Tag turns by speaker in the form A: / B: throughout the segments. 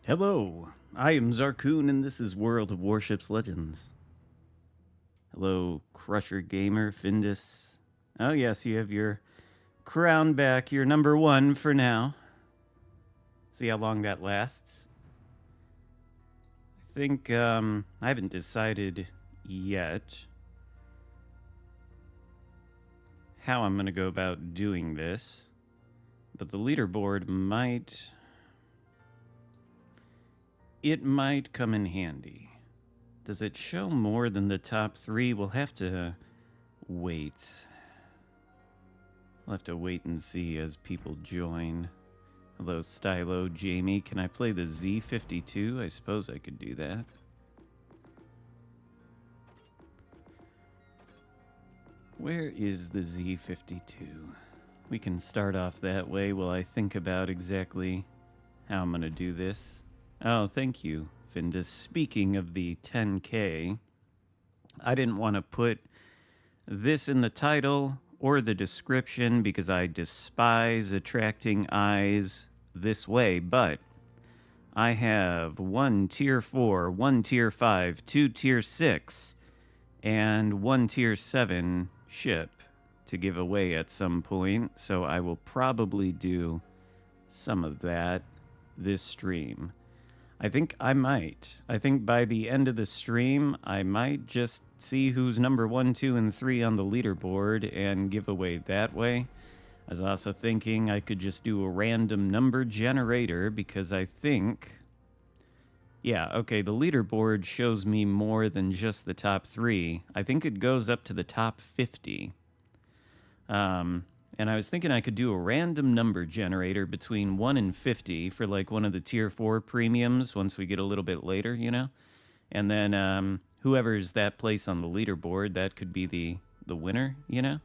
A: Hello, I am Xarkun, and this is World of Warships Legends. Hello, Crusher Gamer, Findus. Oh yes, you have your crown back. You're number one for now. See how long that lasts. I think, I haven't decided yet how I'm going to go about doing this, but the leaderboard might... It might come in handy. Does it show more than the top three? We'll have to wait. We'll have to wait and see as people join. Hello, Stylo, Jamie. Can I play the Z52? I suppose I could do that. Where is the Z52? We can start off that way while I think about exactly how I'm going to do this. Oh, thank you, Findus. Speaking of the 10K, I didn't want to put this in the title or the description because I despise attracting eyes this way, but I have 1 tier 4, 1 tier 5, 2 tier 6, and 1 tier 7 ship to give away at some point, so I will probably do some of that this stream. I think I might. I think by the end of the stream, I might just see who's number 1, 2, and 3 on the leaderboard and give away that way. I was also thinking I could just do a random number generator because I think... Yeah, okay, the leaderboard shows me more than just the top 3. I think it goes up to the top 50. And I was thinking I could do a random number generator between 1 and 50 for like one of the tier 4 premiums once we get a little bit later, you know? And then whoever's that place on the leaderboard, that could be the winner, you know?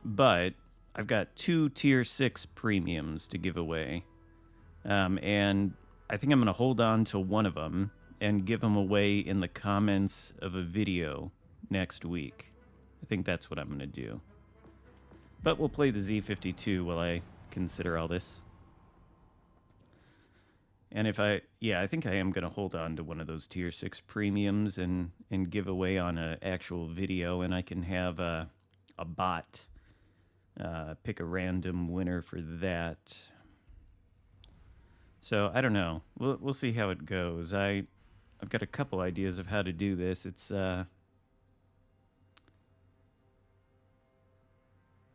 A: But I've got 2 tier 6 premiums to give away. And I think I'm going to hold on to one of them and give them away in the comments of a video next week. I think that's what I'm going to do. But we'll play the Z52 while I consider all this. And if I think I am going to hold on to one of those tier 6 premiums and give away on an actual video, and I can have a bot pick a random winner for that. So I don't know. We'll see how it goes. I've got a couple ideas of how to do this. It's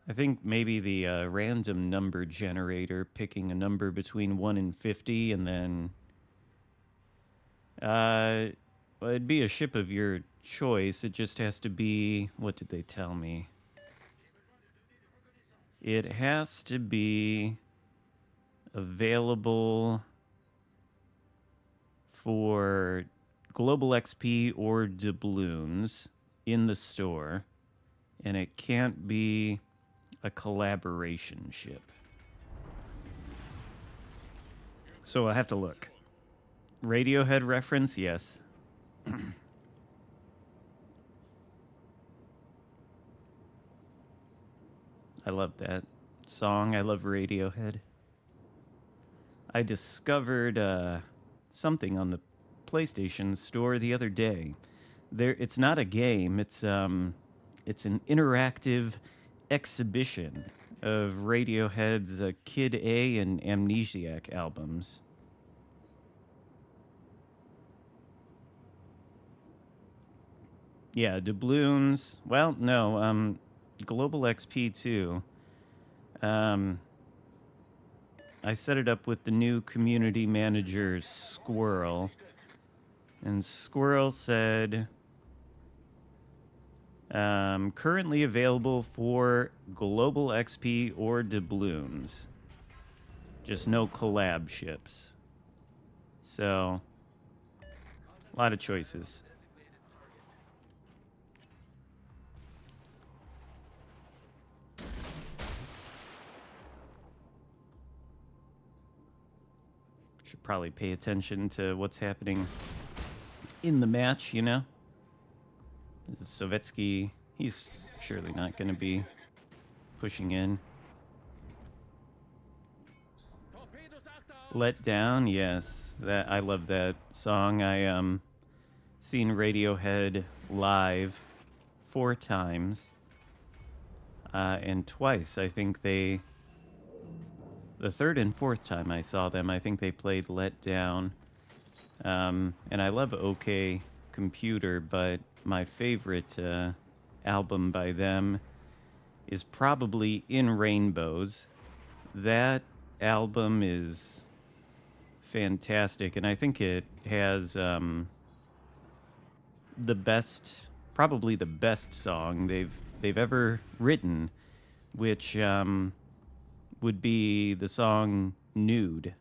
A: I think maybe the random number generator, picking a number between 1 and 50, and then... well, it'd be a ship of your choice. It just has to be... What did they tell me? It has to be available for global XP or doubloons in the store, and it can't be a collaboration ship. So I'll have to look. Radiohead reference, yes. I love that song. I love Radiohead. I discovered something on the PlayStation Store the other day. It's not a game. It's an interactive exhibition of Radiohead's Kid A and Amnesiac albums. Yeah, doubloons. Well, no, Global XP too. I set it up with the new community manager, Squirrel. And Squirrel said... currently available for global XP or doubloons. Just no collab ships. So, a lot of choices. Should probably pay attention to what's happening in the match, you know? Sovietsky, he's surely not going to be pushing in. Let Down, yes. That I love that song. I seen Radiohead live 4 times. And twice, I think the third and fourth time I saw them, I think they played Let Down. And I love OK Computer, but my favorite album by them is probably In Rainbows. That album is fantastic, and I think it has the best, probably the best song they've ever written, which would be the song Nude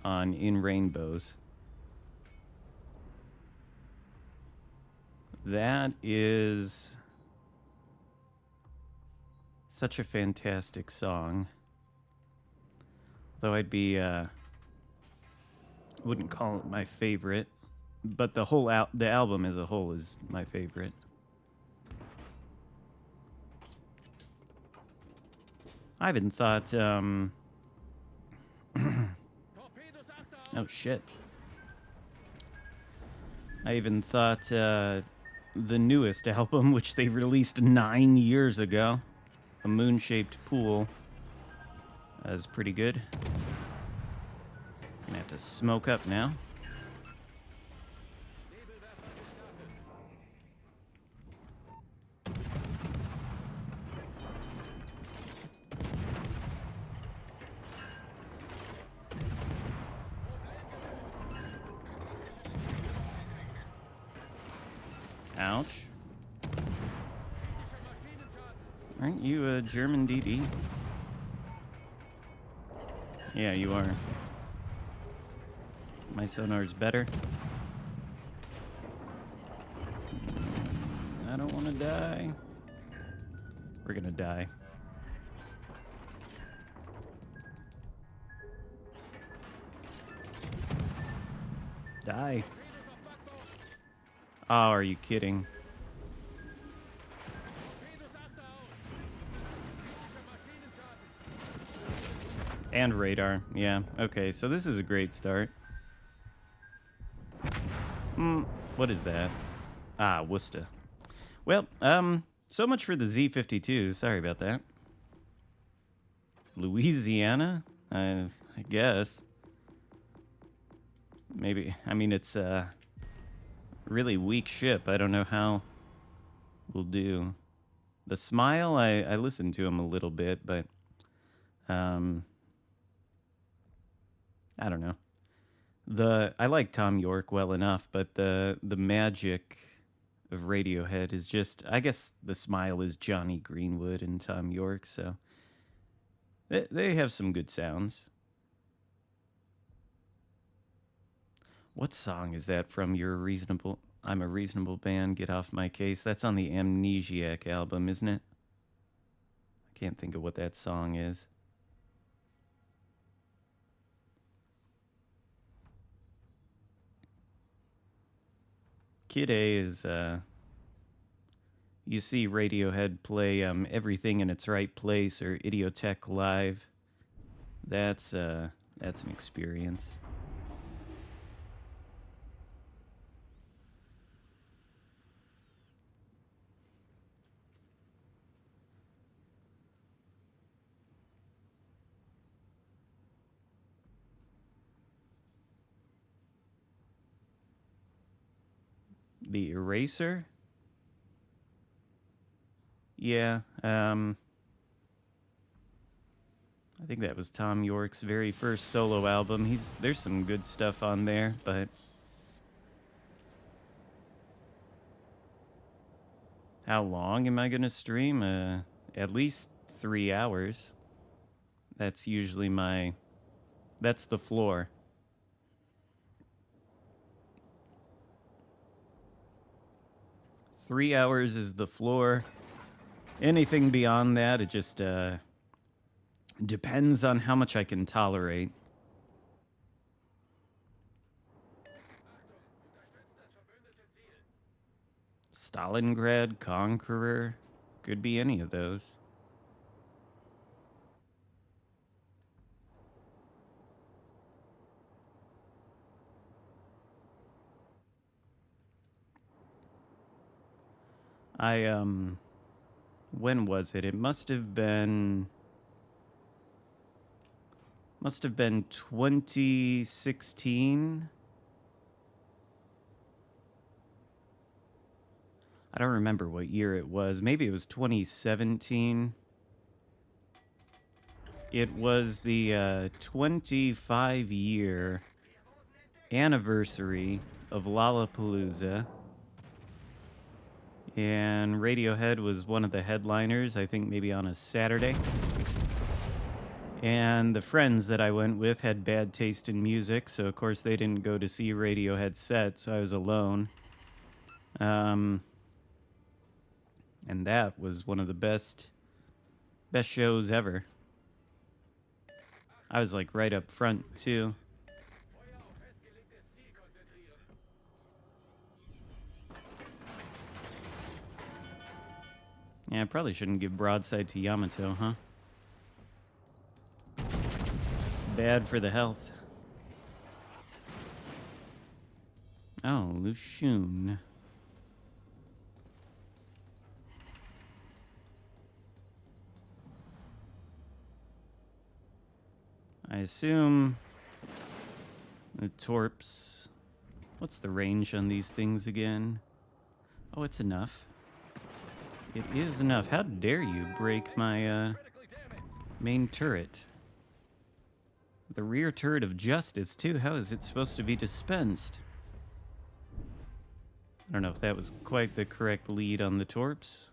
A: on In Rainbows. That is such a fantastic song. Though I'd be wouldn't call it my favorite, but the whole the album as a whole is my favorite. I even thought oh shit. I even thought the newest album, which they released 9 years ago, A Moon-Shaped Pool, is pretty good. Gonna have to smoke up now. Ouch. Aren't you a German DD? Yeah, you are. My sonar's better. I don't want to die. We're gonna die. Die. Oh, are you kidding? And radar. Yeah, okay, so this is a great start. What is that? Ah, Worcester. Well, so much for the Z52. Sorry about that. Louisiana? I guess. Maybe. I mean, it's a really weak ship. I don't know how we'll do. The Smile, I listened to him a little bit, but I don't know. I like Tom York well enough, but the magic of Radiohead is just, I guess The Smile is Johnny Greenwood and Tom York, so they have some good sounds. What song is that from? I'm a Reasonable Band, Get Off My Case? That's on the Amnesiac album, isn't it? I can't think of what that song is. Kid A is, you see Radiohead play Everything in Its Right Place or Idiotech Live. That's an experience. The Eraser? Yeah, I think that was Tom York's very first solo album. There's some good stuff on there, but how long am I gonna stream? At least 3 hours. That's usually that's the floor. Three hours is the floor. Anything beyond that, it just depends on how much I can tolerate. Stalingrad, Conqueror, could be any of those. When was it? It must have been 2016. I don't remember what year it was. Maybe it was 2017. It was the 25-year anniversary of Lollapalooza. And Radiohead was one of the headliners, I think maybe on a Saturday. And the friends that I went with had bad taste in music, so of course they didn't go to see Radiohead set, so I was alone. And that was one of the best shows ever. I was like right up front too. Yeah, I probably shouldn't give broadside to Yamato, huh? Bad for the health. Oh, Lushun. I assume the torps. What's the range on these things again? Oh, it's enough. It is enough. How dare you break my main turret? The rear turret of justice, too. How is it supposed to be dispensed? I don't know if that was quite the correct lead on the torps.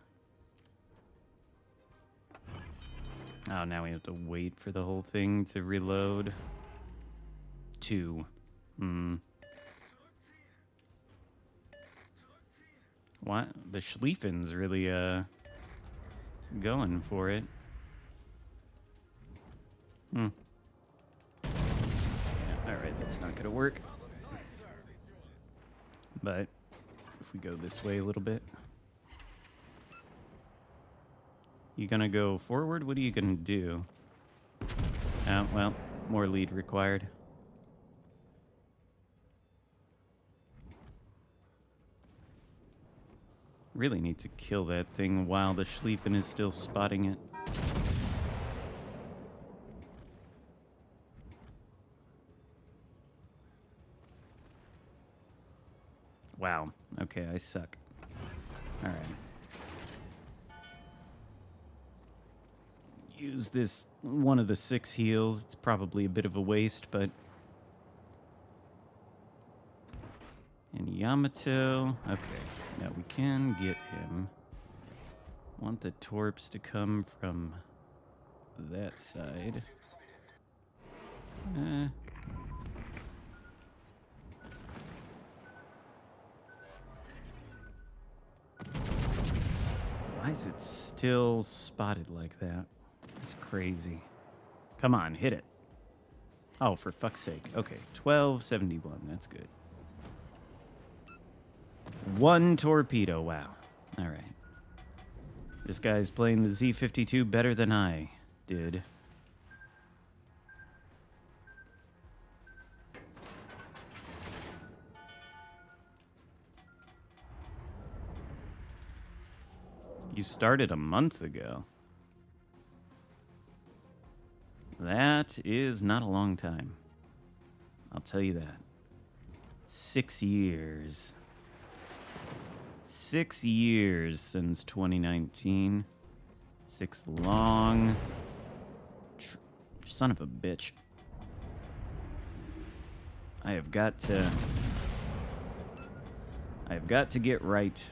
A: Oh, now we have to wait for the whole thing to reload. 2. What? The Schlieffen's really, going for it. Yeah, alright, that's not gonna work. But, if we go this way a little bit. You gonna go forward? What are you gonna do? Well, more lead required. Really need to kill that thing while the Schlieffen is still spotting it. Wow. Okay, I suck. Alright. Use this one of the 6 heals. It's probably a bit of a waste, but... And Yamato... Okay. Now we can get him. Want the torps to come from that side. Why is it still spotted like that? It's crazy. Come on, hit it. Oh, for fuck's sake. Okay, 1271. That's good. 1 torpedo. Wow. All right. This guy's playing the Z-52 better than I did. You started a month ago. That is not a long time. I'll tell you that. 6 years. 6 years since 2019. 6 long... Son of a bitch. I have got to get right.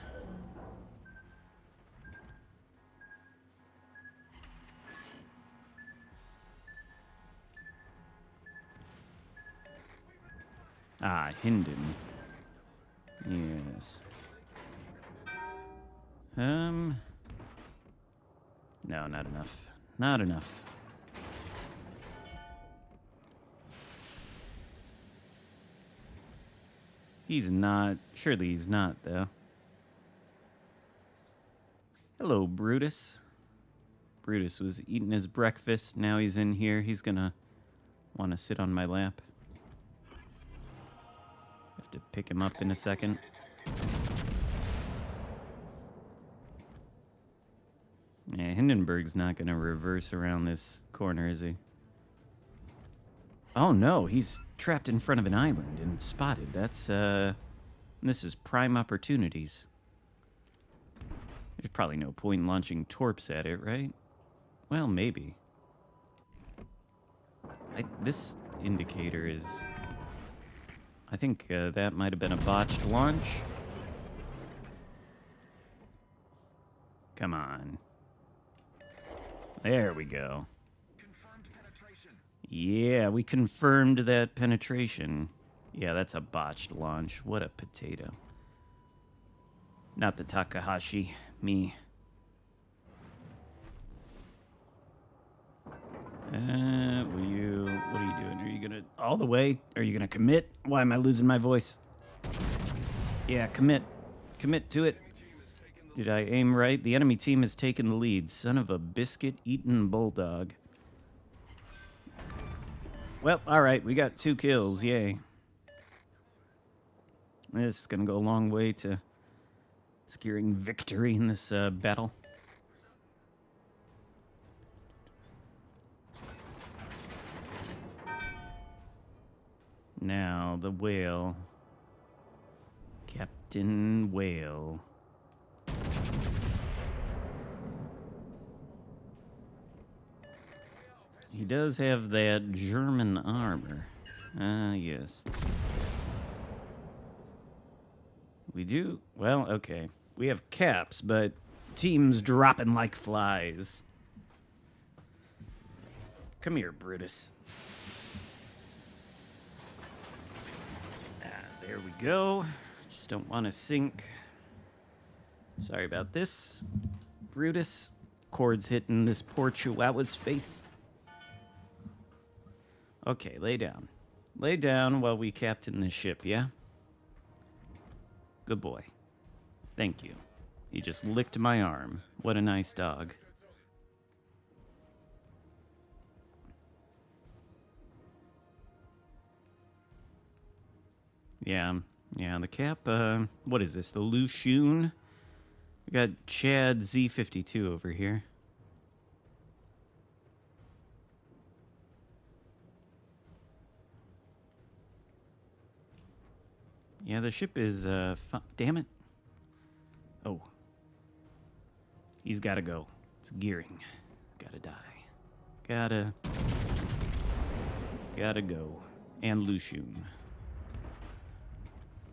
A: Ah, Hinden. Yes. No, not enough. Not enough. He's not. Surely he's not, though. Hello, Brutus. Brutus was eating his breakfast. Now he's in here. He's gonna want to sit on my lap. Have to pick him up in a second. Hindenburg's not going to reverse around this corner, is he? Oh, no. He's trapped in front of an island and spotted. That's, this is prime opportunities. There's probably no point in launching torps at it, right? Well, maybe. This indicator is... I think that might have been a botched launch. Come on. There we go.
B: Confirmed penetration.
A: Yeah, we confirmed that penetration. Yeah, that's a botched launch. What a potato. Not the Takahashi. Me. What are you doing? Are you gonna... All the way? Are you gonna commit? Why am I losing my voice? Yeah, commit. Commit to it. Did I aim right? The enemy team has taken the lead. Son of a biscuit-eating bulldog. Well, alright, we got 2 kills. Yay. This is gonna go a long way to securing victory in this battle. Now, the whale. Captain Whale. He does have that German armor. Yes. We do? Well, okay. We have caps, but teams dropping like flies. Come here, Brutus. There we go. Just don't want to sink. Sorry about this. Brutus. Cords hitting this poor Chihuahua's face. Okay, lay down. Lay down while we captain this ship, yeah? Good boy. Thank you. He just licked my arm. What a nice dog. Yeah, the cap, what is this, the Lushun? We got Chad Z52 over here. Yeah, the ship is, damn it. Oh. He's gotta go. It's gearing. Gotta die. Gotta go. And Lushun.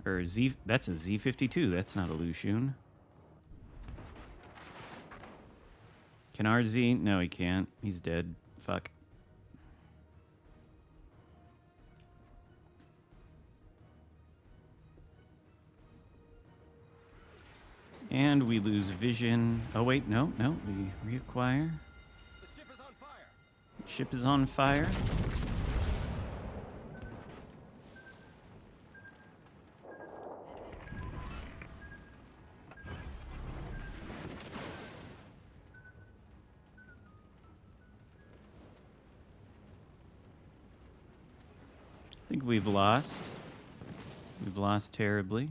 A: Or Z, that's a Z52, that's not a Lushun. Can our Z? No, he can't. He's dead. Fuck. And we lose vision. Oh, wait, no, we reacquire.
B: The ship is on fire.
A: Ship is on fire. I think we've lost. We've lost terribly.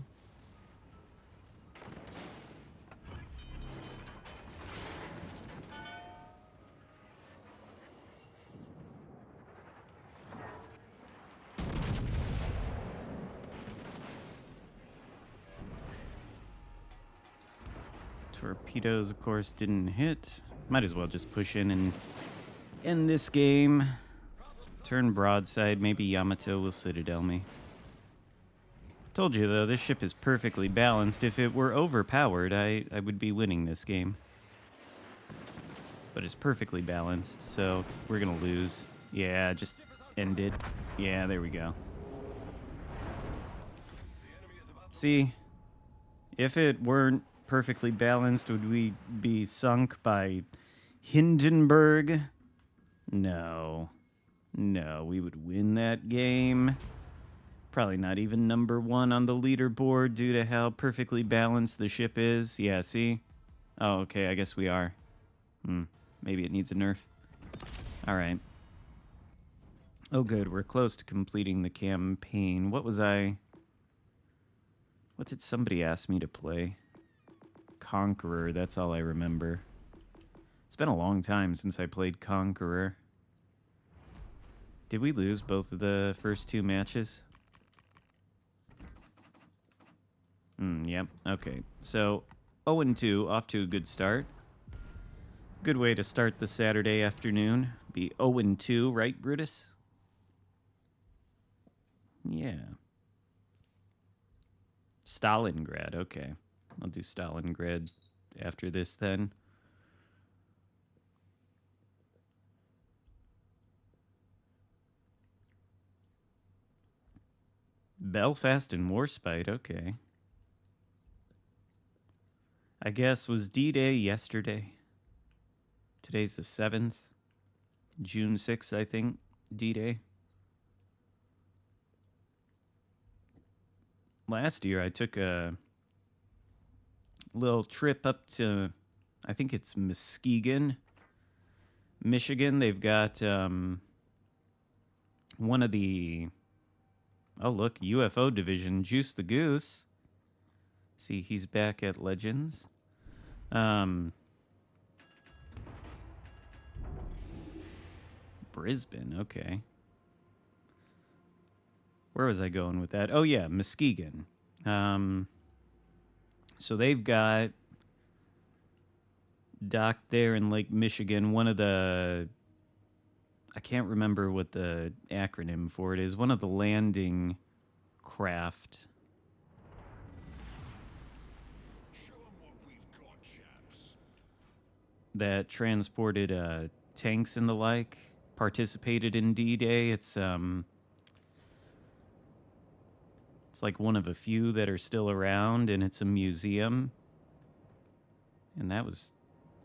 A: Torpedoes, of course, didn't hit. Might as well just push in and end this game. Turn broadside. Maybe Yamato will citadel me. Told you, though, this ship is perfectly balanced. If it were overpowered, I would be winning this game. But it's perfectly balanced, so we're gonna lose. Yeah, just end it. Yeah, there we go. See, if it weren't perfectly balanced, would we be sunk by Hindenburg? No. No, we would win that game. Probably not even #1 on the leaderboard due to how perfectly balanced the ship is. Yeah, see? Oh, okay, I guess we are. Maybe it needs a nerf. Alright. Oh, good, we're close to completing the campaign. What did somebody ask me to play? Conqueror, that's all I remember. It's been a long time since I played Conqueror. Did we lose both of the first 2 matches? Yep. Okay. So 0-2, off to a good start. Good way to start the Saturday afternoon. Be 0-2, right, Brutus? Yeah. Stalingrad. Okay. I'll do Stalingrad after this then. Belfast and Warspite. Okay. I guess was D-Day yesterday. Today's the 7th. June 6th, I think. D-Day. Last year, I took a little trip up to, I think it's Muskegon, Michigan. They've got one of the, oh look, UFO division, Juice the Goose. See, he's back at Legends. Brisbane, okay. Where was I going with that? Oh, yeah, Muskegon. So they've got docked there in Lake Michigan, one of the, I can't remember what the acronym for it is, one of the landing craft.
B: Show 'em what we've got, chaps.
A: That transported tanks and the like, participated in D-Day. It's like one of a few that are still around, and it's a museum. And that was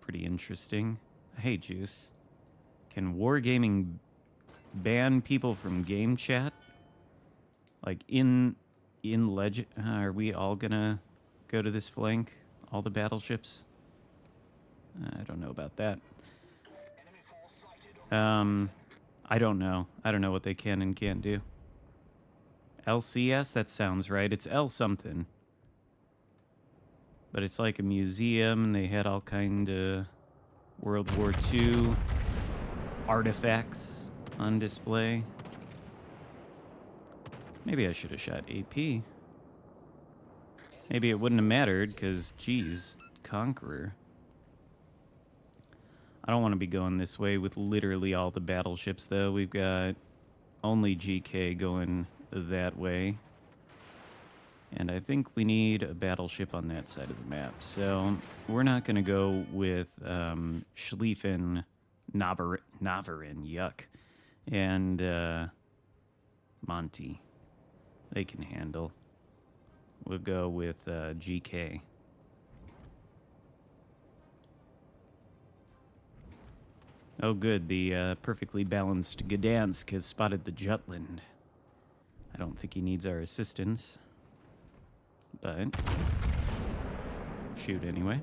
A: pretty interesting. Hey, Juice. Can wargaming ban people from game chat? Like in Legend? Are we all gonna go to this flank? All the battleships? I don't know about that. I don't know. I don't know what they can and can't do. LCS? That sounds right. It's L something. But it's like a museum, and they had all kind of World War II artifacts on display. Maybe I should have shot AP. Maybe it wouldn't have mattered, because, geez, Conqueror. I don't want to be going this way with literally all the battleships, though. We've got only GK going that way. And I think we need a battleship on that side of the map. So we're not going to go with Schlieffen, Navarin, yuck, and Monty. They can handle. We'll go with GK. Oh, good. The perfectly balanced Gdansk has spotted the Jutland. I don't think he needs our assistance. But shoot anyway.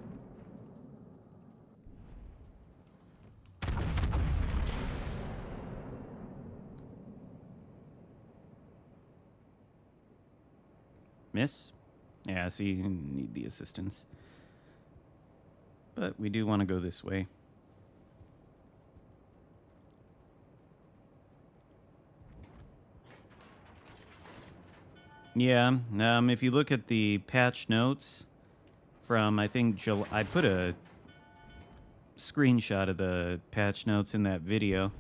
A: Miss? Yeah, see, you need the assistance. But we do want to go this way. Yeah, if you look at the patch notes from, I think, I put a screenshot of the patch notes in that video.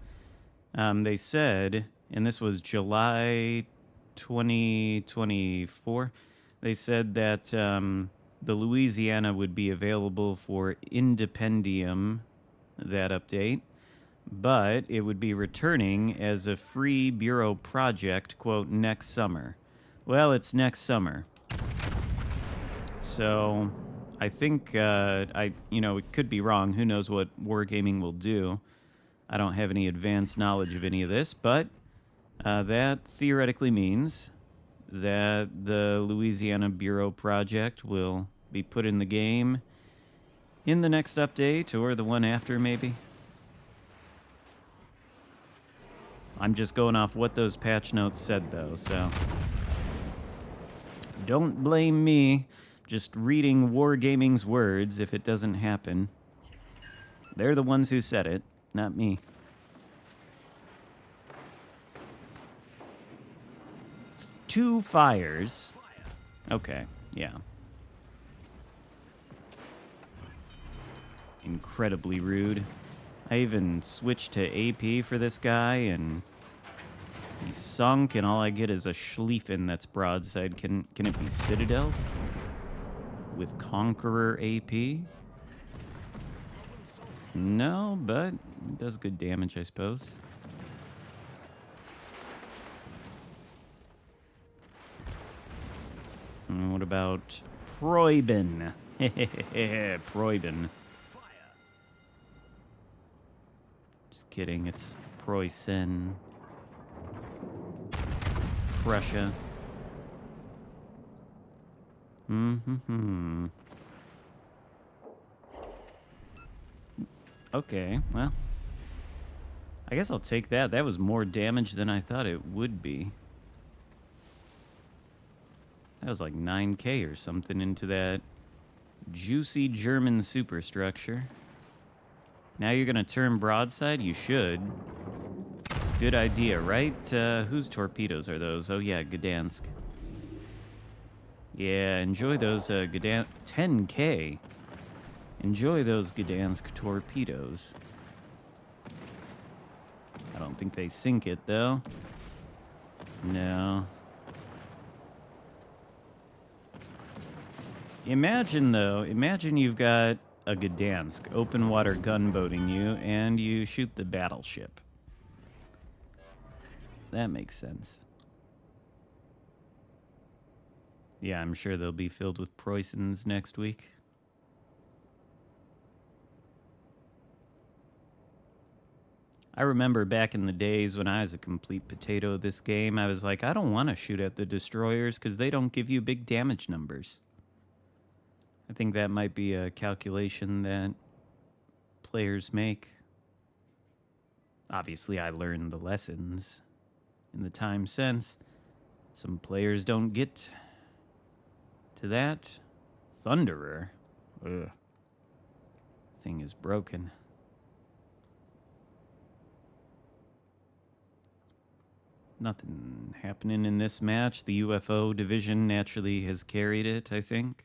A: They said, and this was July 2024, they said that the Louisiana would be available for Independium, that update, but it would be returning as a free Bureau project, quote, next summer. Well, it's next summer. So I think, it could be wrong. Who knows what Wargaming will do. I don't have any advanced knowledge of any of this, but that theoretically means that the Louisiana Bureau project will be put in the game in the next update or the one after, maybe. I'm just going off what those patch notes said, though, so don't blame me. Just reading Wargaming's words if it doesn't happen. They're the ones who said it, not me. Two fires. Okay, yeah. Incredibly rude. I even switched to AP for this guy, and he's sunk, and all I get is a Schlieffen that's broadside. Can it be Citadel? With Conqueror AP? No, but it does good damage, I suppose. And what about Proiben? Proiben. Just kidding, it's Preußen. Prussia. Okay, well. I guess I'll take that. That was more damage than I thought it would be. That was like 9k or something into that juicy German superstructure. Now you're gonna turn broadside? You should. It's a good idea, right? Whose torpedoes are those? Oh yeah, Gdansk. Yeah, enjoy those Gdansk... 10k. Enjoy those Gdansk torpedoes. I don't think they sink it, though. No. Imagine, though, imagine you've got a Gdansk open water gunboating you, and you shoot the battleship. That makes sense. Yeah, I'm sure they'll be filled with Preußens next week. I remember back in the days when I was a complete potato of this game, I was like, I don't want to shoot at the destroyers because they don't give you big damage numbers. I think that might be a calculation that players make. Obviously, I learned the lessons in the time since. Some players don't get to that. Thunderer. Ugh. Thing is broken. Nothing happening in this match. The UFO division naturally has carried it, I think.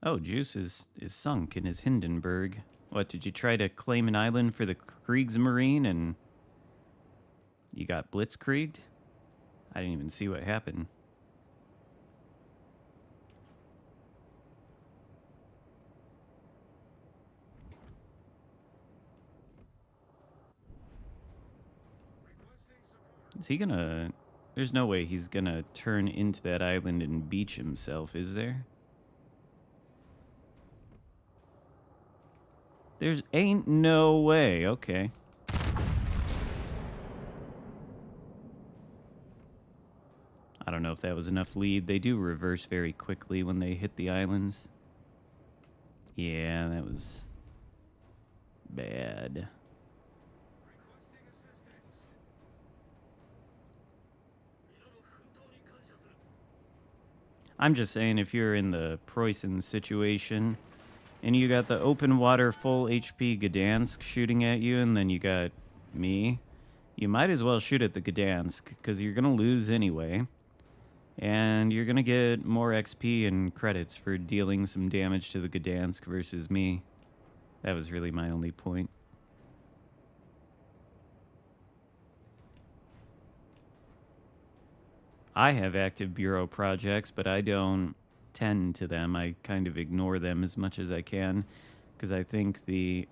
A: Oh, Juice is sunk in his Hindenburg. What, did you try to claim an island for the Kriegsmarine and you got blitzkrieged? I didn't even see what happened. Is he gonna... There's no way he's gonna turn into that island and beach himself, is there? There's ain't no way. Okay. I don't know if that was enough lead. They do reverse very quickly when they hit the islands. Yeah, that was bad. I'm just saying, if you're in the Preußen situation and you got the open water full HP Gdansk shooting at you, and then you got me, you might as well shoot at the Gdansk, because you're going to lose anyway. And you're going to get more XP and credits for dealing some damage to the Gdansk versus me. That was really my only point. I have active bureau projects, but I don't tend to them. I kind of ignore them as much as I can, because I think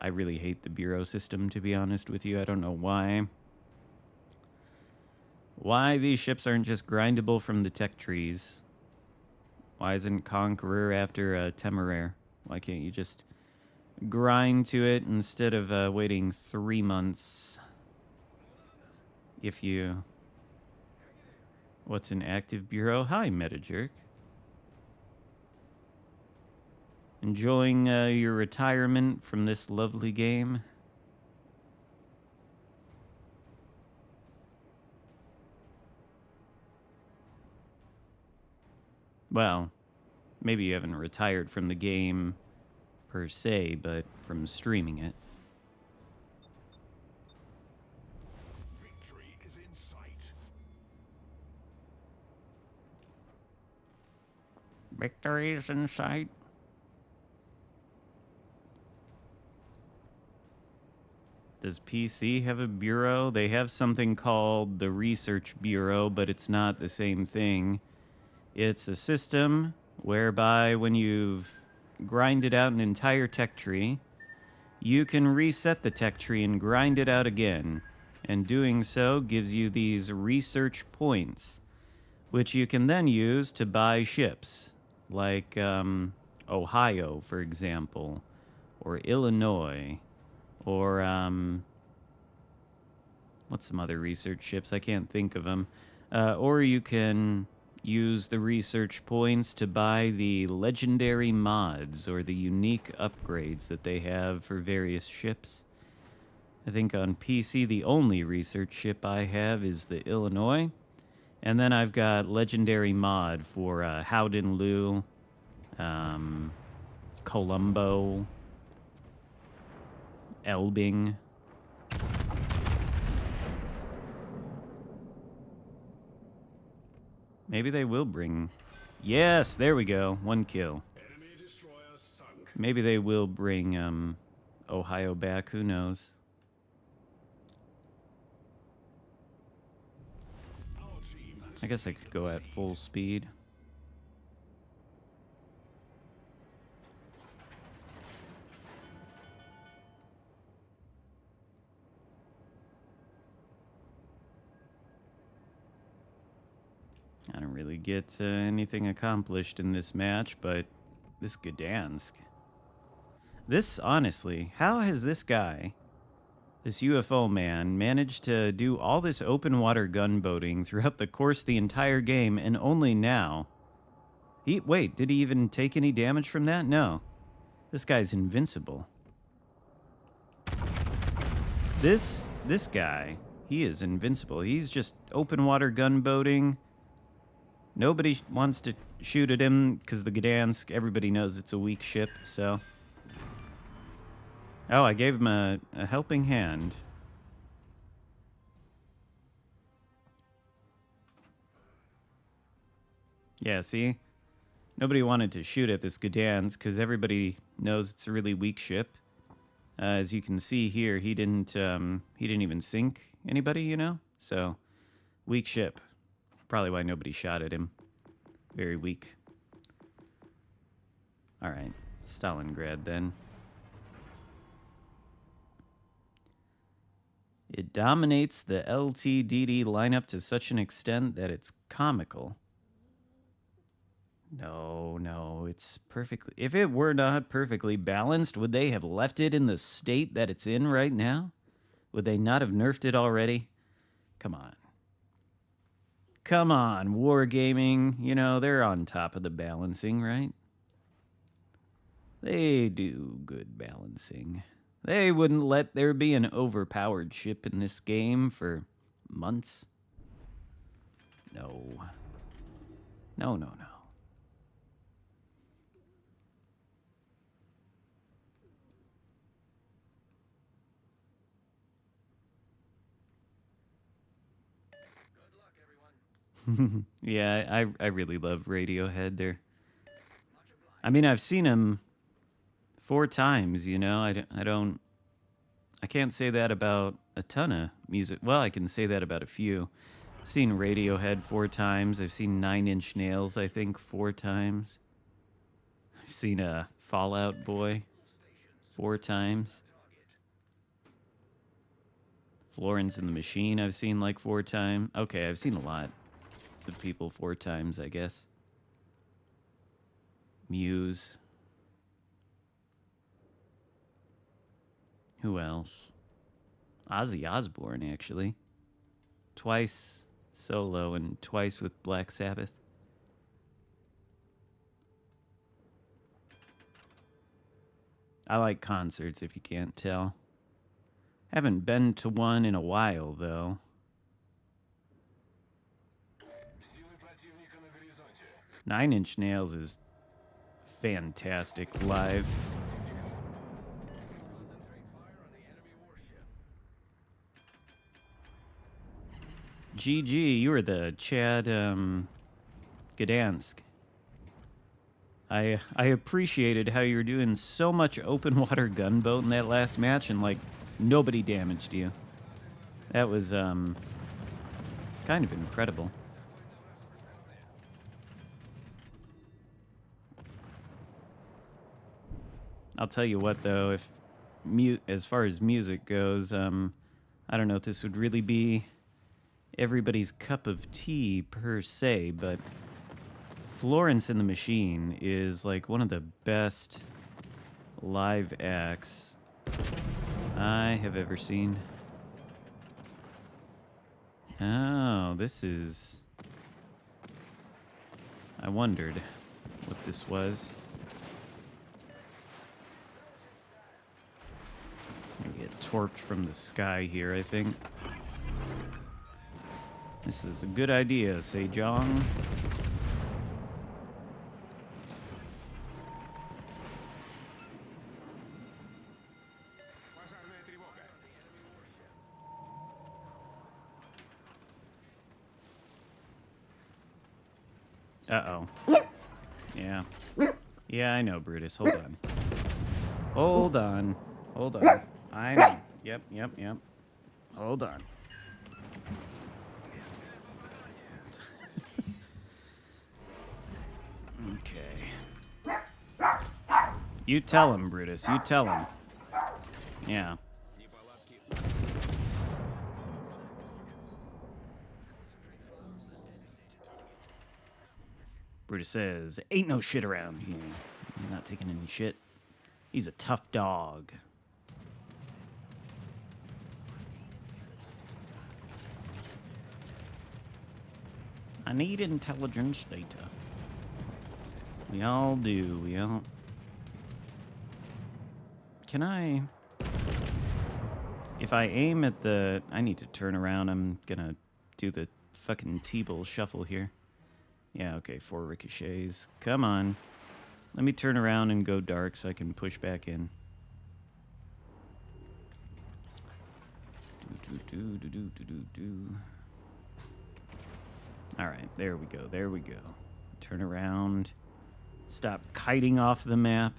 A: I really hate the bureau system, to be honest with you. I don't know why. Why these ships aren't just grindable from the tech trees. Why isn't Conqueror after Temeraire? Why can't you just grind to it instead of waiting 3 months? If you... What's an active bureau? Hi, MetaJerk. Enjoying your retirement from this lovely game? Well, maybe you haven't retired from the game per se, but from streaming it.
B: Victory is in sight.
A: Victory is in sight. Does PC have a bureau? They have something called the Research Bureau, but it's not the same thing. It's a system whereby when you've grinded out an entire tech tree, you can reset the tech tree and grind it out again. And doing so gives you these research points, which you can then use to buy ships, like Ohio, for example, or Illinois, or what's some other research ships? I can't think of them. Or you can use the research points to buy the legendary mods or the unique upgrades that they have for various ships. I think on PC, the only research ship I have is the Illinois. And then I've got legendary mod for Howden Lu, Colombo, Elbing. Maybe they will bring... Yes, there we go. 1 kill.
B: Enemy destroyer sunk.
A: Maybe they will bring Ohio back. Who knows?
B: Our team has
A: I guess I could go at full speed. I don't really get anything accomplished in this match, but this Gdansk. This, honestly, how has this guy, this UFO man, managed to do all this open water gunboating throughout the course of the entire game, and only now? Wait, did he even take any damage from that? No. This guy's invincible. This guy, he is invincible. He's just open water gunboating. Nobody wants to shoot at him because the Gdansk, everybody knows it's a weak ship, so... Oh, I gave him a helping hand. Yeah, see? Nobody wanted to shoot at this Gdansk because everybody knows it's a really weak ship. As you can see here, he didn't even sink anybody, you know? So, weak ship. Probably why nobody shot at him. Very weak. Alright, Stalingrad then. It dominates the LTDD lineup to such an extent that it's comical. No, it's perfectly... If it were not perfectly balanced, would they have left it in the state that it's in right now? Would they not have nerfed it already? Come on. Come on, Wargaming. You know, they're on top of the balancing, right? They do good balancing. They wouldn't let there be an overpowered ship in this game for months. No. No. Yeah, I really love Radiohead. I mean, I've seen him 4 times, you know. I can't say that about a ton of music. Well, I can say that about a few. I've seen Radiohead 4 times. I've seen 9 Inch Nails, I think, 4 times. I've seen Fall Out Boy 4 times. Florence and the Machine I've seen like 4 times. Okay, I've seen a lot of people 4 times, I guess. Muse. Who else? Ozzy Osbourne, actually. Twice solo and twice with Black Sabbath. I like concerts, if you can't tell. Haven't been to one in a while, though. Nine Inch Nails is fantastic live. GG, you were the Chad Gdansk. I appreciated how you were doing so much open water gunboat in that last match, and like nobody damaged you. That was kind of incredible. I'll tell you what, though, if as far as music goes, I don't know if this would really be everybody's cup of tea per se, but Florence and the Machine is like one of the best live acts I have ever seen. Oh, this is... I wondered what this was. I get torped from the sky here, I think. This is a good idea, Sejong. Uh-oh. Yeah. Yeah, I know, Brutus. Hold on. Hold on. Hold on. I know. Yep. Hold on. Okay. You tell him, Brutus. You tell him. Yeah. Brutus says, ain't no shit around here. He's not taking any shit. He's a tough dog. I need intelligence data. We all do. We all... Can I... If I aim at the... I need to turn around. I'm gonna do the fucking T-Bull shuffle here. Yeah, okay, 4 ricochets. Come on. Let me turn around and go dark so I can push back in. Alright, there we go, there we go. Turn around. Stop kiting off the map.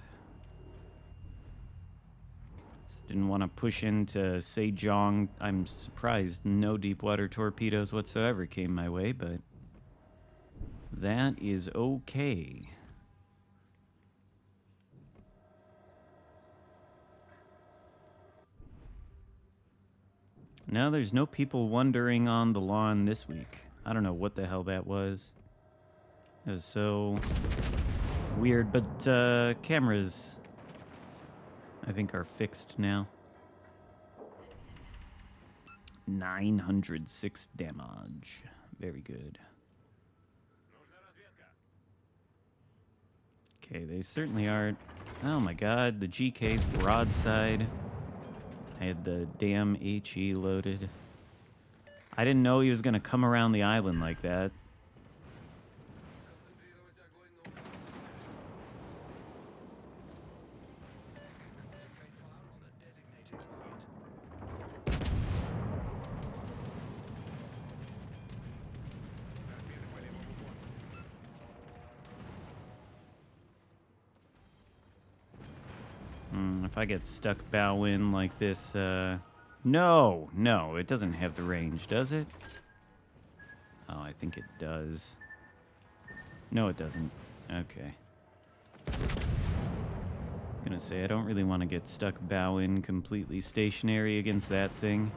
A: Just didn't want to push into Sejong. I'm surprised no deep water torpedoes whatsoever came my way, but that is okay. Now there's no people wandering on the lawn this week. I don't know what the hell that was. It was so weird, but cameras, I think, are fixed now. 906 damage. Very good. Okay, they certainly are. Oh my god, the GK's broadside. I had the damn HE loaded. I didn't know he was gonna come around the island like that. If I get stuck bow in like this, no, it doesn't have the range, does it? Oh, I think it does. No, it doesn't. Okay. I'm gonna say I don't really want to get stuck bow in completely stationary against that thing.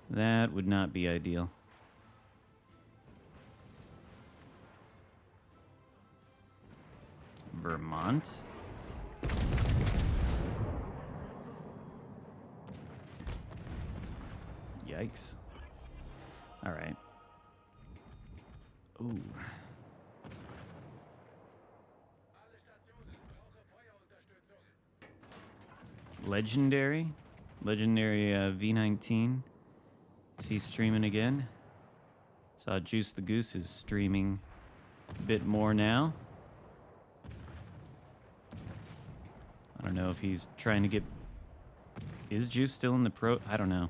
A: That would not be ideal. Vermont? Yikes. All right. Ooh. Legendary V19. Is he streaming again? Saw Juice the Goose is streaming a bit more now. I don't know if he's trying to get... Is Juice still in the pro... I don't know.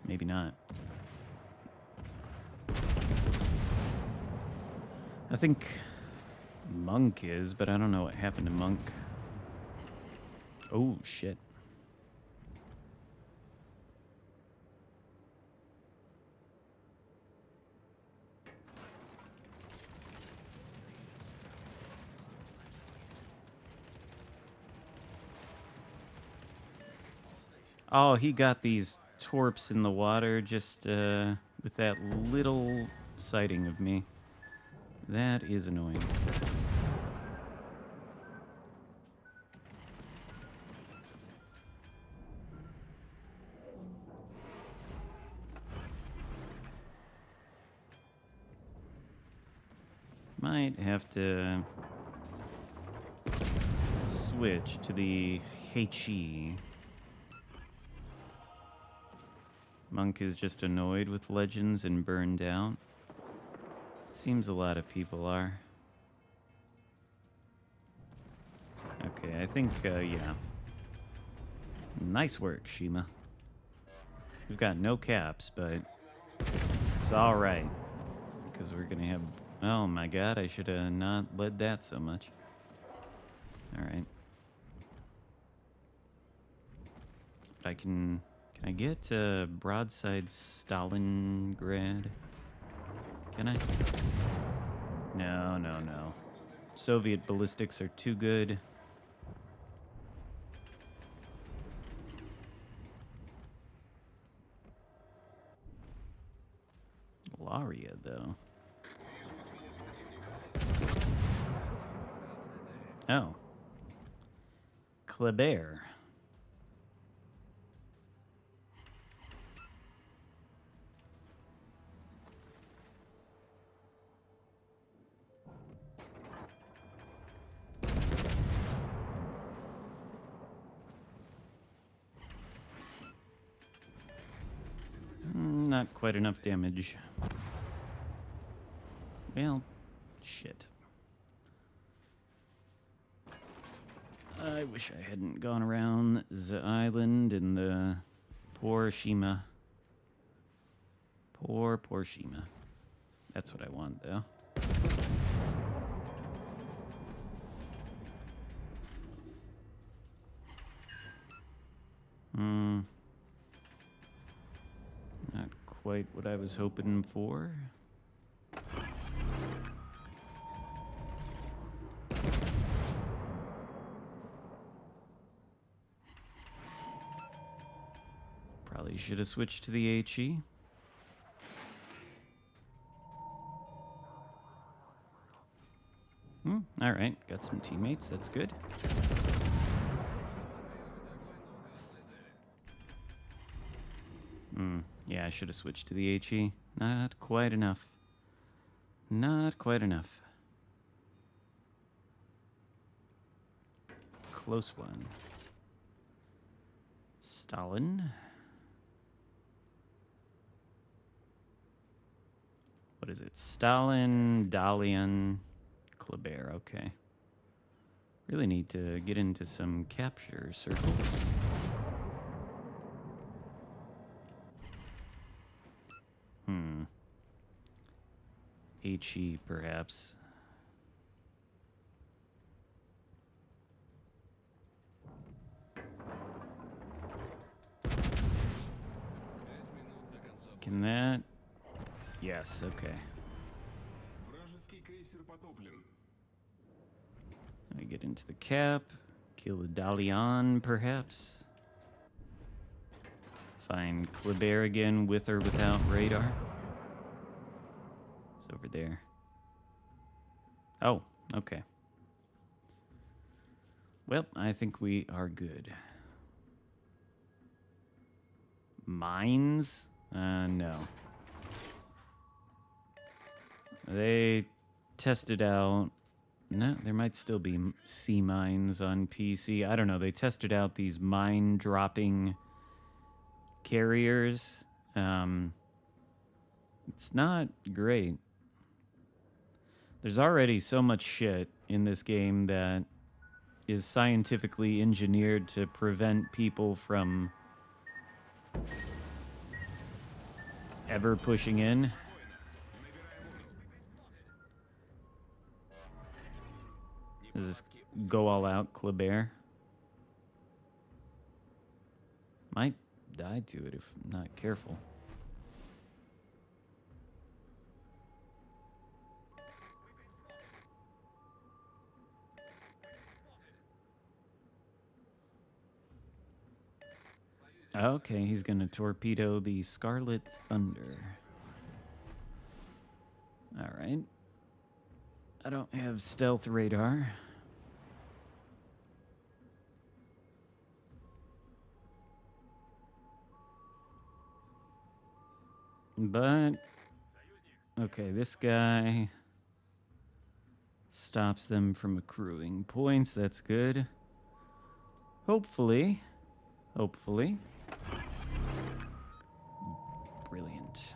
A: Maybe not. I think Monk is, but I don't know what happened to Monk. Oh, shit. Oh, he got these torps in the water just with that little sighting of me. That is annoying. Might have to switch to the Heichi. Monk is just annoyed with legends and burned out. Seems a lot of people are. Okay, I think, yeah. Nice work, Shima. We've got no caps, but it's alright. Because we're gonna have... Oh my god, I should have not led that so much. Alright. But I can... Can I get broadside Stalingrad? Can I? No, no, no. Soviet ballistics are too good. Laria, though. Oh. Kleber. Not quite enough damage. Well, shit. I wish I hadn't gone around the island and the poor Shima. Poor Shima. That's what I want, though. Not quite what I was hoping for. Probably should have switched to the HE. Alright, got some teammates, that's good. Yeah, I should have switched to the HE. Not quite enough. Not quite enough. Close one. Stalin. What is it? Stalin, Dalian, Kleber. Okay. Really need to get into some capture circles. HE, perhaps. Can that... Yes, okay. Let me get into the cap. Kill the Dalian, perhaps. Find Kleber again, with or without radar. It's over there. Oh, okay. Well, I think we are good. Mines? No. They tested out... No, there might still be sea mines on PC. I don't know. They tested out these mine-dropping carriers. It's not great. There's already so much shit in this game that is scientifically engineered to prevent people from ever pushing in. Does this go all out, Kleber? Might die to it if I'm not careful. Okay, he's gonna torpedo the Scarlet Thunder. Alright. I don't have stealth radar. But, okay, this guy stops them from accruing points. That's good. Hopefully. Brilliant.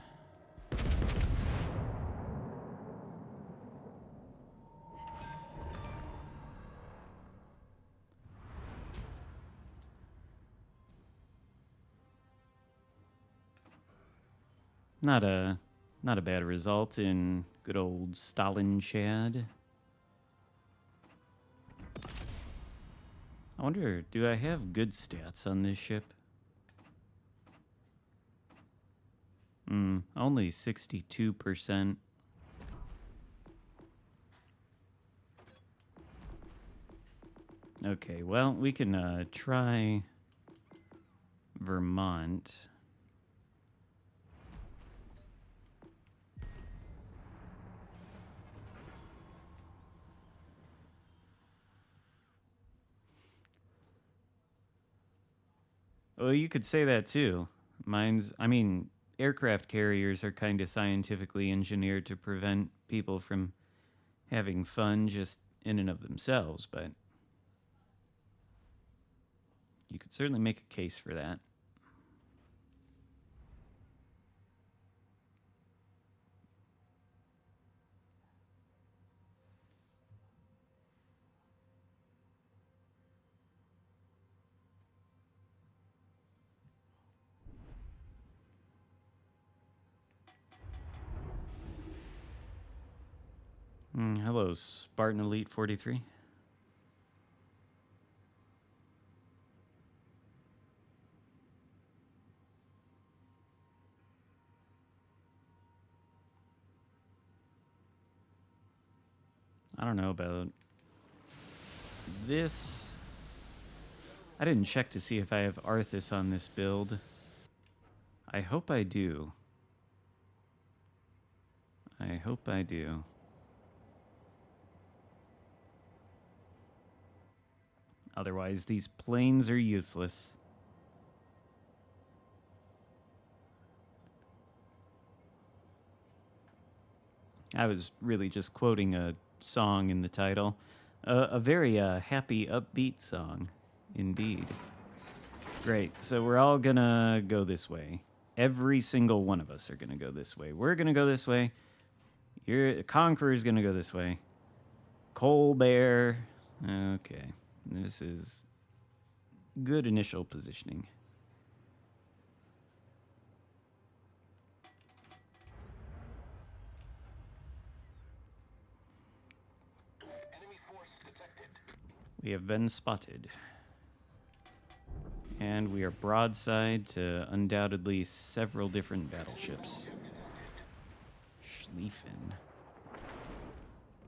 A: Not a bad result in good old Stalingrad. I wonder, do I have good stats on this ship? Only 62%. Okay, well, we can try Vermont. Well, you could say that too. Aircraft carriers are kind of scientifically engineered to prevent people from having fun just in and of themselves, but you could certainly make a case for that. Hello, Spartan Elite 43. I don't know about this. I didn't check to see if I have Arthas on this build. I hope I do. Otherwise, these planes are useless. I was really just quoting a song in the title. A very happy, upbeat song, indeed. Great, so we're all gonna go this way. Every single one of us are gonna go this way. We're gonna go this way. Conqueror's gonna go this way. Colbert. Okay, this is good initial positioning.
B: Enemy force detected.
A: We have been spotted. And we are broadside to undoubtedly several different battleships. Schlieffen.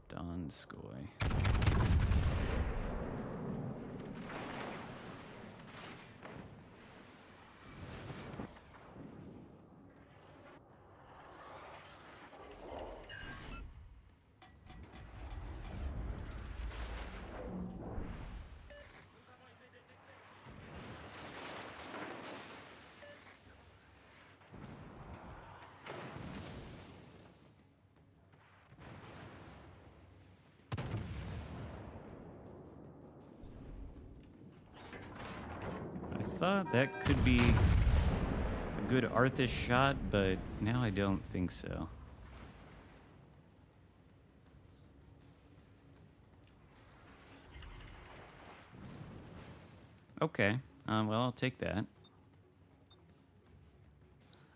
A: Donskoy. I thought that could be a good Arthas shot, but now I don't think so. Okay, well, I'll take that.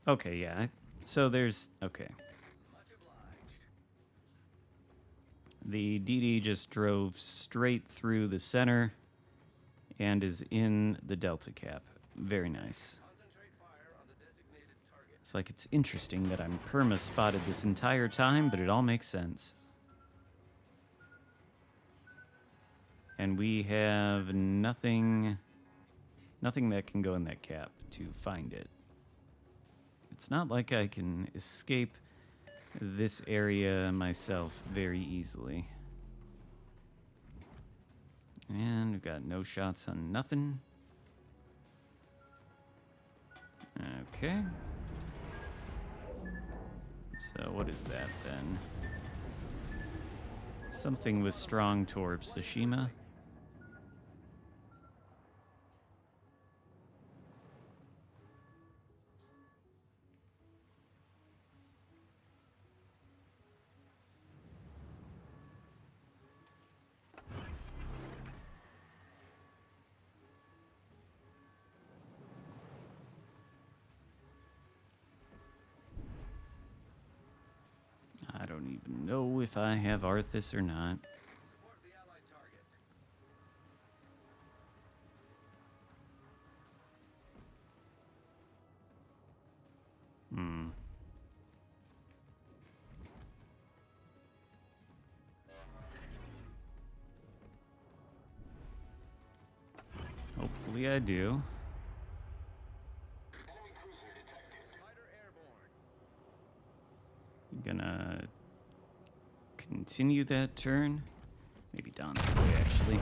A: Okay, yeah, So there's... Okay. The DD just drove straight through the center and is in the Delta Cap. Very nice. It's like it's interesting that I'm perma-spotted this entire time, but it all makes sense. And we have nothing that can go in that cap to find it. It's not like I can escape this area myself very easily. And we've got no shots on nothing. Okay. So what is that then? Something with strong torp Tsushima. I don't even know if I have Arthas or not. Hopefully I do. I'm gonna continue that turn. Maybe Donskoy, actually.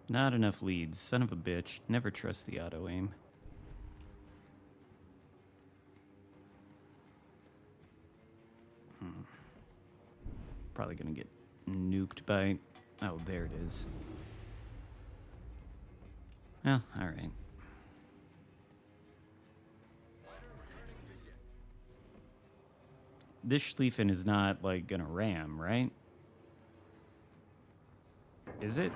A: Not enough leads. Son of a bitch. Never trust the auto-aim. Probably gonna get nuked by... Oh, there it is. Well, alright. This Schlieffen is not, like, gonna ram, right? Is it?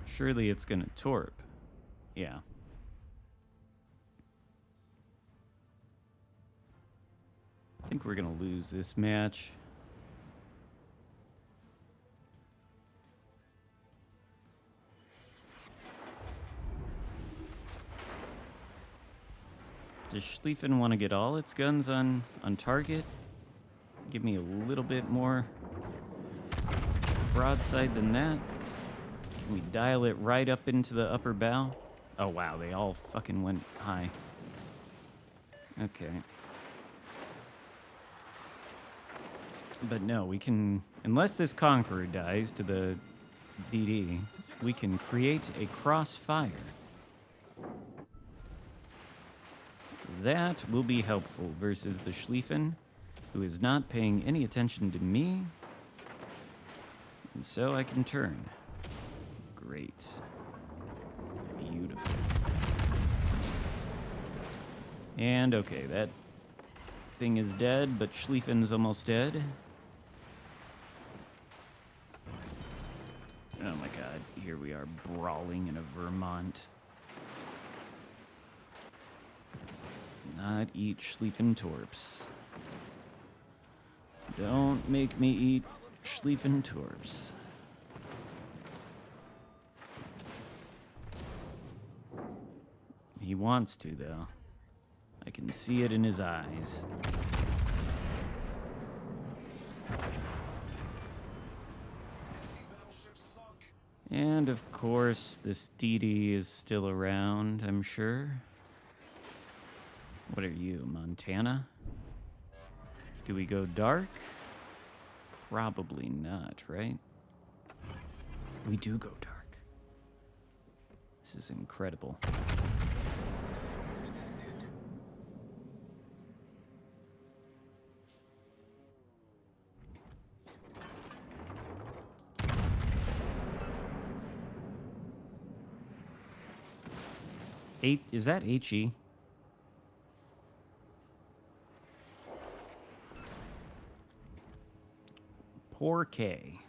A: Surely it's gonna torp. Yeah. I think we're gonna lose this match. Does Schlieffen want to get all its guns on target? Give me a little bit more broadside than that. Can we dial it right up into the upper bow? Oh wow, they all fucking went high. Okay. But no, we can... Unless this Conqueror dies to the DD, we can create a crossfire. That will be helpful versus the Schlieffen, who is not paying any attention to me. And so I can turn. Great. Beautiful. And okay, that thing is dead, but Schlieffen's almost dead. Oh my god, here we are brawling in a Vermont. Not eat Schlieffen torps. Don't make me eat Schlieffen torps. He wants to, though. I can see it in his eyes. And of course, this DD is still around, I'm sure. What are you, Montana? Do we go dark? Probably not, right? We do go dark. This is incredible. Is that HE? 4K.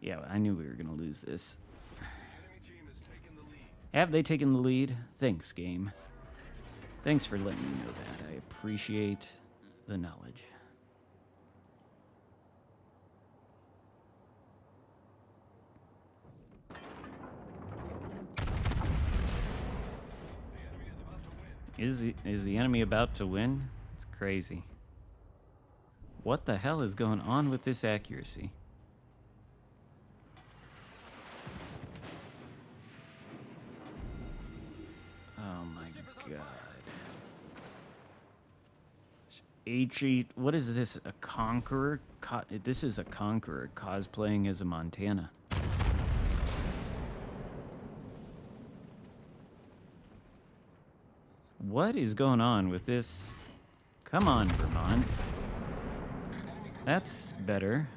A: Yeah, I knew we were going to lose this.
B: Enemy team has taken the lead.
A: Have they taken the lead? Thanks, game. Thanks for letting me know that. I appreciate the knowledge. Is the enemy about to win? It's crazy. What the hell is going on with this accuracy? Oh my god. What is this? A conqueror? This is a conqueror cosplaying as a Montana. What is going on with this? Come on, Vermont. That's better.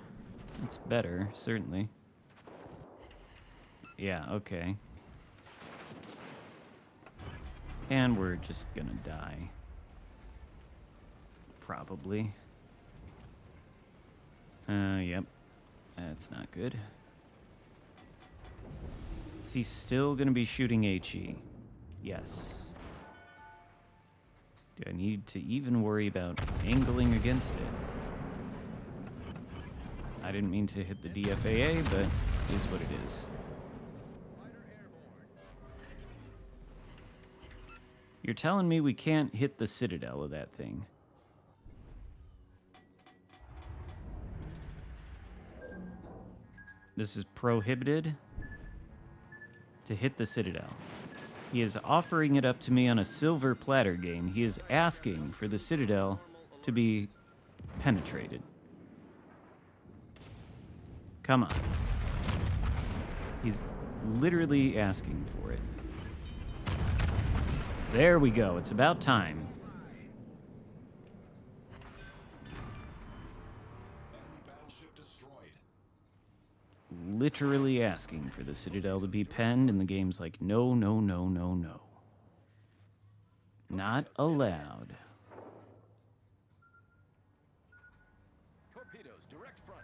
A: That's better, certainly. Yeah, okay. And we're just gonna die. Probably. Yep. That's not good. Is he still gonna be shooting HE? Yes. Do I need to even worry about angling against it? I didn't mean to hit the DFAA, but it is what it is. You're telling me we can't hit the citadel of that thing? This is prohibited to hit the citadel. He is offering it up to me on a silver platter game. He is asking for the citadel to be penetrated. Come on. He's literally asking for it. There we go. It's about time.
B: Enemy battleship destroyed.
A: Literally asking for the citadel to be penned, and the game's like, no, no, no, no, no. Not allowed.
B: Torpedoes, direct front.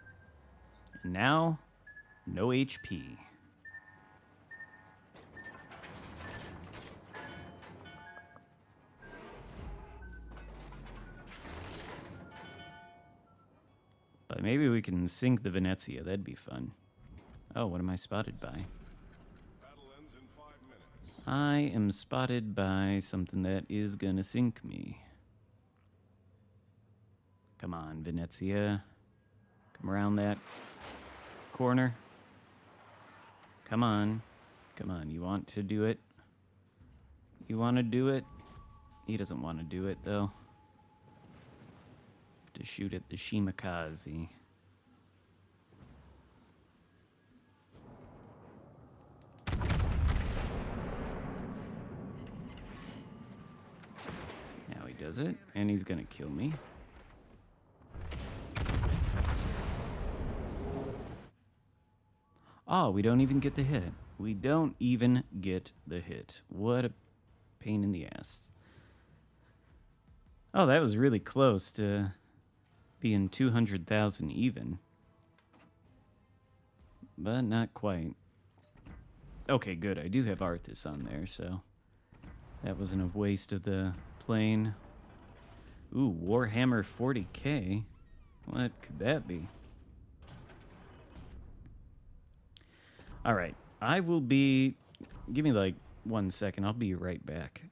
A: And now, no HP. But maybe we can sink the Venezia. That'd be fun. Oh, what am I spotted by?
B: Battle ends in 5 minutes.
A: I am spotted by something that is gonna sink me. Come on, Venezia. Come around that corner. Come on. Come on, you want to do it? You want to do it? He doesn't want to do it, though. To shoot at the Shimakaze. Now he does it, and he's gonna kill me. Oh, we don't even get the hit. We don't even get the hit. What a pain in the ass. Oh, that was really close to being 200,000 even. But not quite. Okay, good. I do have Arthas on there, so that wasn't a waste of the plane. Ooh, Warhammer 40K. What could that be? All right, I will be... Give me like 1 second. I'll be right back.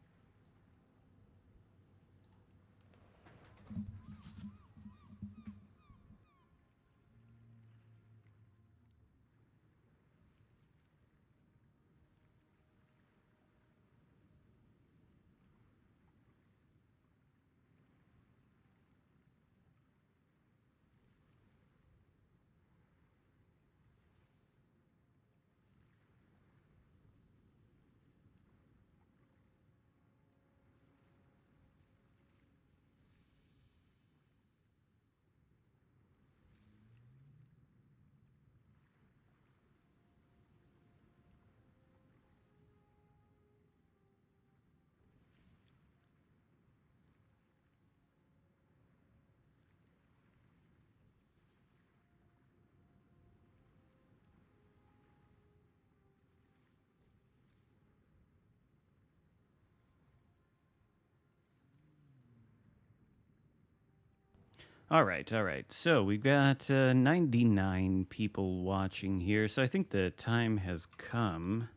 A: All right, all right. So we've got 99 people watching here. So I think the time has come.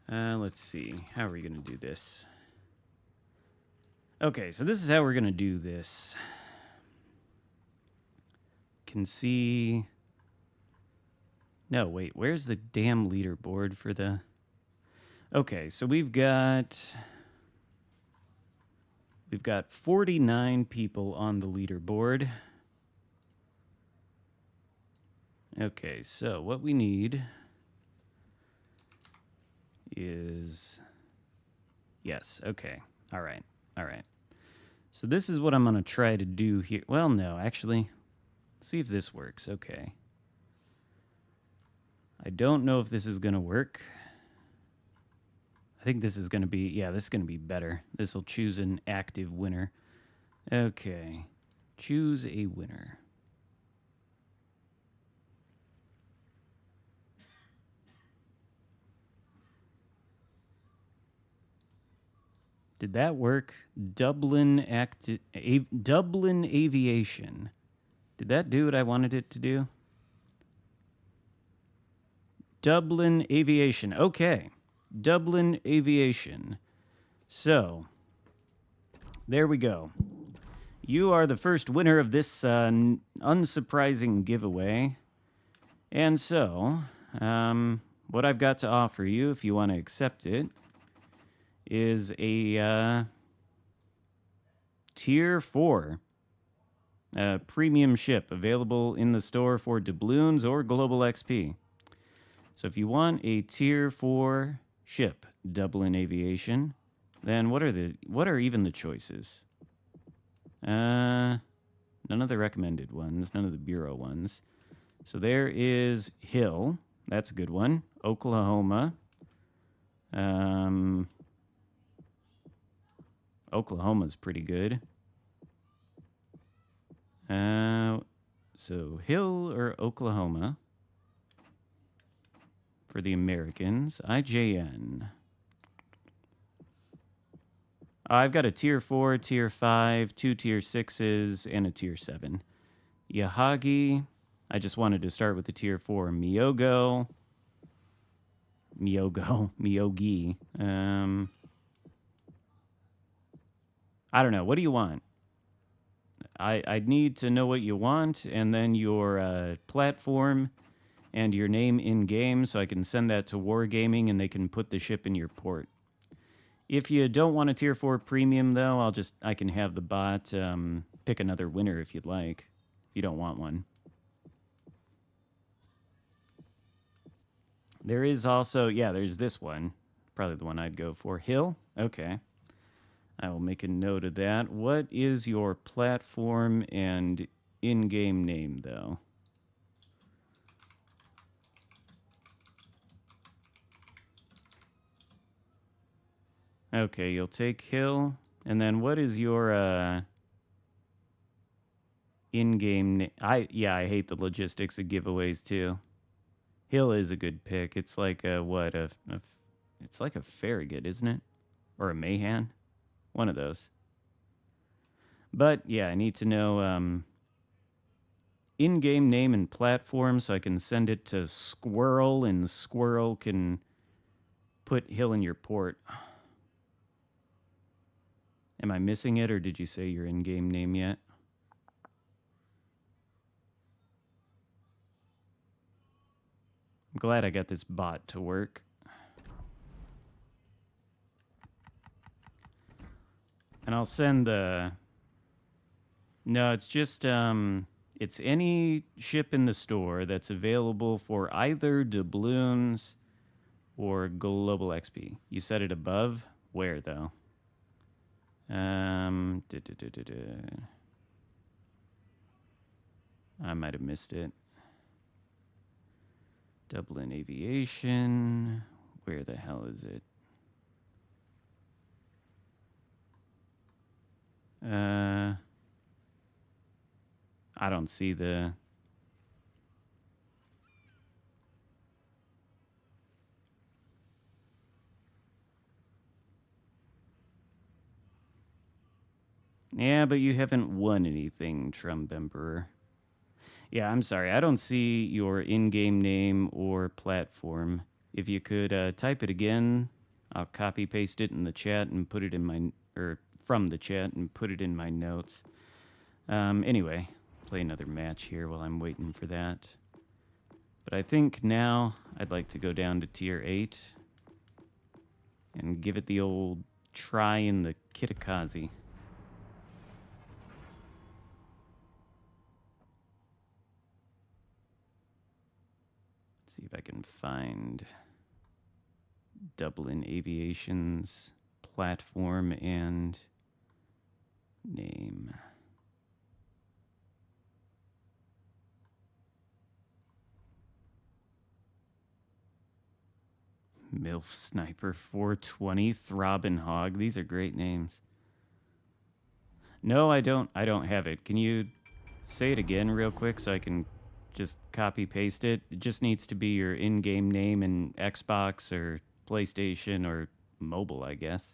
A: Let's see. How are we going to do this? Okay, so this is how we're going to do this. Can see... No, wait. Where's the damn leaderboard for the... Okay, so we've got 49 people on the leaderboard. Okay, so what we need is... Yes, okay. All right, all right. So this is what I'm going to try to do here. Well, no, actually, see if this works. Okay. I don't know if this is going to work. I think this is going to be... Yeah, this is going to be better. This will choose an active winner. Okay. Choose a winner. Did that work? Dublin Aviation. Did that do what I wanted it to do? Dublin Aviation. Okay. Dublin Aviation. So, there we go. You are the first winner of this unsurprising giveaway. And so, what I've got to offer you, if you want to accept it, is a Tier 4 premium ship available in the store for doubloons or global XP. So if you want a Tier 4 ship, Dublin Aviation, then what are even the choices? None of the recommended ones, none of the bureau ones. So there is Hill, that's a good one. Oklahoma. Oklahoma's pretty good. So Hill or Oklahoma for the Americans. IJN. I've got a Tier 4, Tier 5, 2 Tier 6s, and a Tier 7. Yahagi. I just wanted to start with the Tier 4. Miyogi. I don't know. What do you want? I'd need to know what you want, and then your platform and your name in game, so I can send that to Wargaming, and they can put the ship in your port. If you don't want a Tier 4 premium, though, I can have the bot pick another winner if you'd like. If you don't want one. There is also, yeah, there's this one. Probably the one I'd go for. Hill? Okay. I will make a note of that. What is your platform and in-game name, though? Okay, you'll take Hill. And then what is your in-game name? I hate the logistics of giveaways, too. Hill is a good pick. It's like it's like a Farragut, isn't it? Or a Mahan? One of those. But, yeah, I need to know in-game name and platform so I can send it to Squirrel, and Squirrel can put Hill in your port. Am I missing it, or did you say your in-game name yet? I'm glad I got this bot to work. And I'll send the... No, it's just, it's any ship in the store that's available for either doubloons or global XP. You set it above? Where, though? I might have missed it. Dublin Aviation. Where the hell is it? I don't see the... Yeah, but you haven't won anything, Trump Emperor. Yeah, I'm sorry. I don't see your in-game name or platform. If you could type it again, I'll copy paste it in the chat and put it in my or from the chat and put it in my notes. Anyway, play another match here while I'm waiting for that. But I think now I'd like to go down to tier 8 and give it the old try in the Kitakazi. See if I can find Dublin Aviation's platform and name. MILF Sniper 420, Throbbing Hog. These are great names. No, I don't have it. Can you say it again real quick so I can just copy paste it? It just needs to be your in-game name in Xbox or PlayStation or mobile, I guess.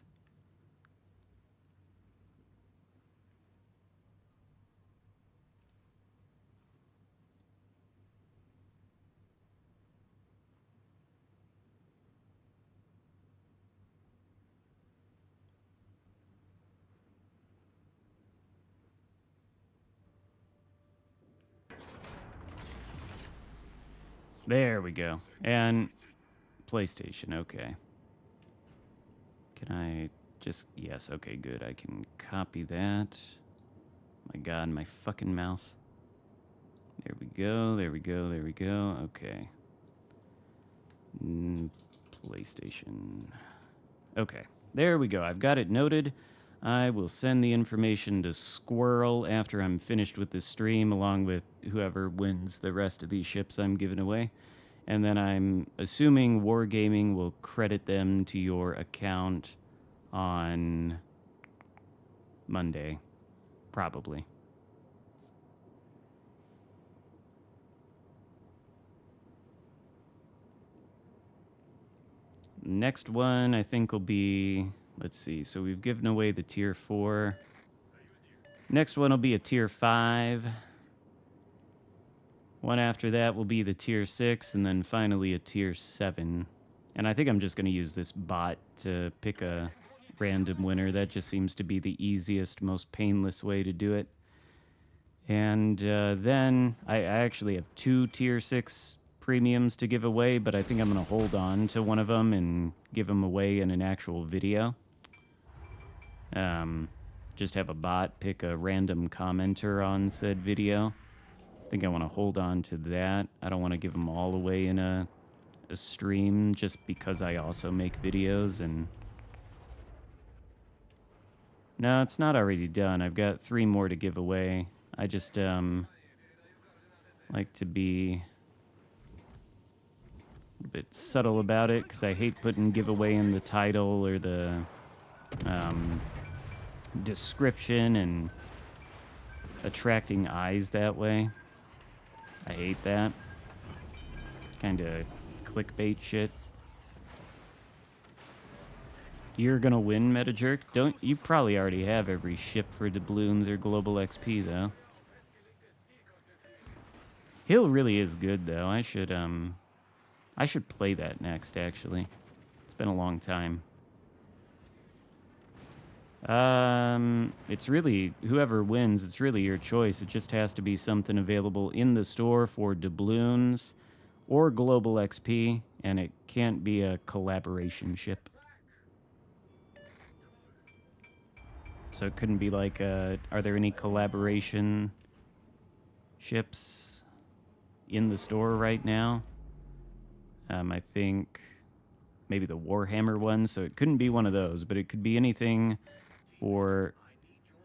A: There we go. And PlayStation, okay. Can I just, yes, okay, good. I can copy that. My God, my fucking mouse. There we go, there we go, there we go. Okay. PlayStation. Okay, there we go. I've got it noted. I will send the information to Squirrel after I'm finished with this stream, along with whoever wins the rest of these ships I'm giving away. And then I'm assuming Wargaming will credit them to your account on Monday, probably. Next one I think will be, let's see, so we've given away the tier 4. Next one will be a tier 5. One after that will be the tier 6, and then finally a tier 7. And I think I'm just going to use this bot to pick a random winner. That just seems to be the easiest, most painless way to do it. And then I actually have 2 tier 6 premiums to give away, but I think I'm going to hold on to one of them and give them away in an actual video. Just have a bot pick a random commenter on said video. I think I want to hold on to that. I don't want to give them all away in a stream just because I also make videos. And no, it's not already done. I've got 3 more to give away. I just like to be a bit subtle about it because I hate putting giveaway in the title or the description and attracting eyes that way. I hate that kind of clickbait shit. You're gonna win, MetaJerk. Don't you probably already have every ship for doubloons or global XP though. Hill really is good though. I should play that next actually. It's been a long time. It's really, whoever wins, it's really your choice. It just has to be something available in the store for doubloons or global XP, and it can't be a collaboration ship. So it couldn't be like, are there any collaboration ships in the store right now? I think maybe the Warhammer one, so it couldn't be one of those, but it could be anything. For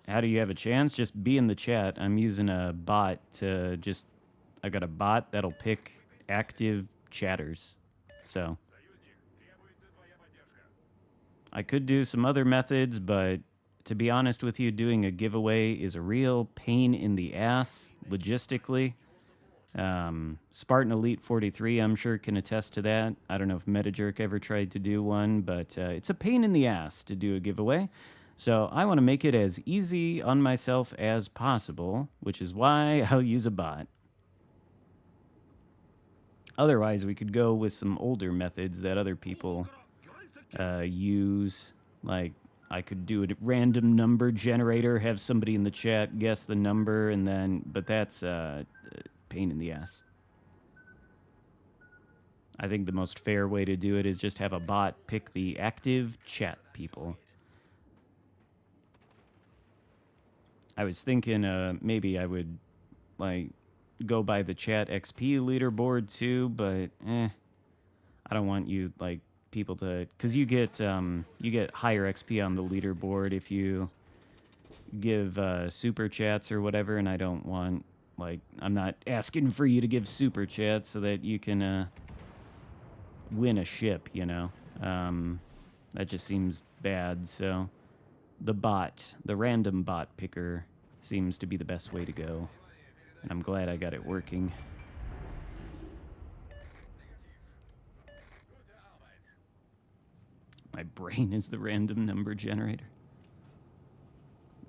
A: how do you have a chance? Just be in the chat. I'm using a bot to just, I got a bot that'll pick active chatters. So I could do some other methods, but to be honest with you, doing a giveaway is a real pain in the ass logistically. Spartan Elite 43, I'm sure, can attest to that. I don't know if MetaJerk ever tried to do one, but it's a pain in the ass to do a giveaway. So I want to make it as easy on myself as possible, which is why I'll use a bot. Otherwise, we could go with some older methods that other people use. Like, I could do a random number generator, have somebody in the chat guess the number, and then, but that's pain in the ass. I think the most fair way to do it is just have a bot pick the active chat people. I was thinking maybe I would like go by the chat XP leaderboard too, but I don't want you like people to, because you get higher XP on the leaderboard if you give super chats or whatever, and I don't want, like, I'm not asking for you to give super chats so that you can win a ship, you know. That just seems bad. So the bot, the random bot picker, seems to be the best way to go, and I'm glad I got it working. My brain is the random number generator.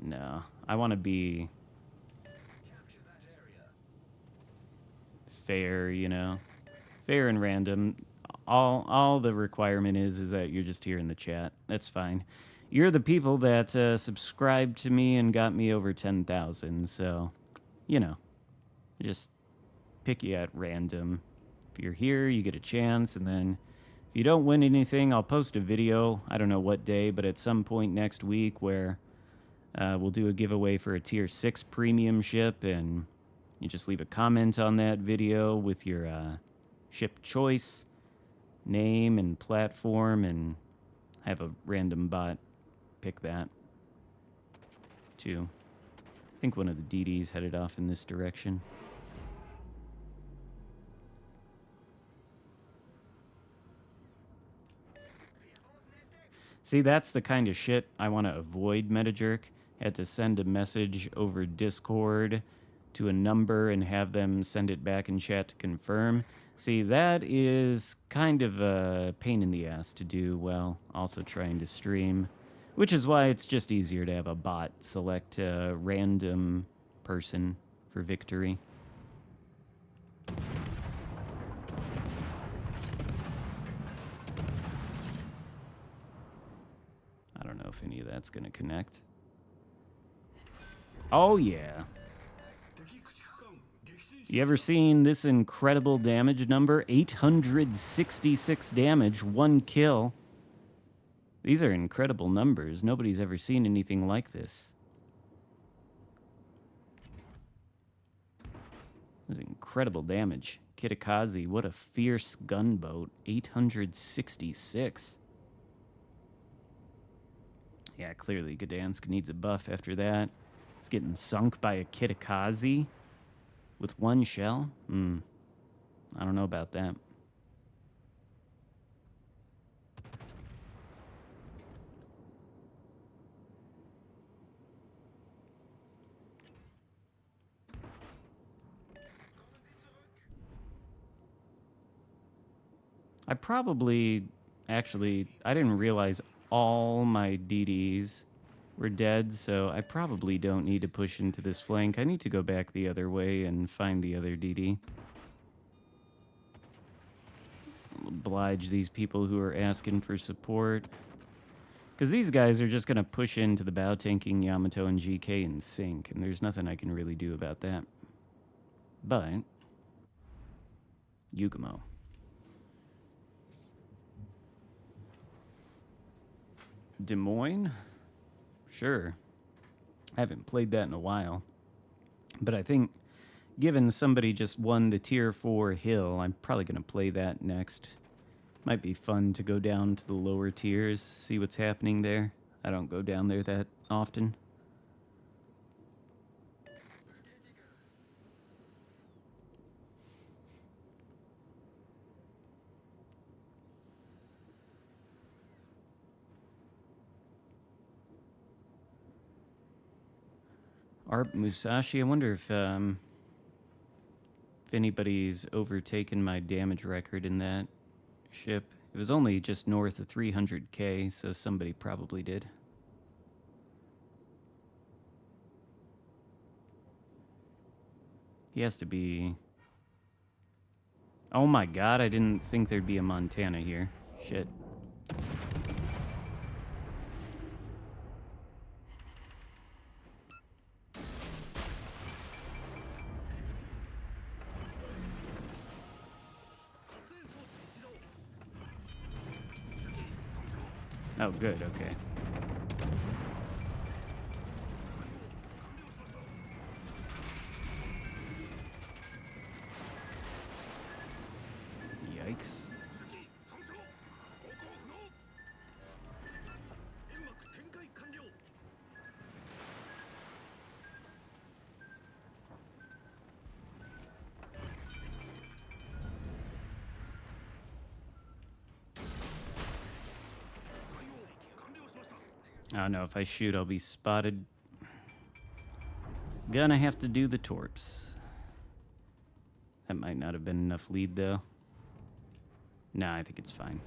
A: No, I want to be fair, you know. Fair and random. All the requirement is that you're just here in the chat. That's fine. You're the people that subscribed to me and got me over 10,000, so, you know, just pick you at random. If you're here, you get a chance, and then if you don't win anything, I'll post a video, I don't know what day, but at some point next week where we'll do a giveaway for a tier 6 premium ship, and you just leave a comment on that video with your ship choice, name, and platform, and have a random bot pick that too. I think one of the DDs headed off in this direction. See, that's the kind of shit I want to avoid, MetaJerk. Had to send a message over Discord to a number and have them send it back in chat to confirm. See, that is kind of a pain in the ass to do while also trying to stream, which is why it's just easier to have a bot select a random person for victory. I don't know if any of that's going to connect. Oh, yeah. You ever seen this incredible damage number? 866 damage, 1 kill. These are incredible numbers. Nobody's ever seen anything like this. This is incredible damage. Kitakazi, what a fierce gunboat. 866. Yeah, clearly Gdansk needs a buff after that. It's getting sunk by a Kitakazi with 1 shell? I don't know about that. I probably, actually, I didn't realize all my DDs were dead, so I probably don't need to push into this flank. I need to go back the other way and find the other DD. I'll oblige these people who are asking for support. Because these guys are just going to push into the bow tanking Yamato and GK and sink, and there's nothing I can really do about that. But Yugumo. Des Moines? Sure. I haven't played that in a while. But I think, given somebody just won the Tier 4 hill, I'm probably going to play that next. Might be fun to go down to the lower tiers, see what's happening there. I don't go down there that often. Arp Musashi, I wonder if anybody's overtaken my damage record in that ship. It was only just north of 300k, so somebody probably did. He has to be... Oh my god, I didn't think there'd be a Montana here. Shit. Oh, good, okay. Yikes. I don't know, if I shoot, I'll be spotted. Gonna have to do the torps. That might not have been enough lead, though. Nah, I think it's fine.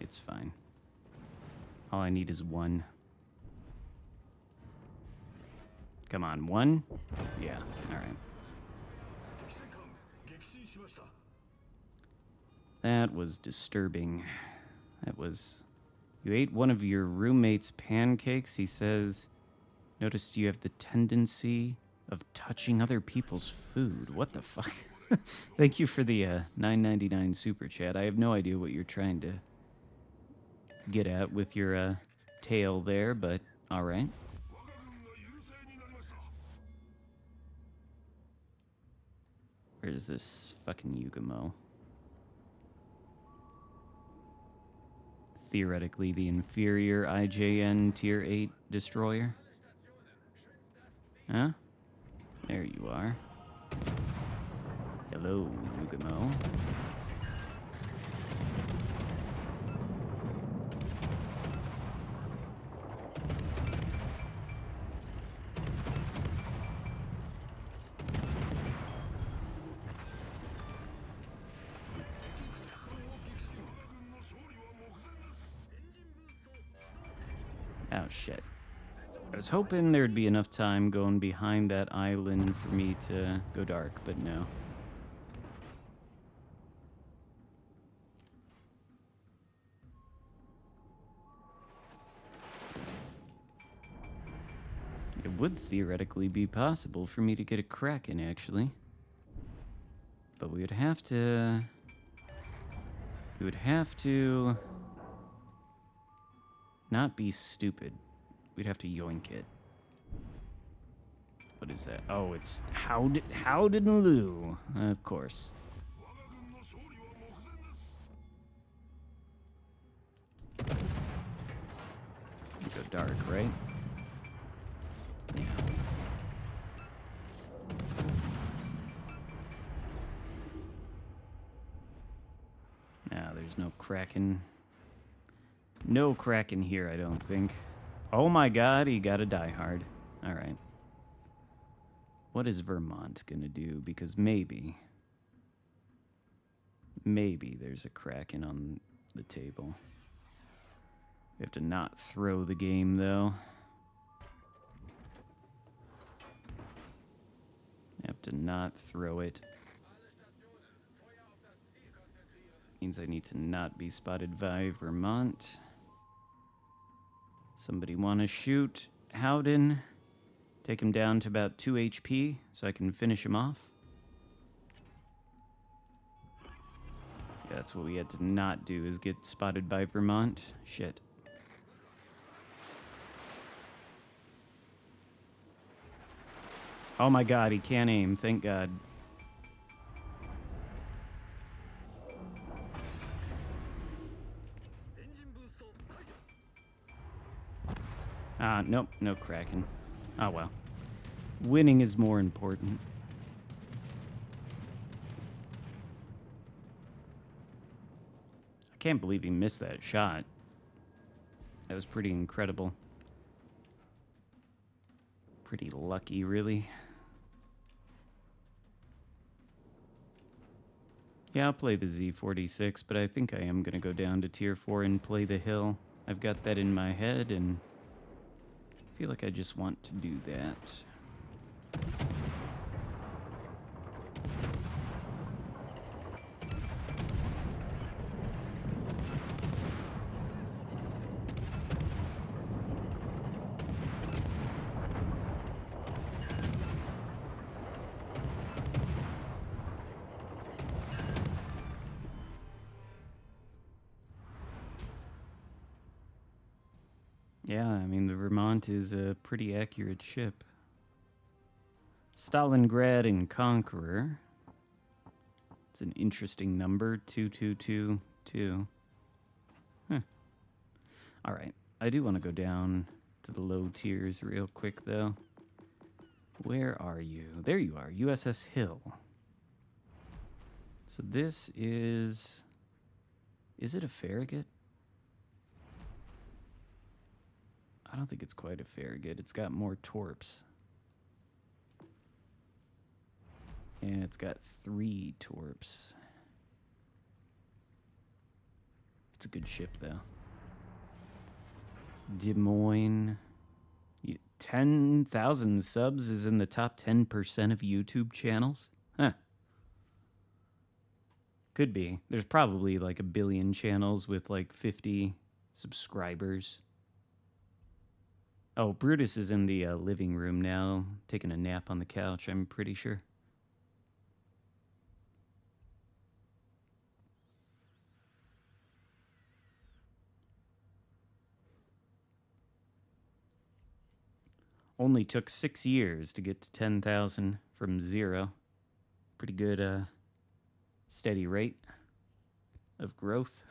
A: It's fine. All I need is one. Come on, one? Yeah, alright. That was disturbing. That was... You ate one of your roommate's pancakes, he says. Noticed you have the tendency of touching other people's food. What the fuck? Thank you for the $9.99 super chat. I have no idea what you're trying to get at with your tail there, but alright. Where's this fucking Yugamo? Theoretically, the inferior IJN Tier 8 destroyer. Huh? There you are. Hello, Yugamo. Oh, shit. I was hoping there'd be enough time going behind that island for me to go dark, but no. It would theoretically be possible for me to get a Kraken, actually. But we would have to... not be stupid. We'd have to yoink it. What is that? Oh, it's Howden Lou. Of course. Go dark, right? Yeah. Now, there's no Kraken. No Kraken here, I don't think. Oh my god, he got a diehard. Alright. What is Vermont gonna do? Because maybe there's a Kraken on the table. We have to not throw the game, though. Have to not throw it. Means I need to not be spotted by Vermont. Somebody want to shoot Howden? Take him down to about 2 HP so I can finish him off. Yeah, that's what we had to not do, is get spotted by Vermont. Shit. Oh my god, he can't aim. Thank god. Nope, no Kraken. Oh well. Winning is more important. I can't believe he missed that shot. That was pretty incredible. Pretty lucky, really. Yeah, I'll play the Z46, but I think I am going to go down to Tier 4 and play the hill. I've got that in my head, and I feel like I just want to do that. Yeah, I mean, the Vermont is a pretty accurate ship. Stalingrad and Conqueror. It's an interesting number, 2222. Huh. All right, I do want to go down to the low tiers real quick, though. Where are you? There you are, USS Hill. So this is it a Farragut? I don't think it's quite a Farragut. It's got more torps. And it's got 3 torps. It's a good ship, though. Des Moines. 10,000 subs is in the top 10% of YouTube channels? Huh. Could be. There's probably like a billion channels with like 50 subscribers. Oh, Brutus is in the living room now, taking a nap on the couch, I'm pretty sure. Only took 6 years to get to 10,000 from 0. Pretty good, steady rate of growth.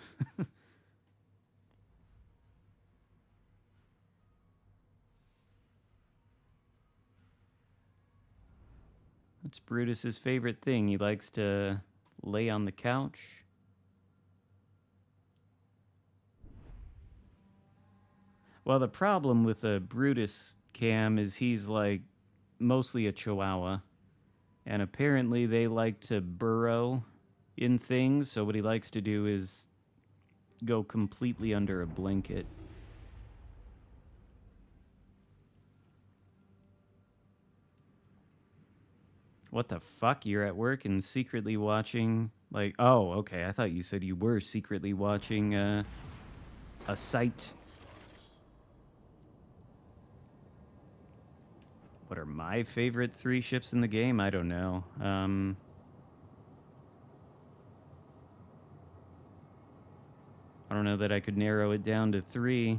A: That's Brutus's favorite thing. He likes to lay on the couch. Well, the problem with a Brutus cam is he's like mostly a Chihuahua. And apparently they like to burrow in things. So what he likes to do is go completely under a blanket. What the fuck? You're at work and secretly watching, like, oh, okay. I thought you said you were secretly watching a site. What are my favorite 3 ships in the game? I don't know. I don't know that I could narrow it down to 3.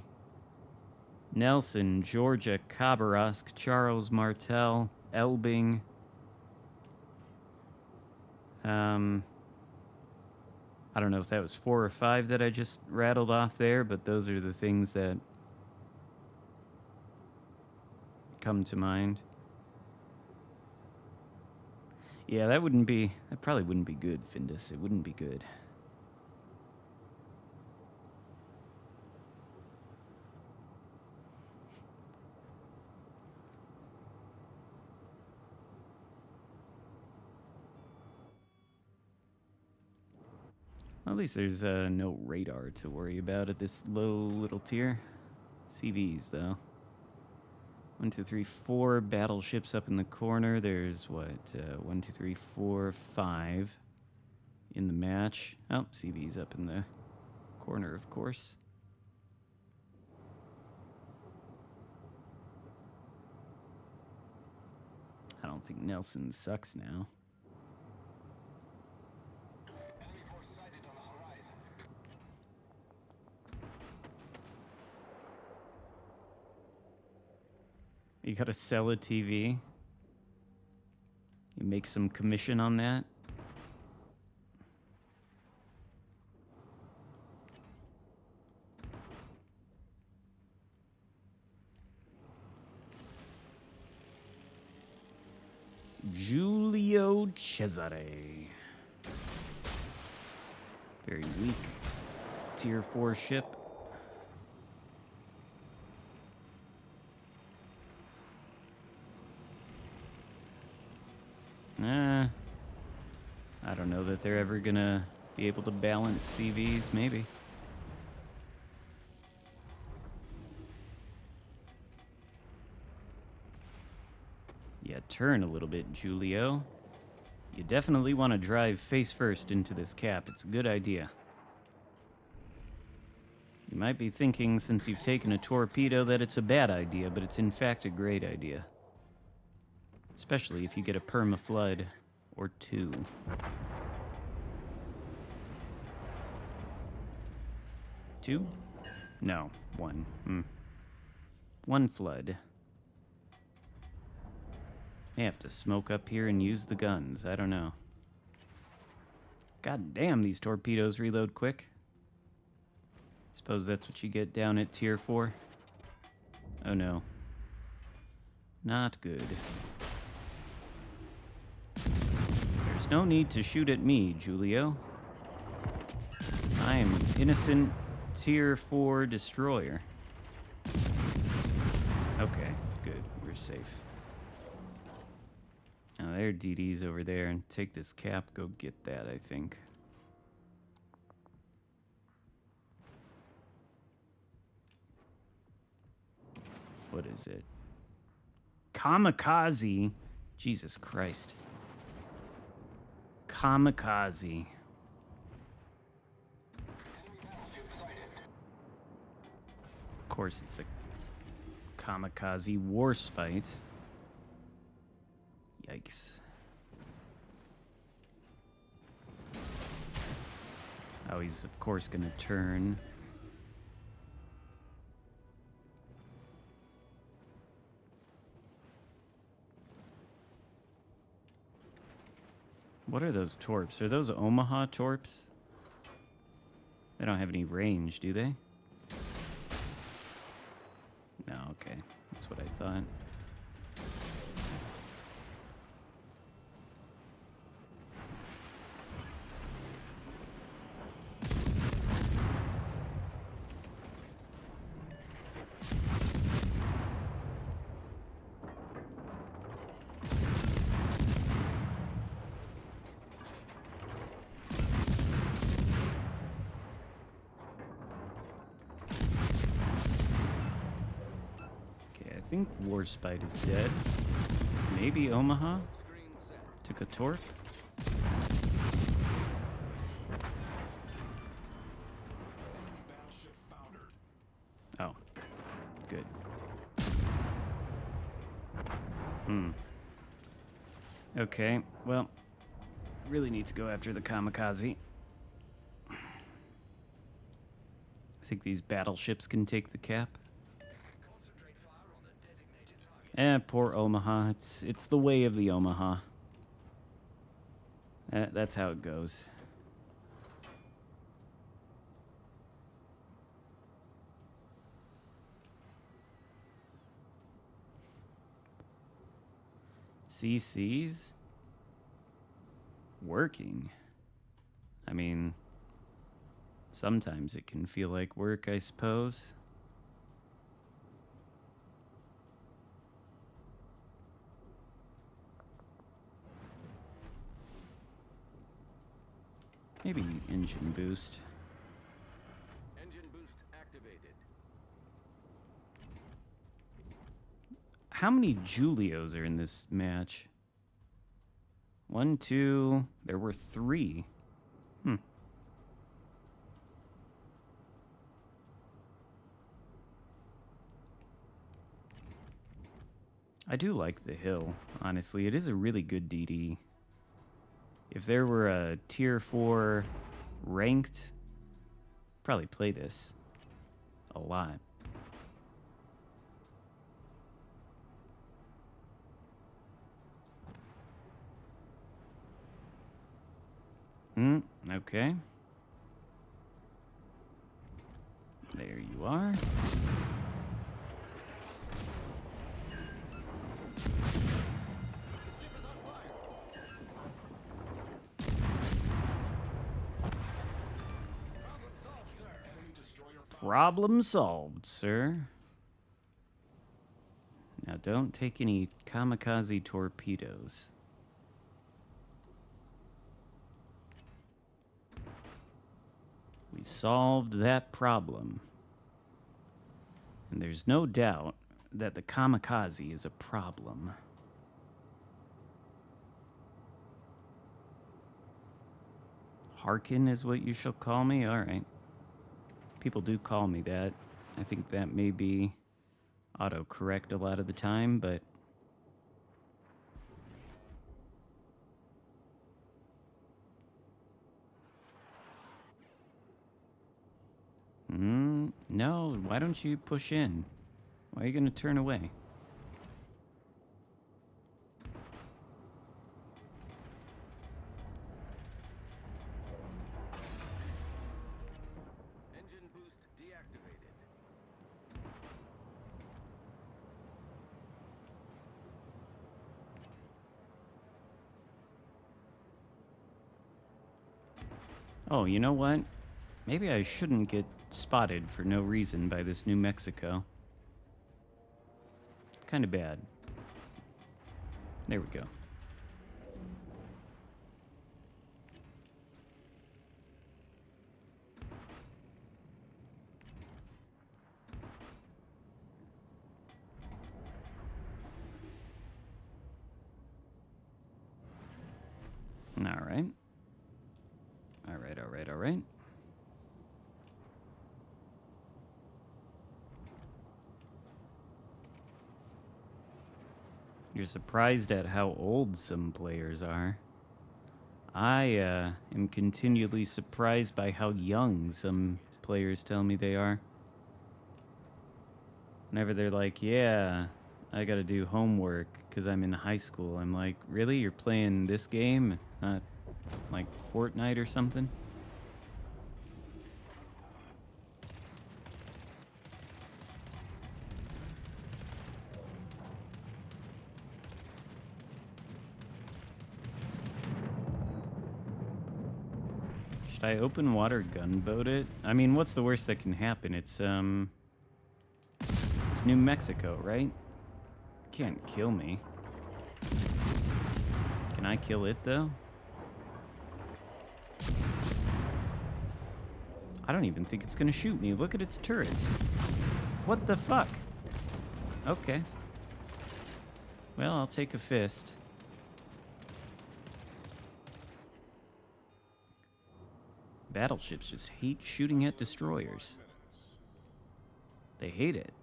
A: Nelson, Georgia, Khabarovsk, Charles Martel, Elbing. I don't know if that was 4 or 5 that I just rattled off there, but those are the things that come to mind. Yeah, that probably wouldn't be good, Findus. It wouldn't be good. Well, at least there's no radar to worry about at this low little tier. CVs, though. 1, 2, 3, 4 battleships up in the corner. There's what? 1, 2, 3, 4, 5 in the match. Oh, CV's up in the corner, of course. I don't think Nelson sucks now. You gotta sell a TV. You make some commission on that. Giulio Cesare. Very weak. Tier 4 ship. I don't know that they're ever gonna be able to balance CVs, maybe. Yeah, turn a little bit, Giulio. You definitely want to drive face first into this cap. It's a good idea. You might be thinking, since you've taken a torpedo, that it's a bad idea, but it's in fact a great idea. Especially if you get a perma-flood or 2. Two? No, 1. One flood. May have to smoke up here and use the guns. I don't know. God damn, these torpedoes reload quick. Suppose that's what you get down at tier 4. Oh no. Not good. There's no need to shoot at me, Julio. I am an innocent tier 4 destroyer. Okay, good. We're safe. Now there are DDs over there, and take this cap, go get that, I think. What is it? Kamikaze? Jesus Christ. Kamikaze. Of course it's a kamikaze warspite. Yikes. Oh, he's of course gonna turn. What are those torps? Are those Omaha torps? They don't have any range, do they? No, okay. That's what I thought. I think Warspite is dead. Maybe Omaha? Took a torp? Oh. Good. Okay, well, really need to go after the kamikaze. I think these battleships can take the cap. Poor Omaha. It's the way of the Omaha. That's how it goes. CC's working. I mean, sometimes it can feel like work, I suppose. Maybe engine boost.
B: Engine boost activated.
A: How many Julios are in this match? 1, 2. There were 3. I do like the hill, honestly. It is a really good DD. If there were a tier 4 ranked, probably play this a lot. Okay. There you are. Problem solved, sir. Now don't take any kamikaze torpedoes. We solved that problem. And there's no doubt that the kamikaze is a problem. Xarkun is what you shall call me? Alright. People do call me that. I think that may be autocorrect a lot of the time, but no, why don't you push in? Why are you gonna turn away?
C: Engine boost deactivated.
A: Oh, you know what? Maybe I shouldn't get spotted for no reason by this New Mexico. Kind of bad. There we go. All right. All right, all right, all right. You're surprised at how old some players are. I am continually surprised by how young some players tell me they are. Whenever they're like, yeah, I gotta do homework because I'm in high school, I'm like, really? You're playing this game? Not like Fortnite or something? Should I open water gunboat it? I mean, what's the worst that can happen? It's New Mexico, right? Can't kill me. Can I kill it, though? I don't even think it's gonna shoot me. Look at its turrets. What the fuck? Okay. Well, I'll take a fist. Battleships just hate shooting at destroyers. They hate it.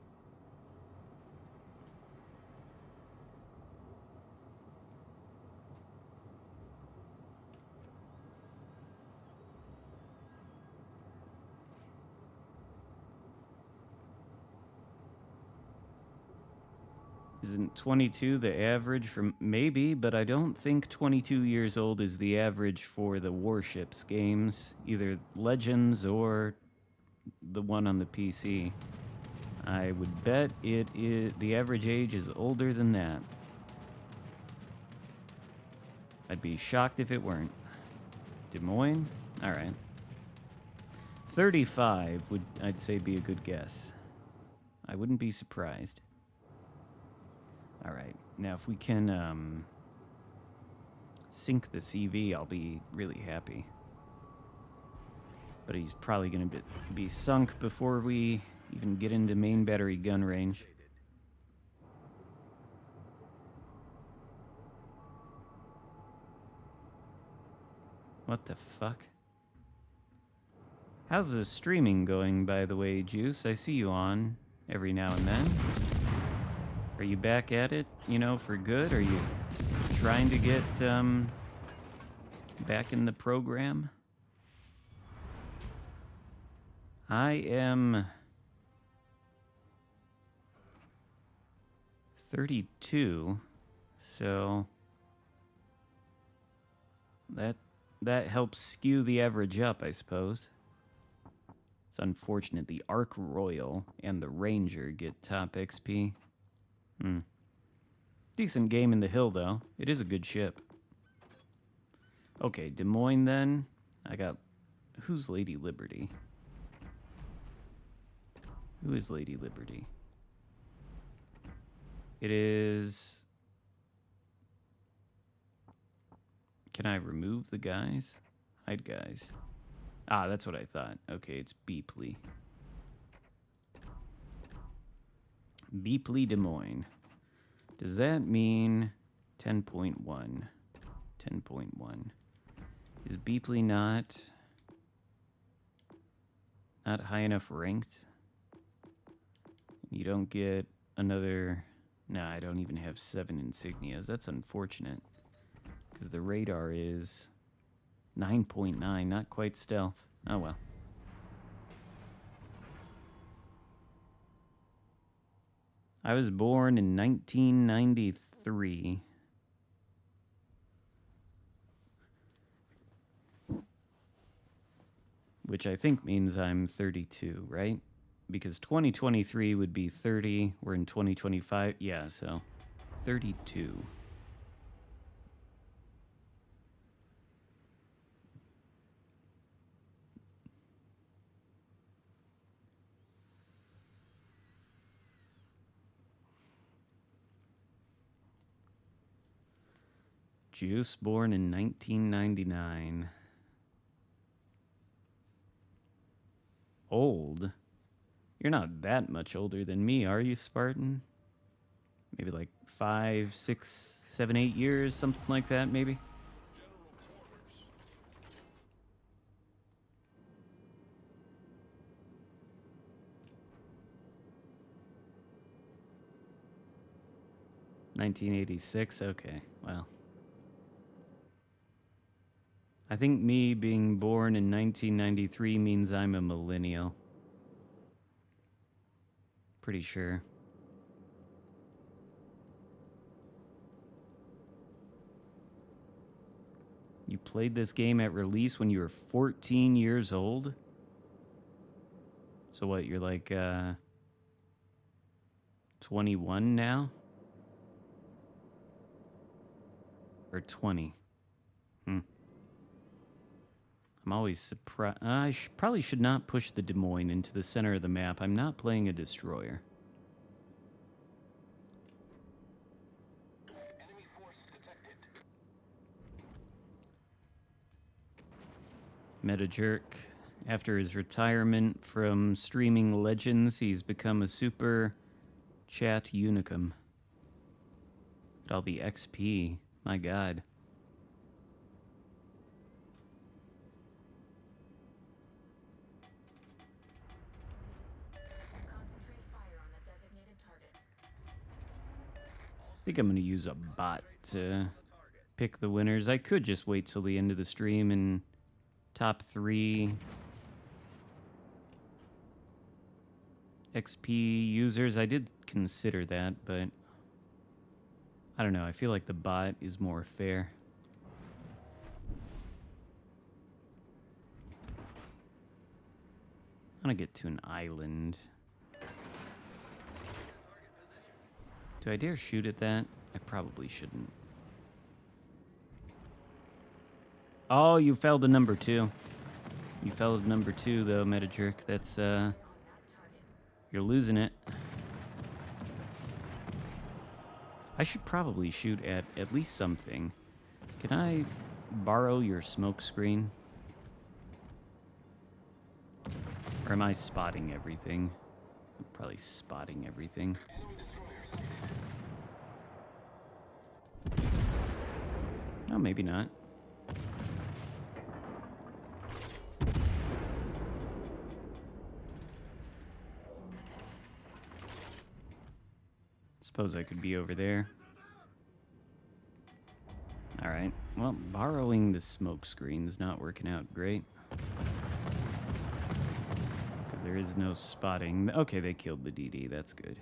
A: Isn't 22 the average for maybe, but I don't think 22 years old is the average for the Warships games, either Legends or the one on the PC. I would bet it is the average age is older than that. I'd be shocked if it weren't. Des Moines? All right. 35 would, I'd say, be a good guess. I wouldn't be surprised. All right. Now, if we can sink the CV, I'll be really happy. But he's probably going to be sunk before we even get into main battery gun range. What the fuck? How's the streaming going, by the way, Juice? I see you on every now and then. Are you back at it, you know, for good? Are you trying to get back in the program? I am 32, so that helps skew the average up, I suppose. It's unfortunate the Ark Royal and the Ranger get top XP. Decent game in the hill, though. It is a good ship. Okay, Des Moines, then. I got... Who's Lady Liberty? Who is Lady Liberty? It is... Can I remove the guys? Hide guys. Ah, that's what I thought. Okay, it's Beepley. Beepley Des Moines. Does that mean 10.1? 10.1. Is Beepley not high enough ranked? You don't get another... Nah, I don't even have 7 insignias. That's unfortunate. Because the radar is 9.9, not quite stealth. Oh well. I was born in 1993. Which I think means I'm 32, right? Because 2023 would be 30. We're in 2025. Yeah, so 32. Juice born in 1999. Old? You're not that much older than me, are you, Spartan? Maybe like 5, 6, 7, 8 years, something like that, maybe?
B: General quarters.
A: 1986? Okay, well. I think me being born in 1993 means I'm a millennial. Pretty sure. You played this game at release when you were 14 years old? So what, you're like 21 now? Or 20? I'm always surprised. I probably should not push the Des Moines into the center of the map. I'm not playing a destroyer.
C: Enemy force detected.
A: Metajerk. After his retirement from streaming Legends, he's become a super chat unicum. At all the XP. My god.
D: Concentrate fire on the designated target.
A: I think I'm going to use a bot to pick the winners. I could just wait till the end of the stream and top 3 XP users. I did consider that, but I don't know. I feel like the bot is more fair. I'm going to get to an island. Do I dare shoot at that? I probably shouldn't. Oh, you fell to number 2. You fell to number 2, though, Metajerk. That's,
D: Fire on that target.
A: you're losing it. I should probably shoot at least something. Can I borrow your smoke screen? Or am I spotting everything? I'm probably spotting everything.
C: Enemy destroyer sighted.
A: Oh, maybe not. Suppose I could be over there. Alright. Well, borrowing the smoke screen's not working out great. Because there is no spotting. Okay, they killed the DD. That's good.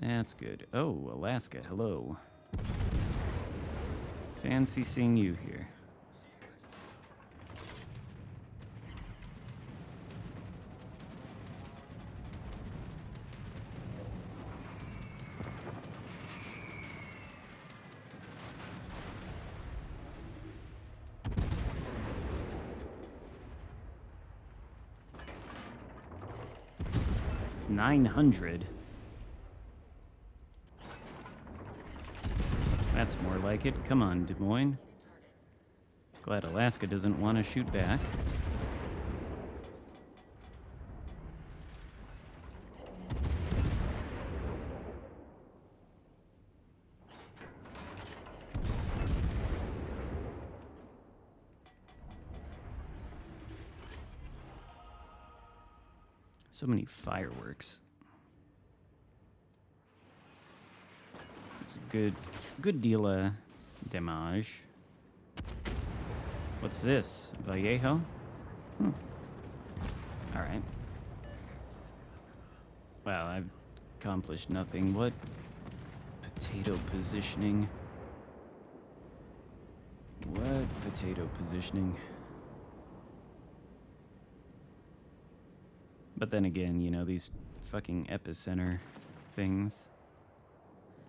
A: That's good. Oh, Alaska. Hello. Fancy seeing you here. $900. That's more like it. Come on, Des Moines. Glad Alaska doesn't want to shoot back. So many fireworks. It's a good deal of damage. What's this? Vallejo? All right. Wow, I've accomplished nothing. What? Potato positioning. What potato positioning? But then again, you know, these fucking epicenter things.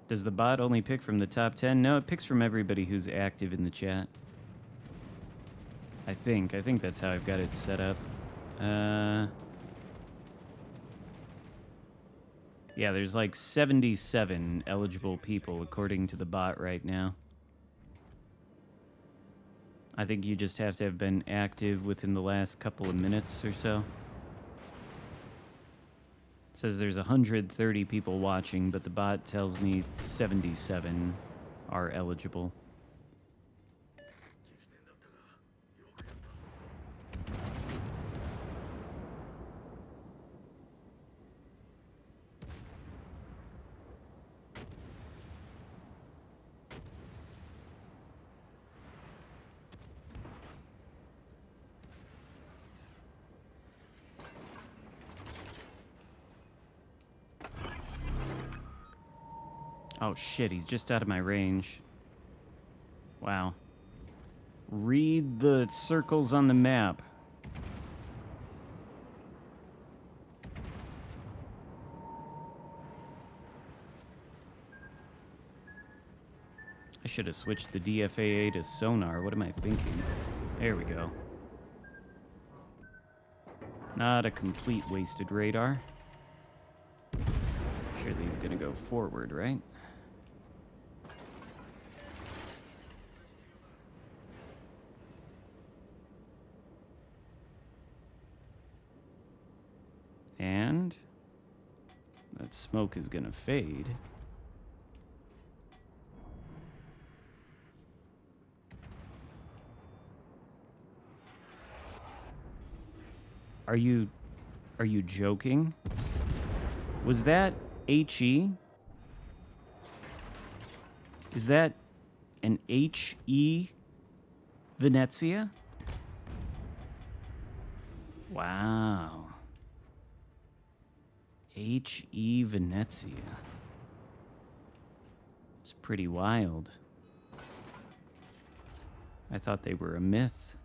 A: Does the bot only pick from the top 10? No, it picks from everybody who's active in the chat. I think that's how I've got it set up. Yeah, there's like 77 eligible people according to the bot right now. I think you just have to have been active within the last couple of minutes or so. It says there's 130 people watching, but the bot tells me 77 are eligible. Oh shit, he's just out of my range. Wow. Read the circles on the map. I should have switched the DFAA to sonar. What am I thinking? There we go. Not a complete wasted radar. Surely he's gonna go forward, right? And that smoke is gonna fade. Are you joking? Was that HE? Is that an HE Venezia? Wow. HE Venezia. It's pretty wild. I thought they were a myth.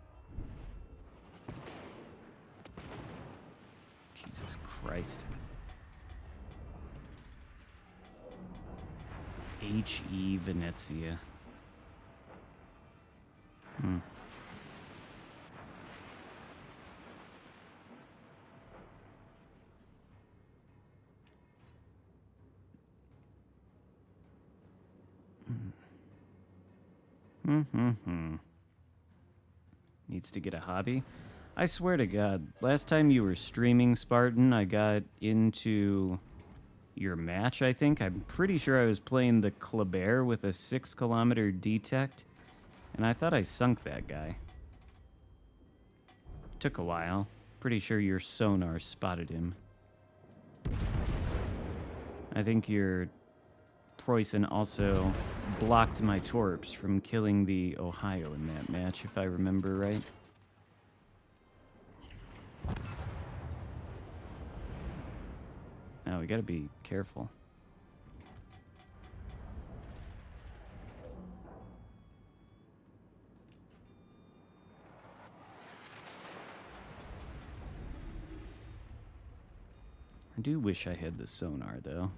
A: Jesus Christ. HE Venezia. Needs to get a hobby. I swear to God, last time you were streaming, Spartan, I got into your match, I think. I'm pretty sure I was playing the Kleber with a 6-kilometer detect, and I thought I sunk that guy. Took a while. Pretty sure your sonar spotted him. I think your Preußen also blocked my torps from killing the Ohio in that match, if I remember right. Now we gotta be careful. I do wish I had the sonar, though.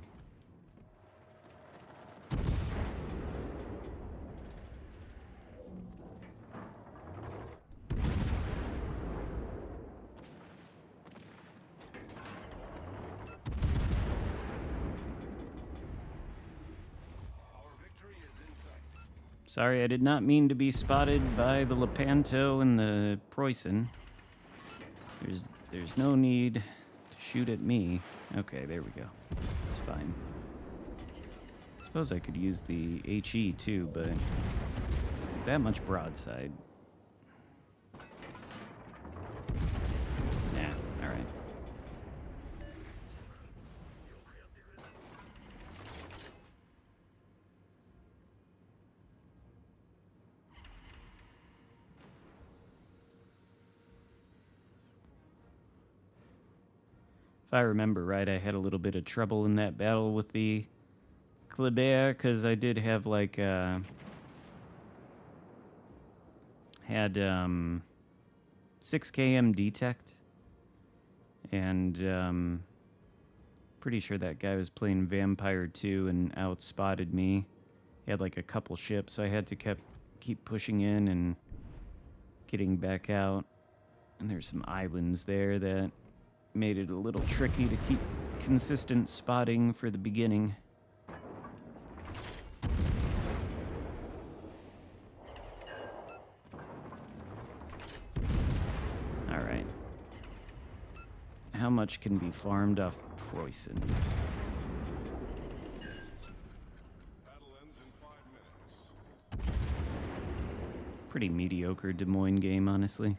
A: Sorry, I did not mean to be spotted by the Lepanto and the Preußen. There's no need to shoot at me. Okay, there we go. It's fine. I suppose I could use the HE too, but that much broadside. Nah, alright. If I remember right, I had a little bit of trouble in that battle with the Kleber, because I did have, like, had 6 km detect, and pretty sure that guy was playing Vampire 2 and outspotted me. He had like a couple ships, so I had to keep pushing in and getting back out. And there's some islands there that made it a little tricky to keep consistent spotting for the beginning. Alright. How much can be farmed off Preußen?
B: Battle ends in 5 minutes.
A: Pretty mediocre Des Moines game, honestly.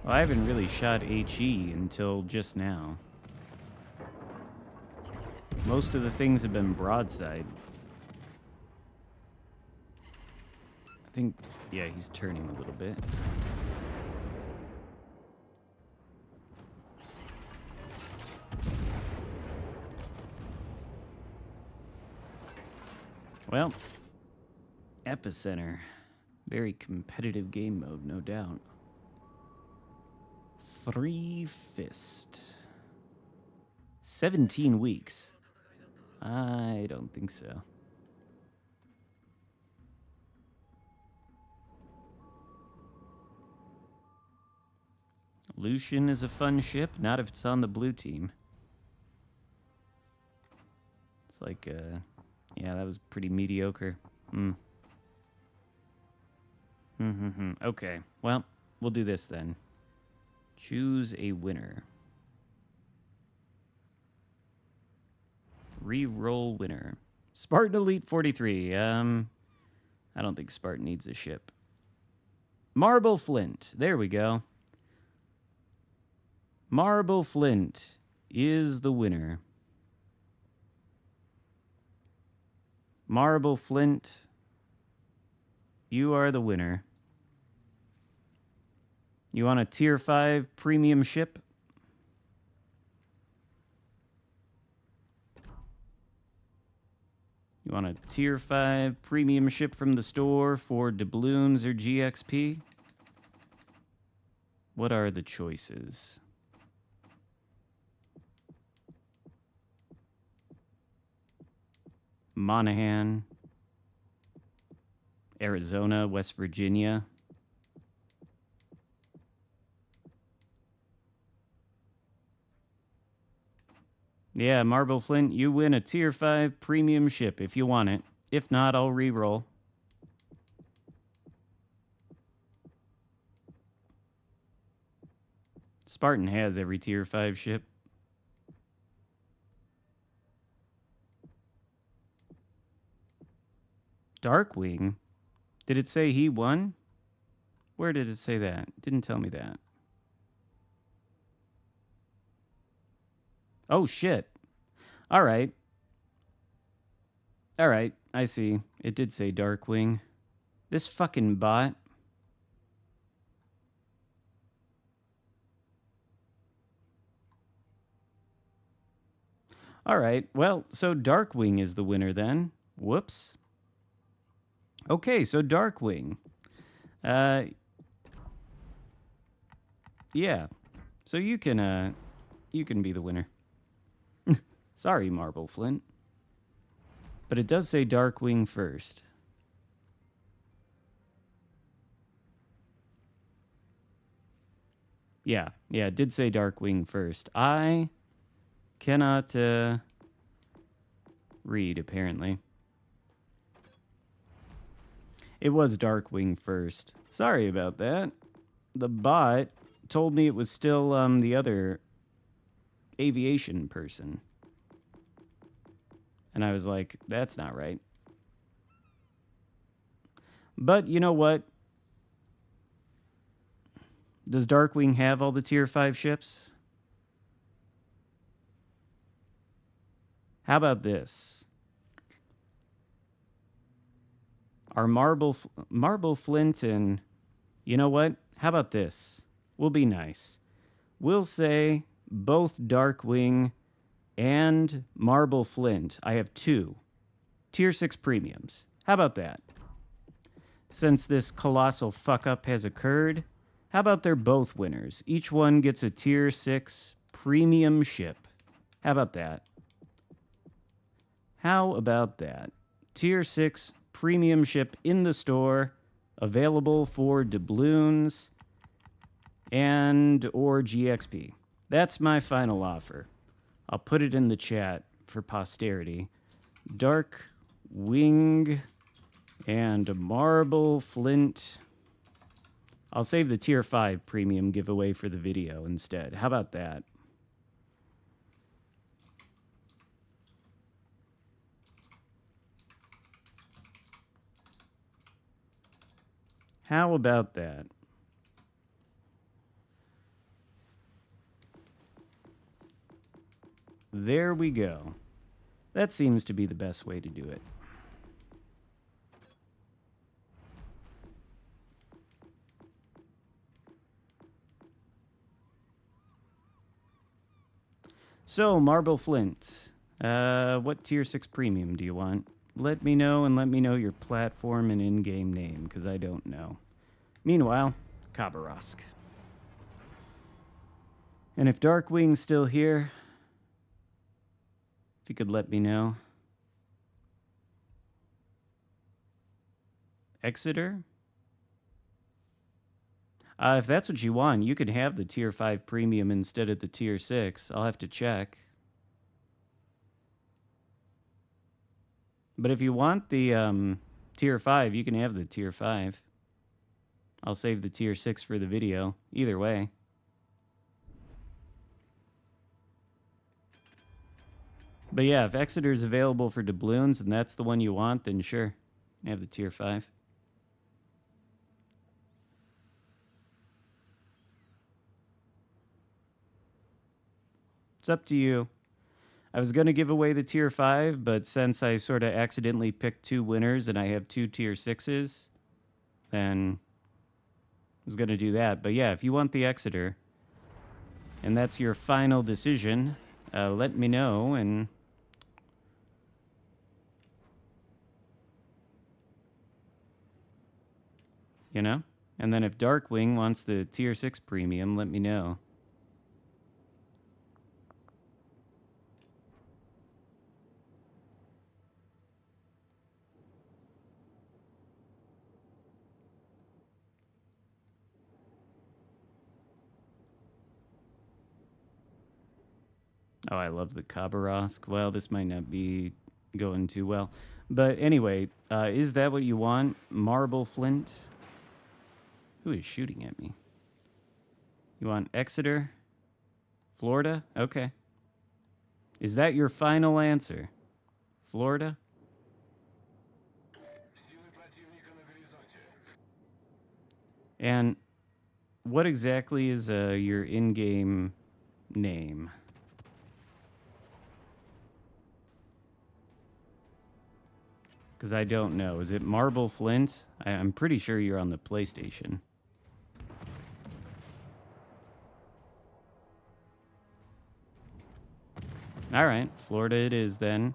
A: Well, I haven't really shot HE until just now. Most of the things have been broadside. I think, yeah, he's turning a little bit. Well, Epicenter. Very competitive game mode, no doubt. 3 Fist. 17 weeks. I don't think so. Lucian is a fun ship, not if it's on the blue team. It's like, yeah, that was pretty mediocre. Okay, well, we'll do this then. Choose a winner. Re-roll winner. Spartan Elite 43. I don't think Spartan needs a ship. Marble Flint. There we go. Marble Flint is the winner. Marble Flint, you are the winner. You want a tier 5 premium ship? You want a tier 5 premium ship from the store for doubloons or GXP? What are the choices? Monaghan, Arizona, West Virginia. Yeah, Marble Flint, you win a tier 5 premium ship if you want it. If not, I'll re-roll. Spartan has every tier 5 ship. Darkwing? Did it say he won? Where did it say that? Didn't tell me that. Oh, shit. All right. All right, I see. It did say Darkwing. This fucking bot. All right, well, so Darkwing is the winner then. Whoops. Okay, so Darkwing. Yeah. So you can be the winner. Sorry, Marble Flint. But it does say Darkwing first. Yeah, it did say Darkwing first. I cannot read, apparently. It was Darkwing first. Sorry about that. The bot told me it was still the other aviation person. And I was like, that's not right. But you know what? Does Darkwing have all the tier 5 ships? How about this? Our marble flint and you know what? How about this? We'll be nice. We'll say both Darkwing and marble flint. I have 2 tier 6 premiums. How about that? Since this colossal fuck up has occurred, how about they're both winners? Each one gets a tier 6 premium ship. How about that? How about that? Tier 6 premium ship in the store, available for doubloons and or GXP. That's my final offer. I'll put it in the chat for posterity. Dark Wing and Marble Flint. I'll save the tier 5 premium giveaway for the video instead. How about that? How about that? There we go. That seems to be the best way to do it. So, Marble Flint, what tier 6 premium do you want? Let me know, and let me know your platform and in-game name, because I don't know. Meanwhile, Khabarovsk. And if Darkwing's still here, if you could let me know. Exeter? If that's what you want, you could have the tier 5 premium instead of the tier 6. I'll have to check. But if you want the tier 5, you can have the tier 5. I'll save the tier 6 for the video. Either way. But yeah, if Exeter's available for doubloons and that's the one you want, then sure. Have the tier 5. It's up to you. I was going to give away the tier 5, but since I sort of accidentally picked 2 winners and I have 2 tier 6s, then I was going to do that. But yeah, if you want the Exeter, and that's your final decision, let me know. And you know? And then if Darkwing wants the tier 6 premium, let me know. Oh, I love the Khabarovsk. Well, this might not be going too well. But anyway, is that what you want? Marble Flint? Who is shooting at me? You want Exeter? Florida? Okay. Is that your final answer? Florida? And what exactly is your in-game name? Because I don't know. Is it Marble Flint? I'm pretty sure you're on the PlayStation. All right, Florida it is then.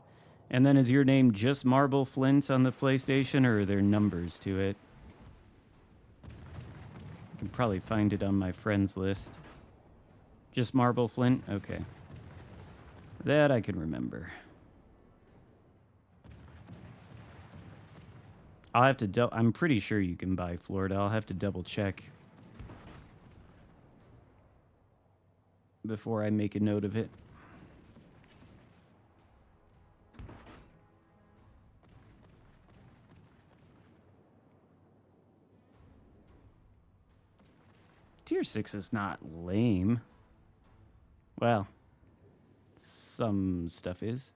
A: And then is your name just Marble Flint on the PlayStation, or are there numbers to it? I can probably find it on my friends list. Just Marble Flint? Okay. That I can remember. I'll have to I'm pretty sure you can buy Florida. I'll have to double check before I make a note of it. Tier 6 is not lame. Well, some stuff is.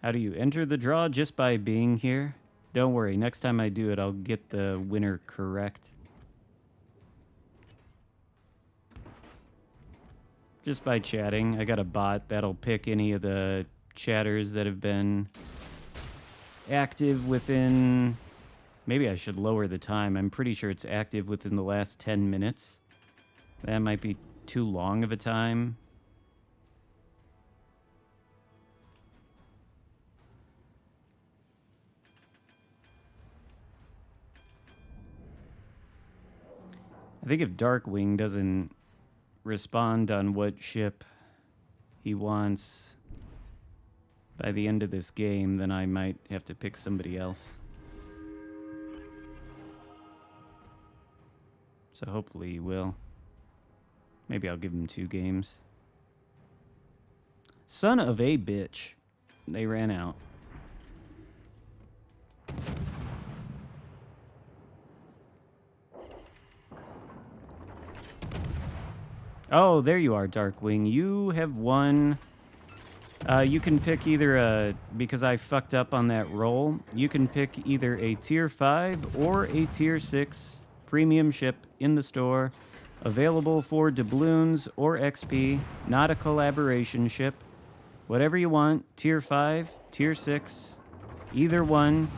A: How do you enter the draw? Just by being here? Don't worry, next time I do it, I'll get the winner correct. Just by chatting. I got a bot that'll pick any of the chatters that have been active within... Maybe I should lower the time. I'm pretty sure it's active within the last 10 minutes. That might be too long of a time. I think if Darkwing doesn't respond on what ship he wants by the end of this game, then I might have to pick somebody else. So hopefully he will. Maybe I'll give him 2 games. Son of a bitch. They ran out. Oh, there you are, Darkwing. You have won. You can pick either a... Because I fucked up on that roll, you can pick either a Tier 5 or a Tier 6 premium ship in the store. Available for doubloons or XP. Not a collaboration ship. Whatever you want. Tier 5, Tier 6. Either one.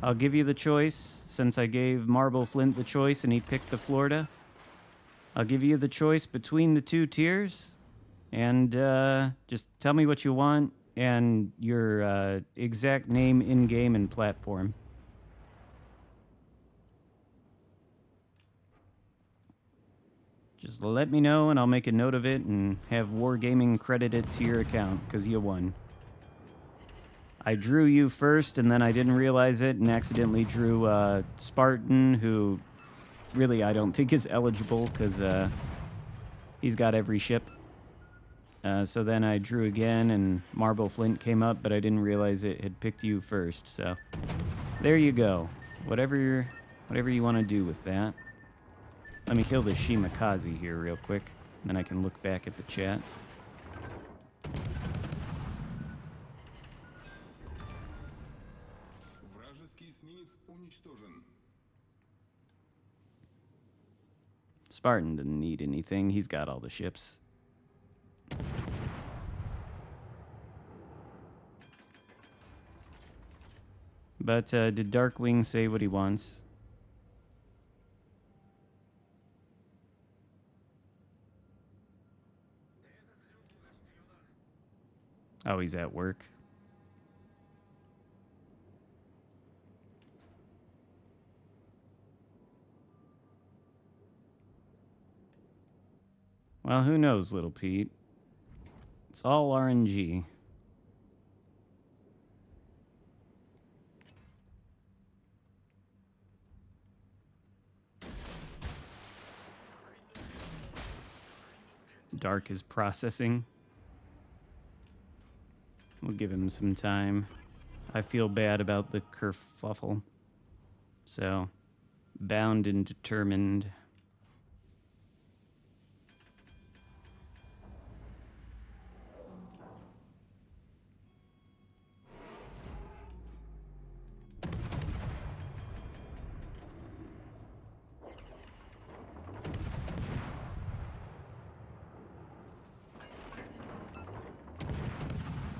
A: I'll give you the choice, since I gave Marble Flint the choice and he picked the Florida. I'll give you the choice between the 2 tiers, and just tell me what you want and your exact name in-game and platform. Just let me know and I'll make a note of it and have Wargaming credit it to your account, because you won. I drew you first and then I didn't realize it and accidentally drew Spartan, who... Really, I don't think is eligible because he's got every ship. So then I drew again and Marble Flint came up, but I didn't realize it had picked you first. So there you go. Whatever you want to do with that. Let me kill the Shimakaze here real quick. Then I can look back at the chat.
B: Вражеский эсминец уничтожен.
A: Spartan didn't need anything. He's got all the ships. But did Darkwing say what he wants? Oh, he's at work. Well, who knows, little Pete? It's all RNG. Dark is processing. We'll give him some time. I feel bad about the kerfuffle. So, bound and determined.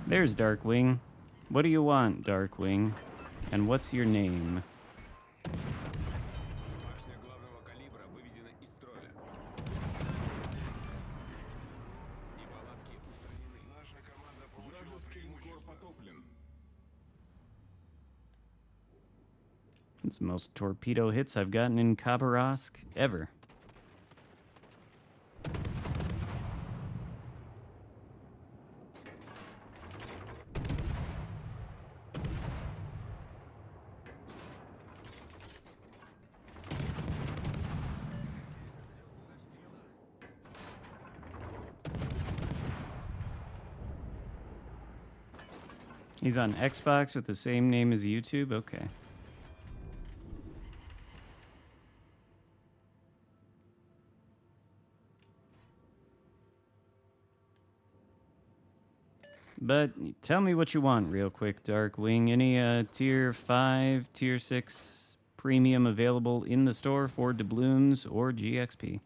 A: There's Darkwing. What do you want, Darkwing? And what's your name?
B: Башня главного калибра выведена из строя. Неполадки устранены. Наша команда Вражеский линкор потоплен.
A: It's the most torpedo hits I've gotten in Khabarovsk ever. He's on Xbox with the same name as YouTube? Okay. But tell me what you want real quick, Darkwing. Any tier 5, tier 6 premium available in the store for doubloons or GXP?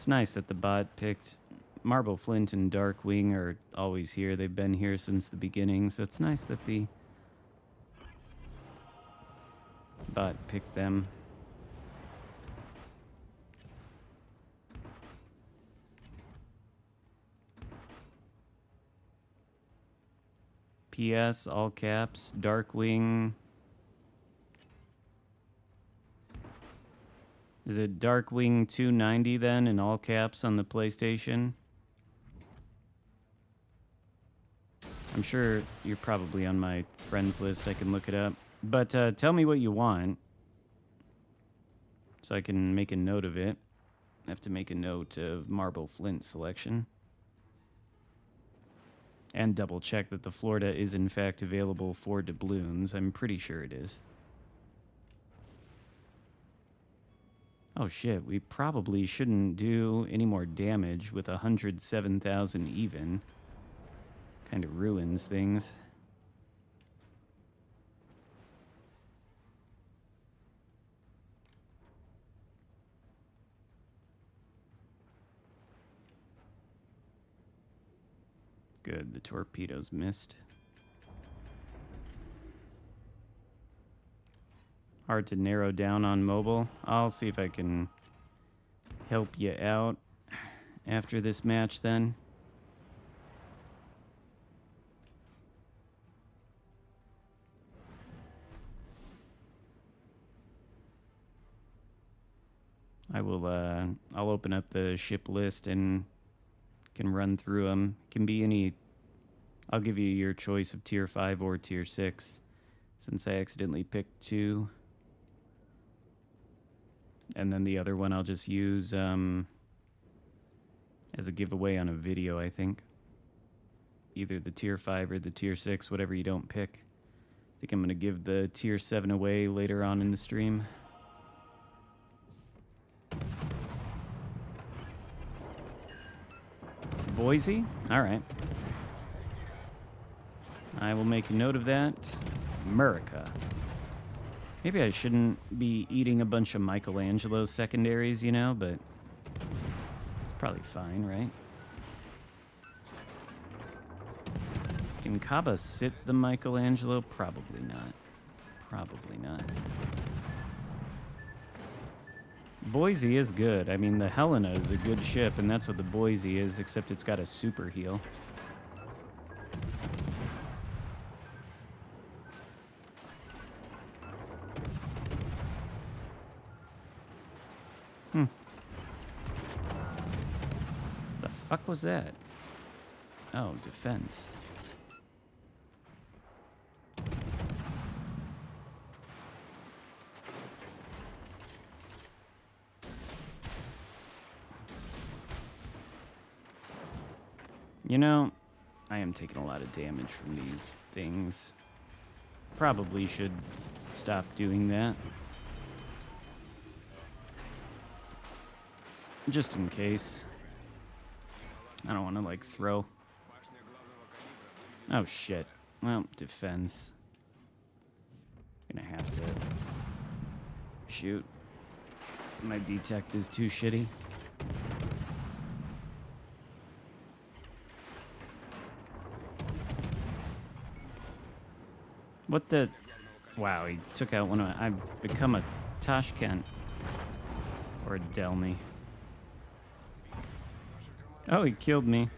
A: It's nice that the bot picked Marble Flint and Darkwing are always here. They've been here since the beginning, so it's nice that the bot picked them. PS, all caps, Darkwing. Is it Darkwing 290 then, in all caps on the PlayStation? I'm sure you're probably on my friends list. I can look it up. But tell me what you want, so I can make a note of it. I have to make a note of Marble Flint selection. And double check that the Florida is in fact available for doubloons. I'm pretty sure it is. Oh shit, we probably shouldn't do any more damage with 107,000 even. Kind of ruins things. Good, the torpedoes missed. Hard to narrow down on mobile. I'll see if I can help you out after this match then. I will, I'll open up the ship list and can run through them. Can be any, I'll give you your choice of tier 5 or tier 6, since I accidentally picked 2. And then the other one I'll just use as a giveaway on a video, I think. Either the tier 5 or the tier 6, whatever you don't pick. I think I'm going to give the tier 7 away later on in the stream. Boise? Alright. I will make a note of that. America. Maybe I shouldn't be eating a bunch of Michelangelo secondaries, you know, but it's probably fine, right? Can Kaba sit the Michelangelo? Probably not. Probably not. Boise is good. I mean, the Helena is a good ship, and that's what the Boise is, except it's got a super heal. The fuck was that? Oh, defense. You know, I am taking a lot of damage from these things. Probably should stop doing that. Just in case. I don't want to, like, throw. Oh, shit. Well, defense. Gonna have to shoot. My detect is too shitty. What the? Wow, he took out one of my... I've become a Tashkent. Or a Delmy. Oh, he killed me.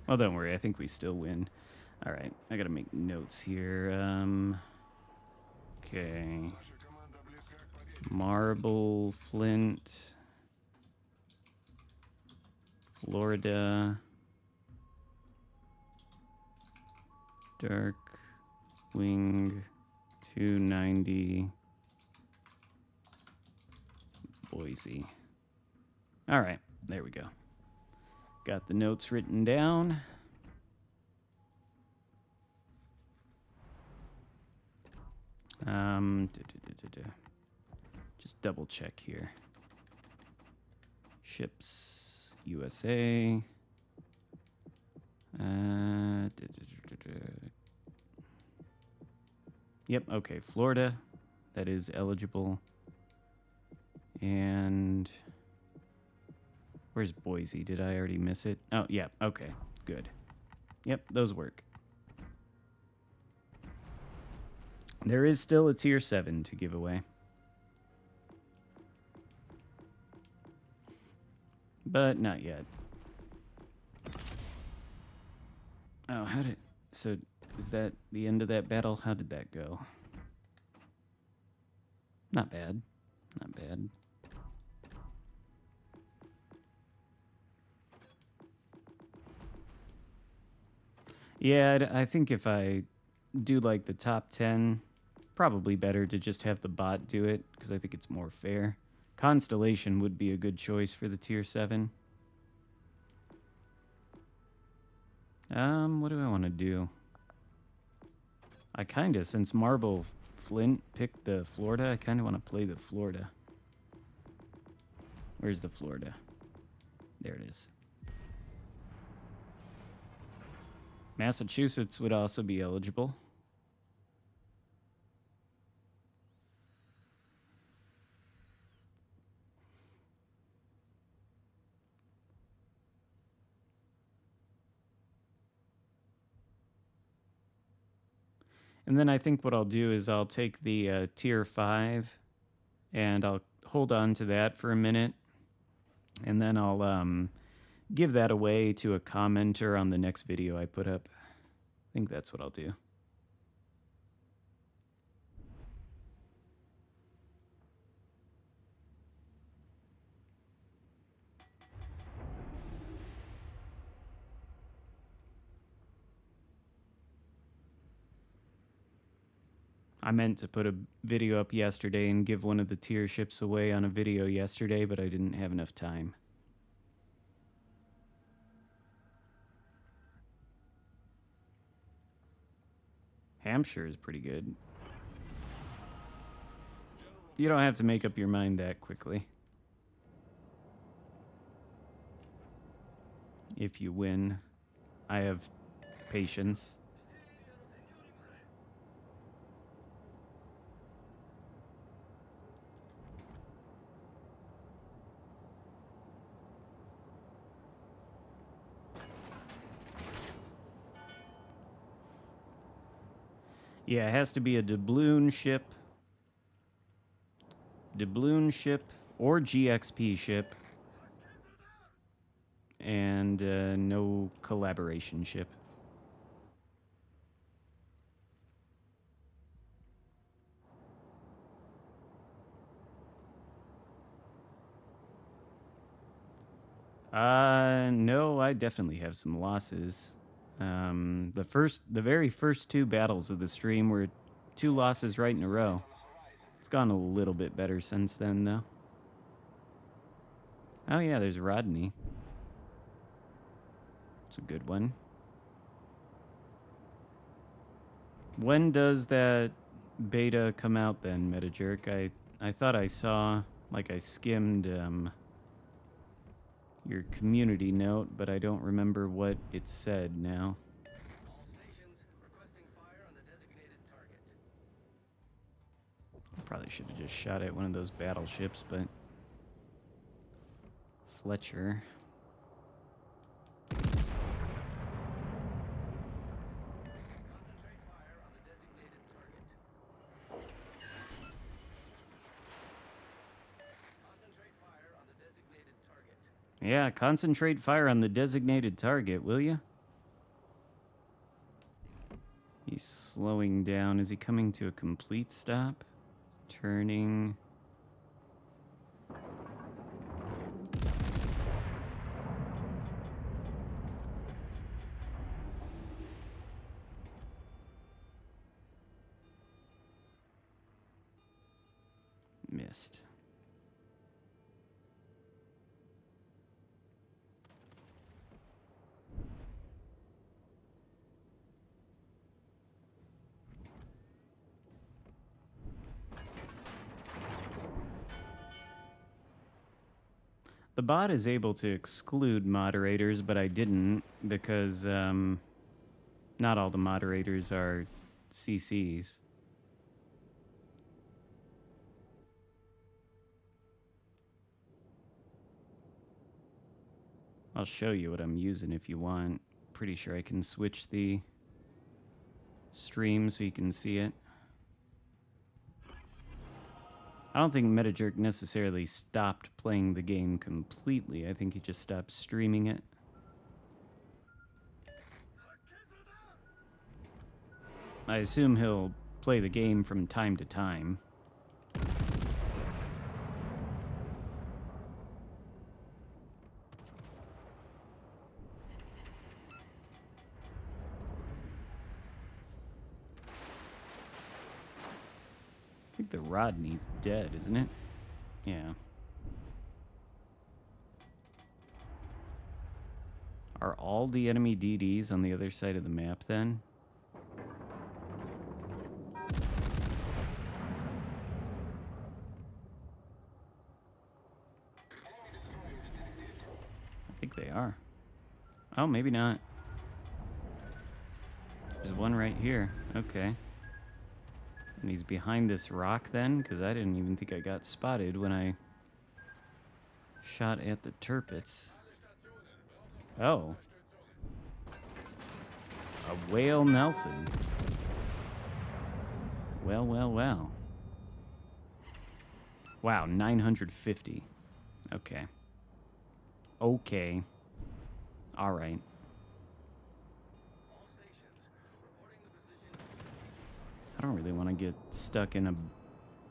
A: Well, don't worry. I think we still win. All right. I got to make notes here. Okay. Marble, Flint. Florida. Darkwing 290. Boise. All right. There we go. Got the notes written down. Just double check here. Ships, USA. Yep, okay, Florida. That is eligible. And Where's Boise? Did I already miss it? Oh, yeah. Okay. Good. Yep, those work. There is still a tier 7 to give away. But not yet. Oh, how did... So, is that the end of that battle? How did that go? Not bad. Not bad. Yeah, I think if I do like the top 10, probably better to just have the bot do it, because I think it's more fair. Constellation would be a good choice for the tier 7. What do I want to do? I kind of, since Marble Flint picked the Florida, I kind of want to play the Florida. Where's the Florida? There it is. Massachusetts would also be eligible. And then I think what I'll do is I'll take the tier 5 and I'll hold on to that for a minute. And then I'll give that away to a commenter on the next video I put up. I think that's what I'll do. I meant to put a video up yesterday and give one of the tier ships away on a video yesterday, but I didn't have enough time. Hampshire is pretty good. You don't have to make up your mind that quickly. If you win, I have patience. Yeah, it has to be a doubloon ship. Doubloon ship or GXP ship. And no collaboration ship. No, I definitely have some losses. The very first 2 battles of the stream were 2 losses right in a row. It's gone a little bit better since then, though. Oh yeah, there's Rodney. It's a good one. When does that beta come out then, Metajerk? I thought I saw, like I skimmed your community note, but I don't remember what it said now.
C: All stations requesting fire on the designated target.
A: I probably should have just shot at one of those battleships, but... Fletcher.
C: Concentrate fire on the designated target. Concentrate fire on the designated target.
A: Yeah, concentrate fire on the designated target, will you? He's slowing down. Is he coming to a complete stop? Turning. Missed. The bot is able to exclude moderators, but I didn't because not all the moderators are CCs. I'll show you what I'm using if you want. Pretty sure I can switch the stream so you can see it. I don't think Metajerk necessarily stopped playing the game completely. I think he just stopped streaming it. I assume he'll play the game from time to time. I think the Rodney's dead, isn't it? Yeah. Are all the enemy DDs on the other side of the map then? I think they are. Oh, maybe not. There's one right here. Okay. And he's behind this rock then? Because I didn't even think I got spotted when I shot at the turpits. Oh. A whale Nelson. Well, well, well. Wow, 950. Okay. Okay. All right.
C: All stations reporting the position of strategic target.
A: I don't really want to get stuck in a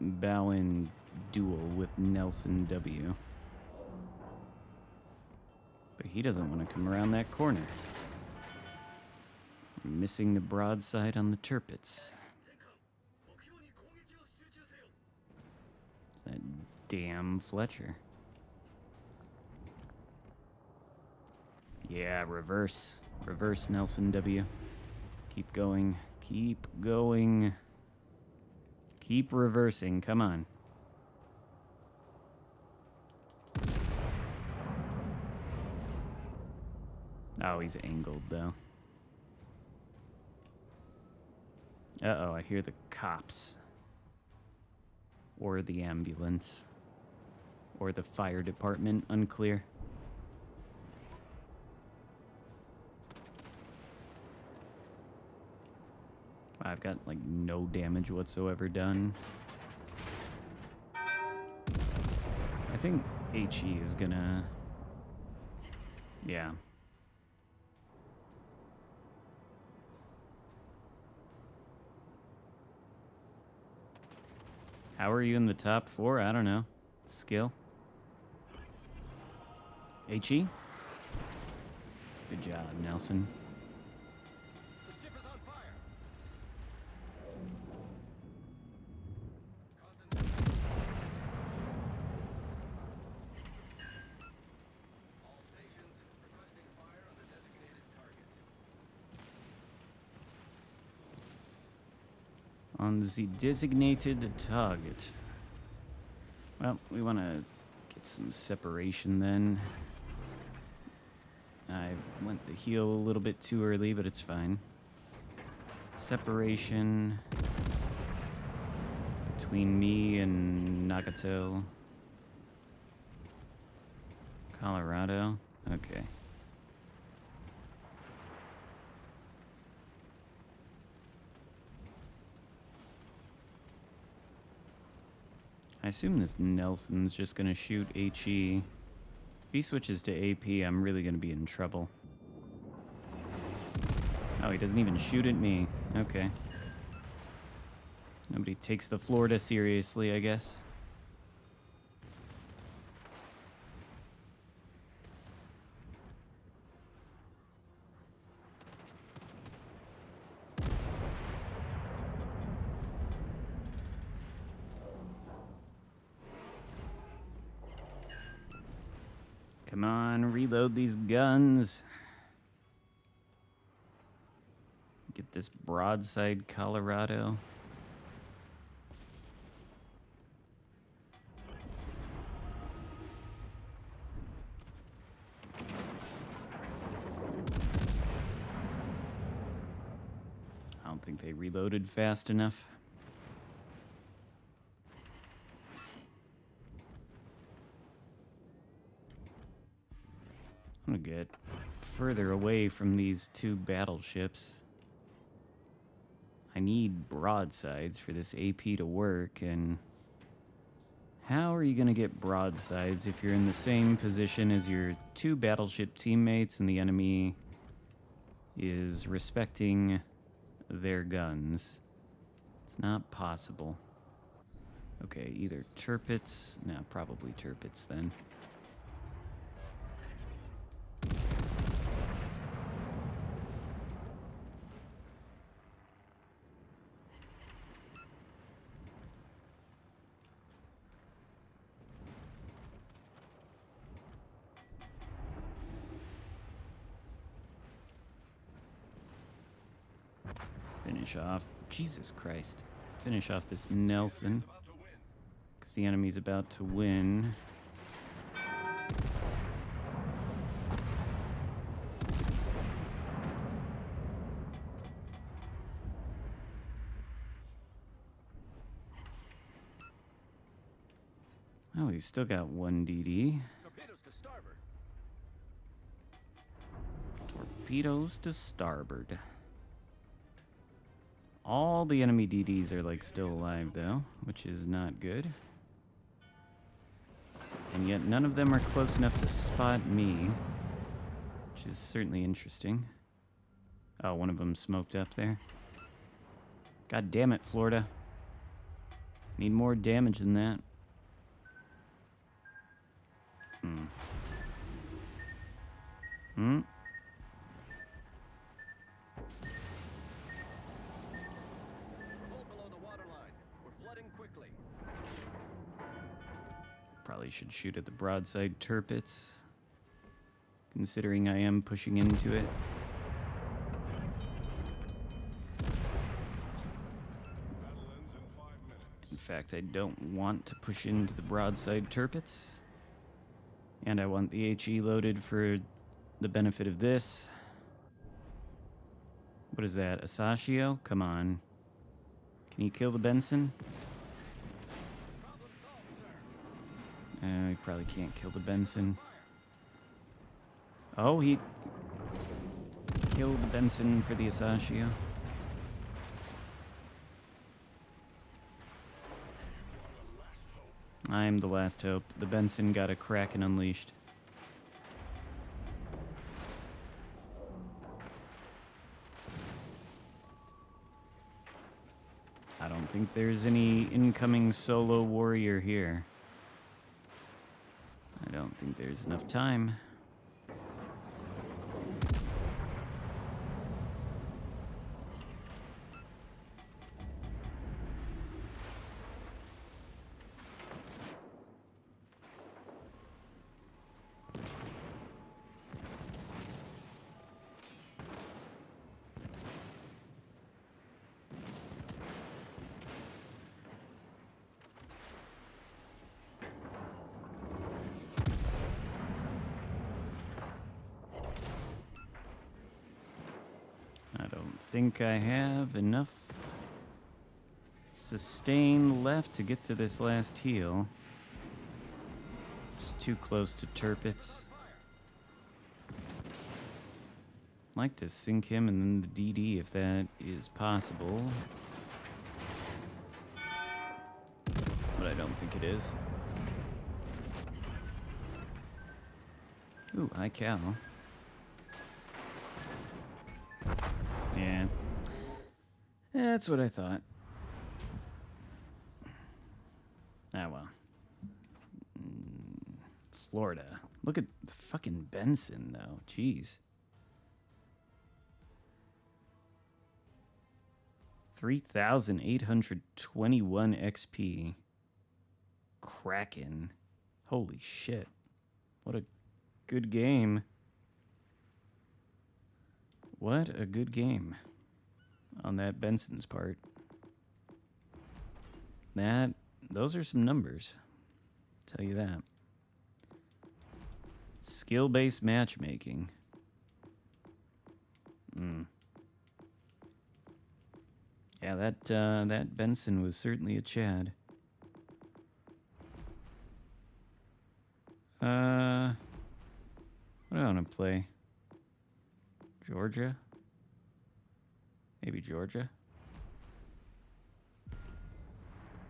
A: bow-in duel with Nelson W. But he doesn't want to come around that corner. I'm missing the broadside on the turpits. That damn Fletcher. Yeah, reverse. Reverse Nelson W. Keep going. Keep going. Keep reversing. Come on. Oh, he's angled, though. Uh-oh, I hear the cops. Or the ambulance. Or the fire department. Unclear. I've got, like, no damage whatsoever done. I think HE is gonna... Yeah. How are you in the top 4? I don't know. Skill. HE? Good job, Nelson.
C: The ship is on fire. Concentrate. All stations requesting fire on the designated target.
A: On the designated target. Well, we want to get some separation then. I went the heal a little bit too early, but it's fine. Separation between me and Nagato. Colorado. Okay. I assume this Nelson's just gonna shoot HE. If he switches to AP, I'm really gonna be in trouble. Oh, he doesn't even shoot at me. Okay. Nobody takes the Florida seriously, I guess. Come on, reload these guns. Get this broadside Colorado. I don't think they reloaded fast enough. I'm good. further away from these two battleships. I need broadsides for this AP to work, and how are you going to get broadsides if you're in the same position as your two battleship teammates and the enemy is respecting their guns? It's not possible. Okay, either turpits. No, probably turpits then. Finish off. Jesus Christ. Finish off this Nelson. Because the enemy's about to win. Oh, we've still got one DD.
C: Torpedoes to starboard.
A: Torpedoes to starboard. All the enemy DDs are like still alive though, which is not good. And yet none of them are close enough to spot me, which is certainly interesting. Oh, one of them smoked up there. God damn it, Florida. Need more damage than that. Hmm.
C: Hold below the waterline. We're flooding quickly.
A: Probably should shoot at the broadside turpits, considering I am pushing into it.
B: Battle ends in 5 minutes.
A: In fact, I don't want to push into the broadside turpits. And I want the HE loaded for the benefit of this. What is that? Asashio? Come on. Can you kill the Benson?
C: Problem solved, sir.
A: He probably can't kill the Benson. Oh, he killed the Benson for the Asashio. I'm the last hope. The Benson got a Kraken unleashed. I don't think there's any incoming solo warrior here. I don't think there's enough time. I don't think I have enough sustain left to get to this last heal. Just too close to turpits. Like to sink him and then the DD if that is possible. But I don't think it is. Ooh, hi cow. Yeah. That's what I thought. Ah, well. Florida. Look at the fucking Benson, though. Jeez. 3,821 XP. Kraken. Holy shit. What a good game. What a good game on that Benson's part. Those are some numbers. Tell you that. Skill-based matchmaking. Yeah, that Benson was certainly a Chad. What do I want to play? Georgia? Maybe Georgia?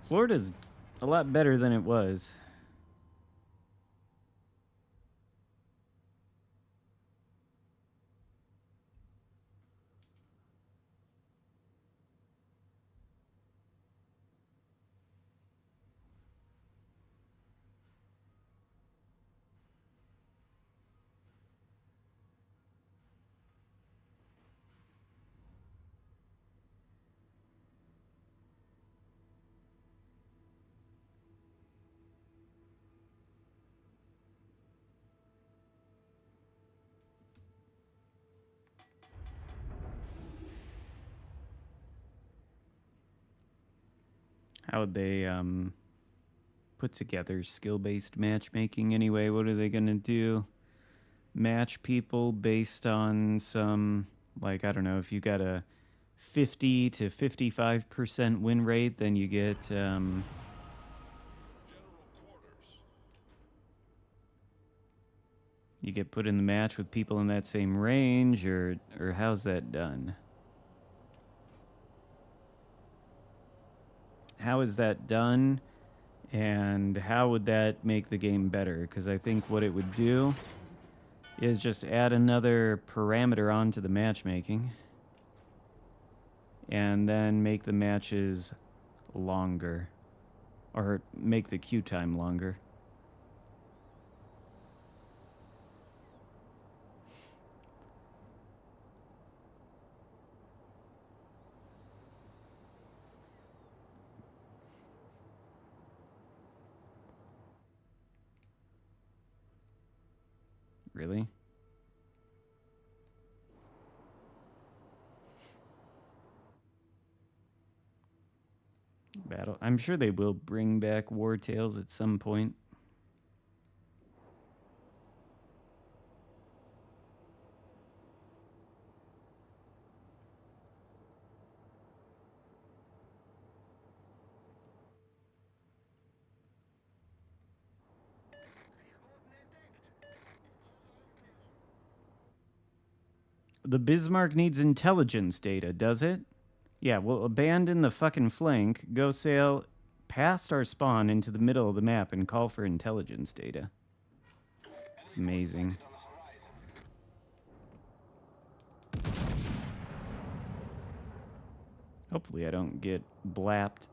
A: Florida's a lot better than it was. How would they put together skill-based matchmaking anyway? What are they gonna do? Match people based on some, like, I don't know, if you got a 50 to 55% win rate, then you get
B: General quarters.
A: you get put in the match with people in that same range, or how's that done? How is that done, and how would that make the game better? Because I think what it would do is just add another parameter onto the matchmaking and then make the matches longer, or make the queue time longer. Really? Battle. I'm sure they will bring back War Tales at some point. The Bismarck needs intelligence data, does it? Yeah, we'll abandon the fucking flank, go sail past our spawn into the middle of the map and call for intelligence data. It's amazing. Hopefully I don't get blapped.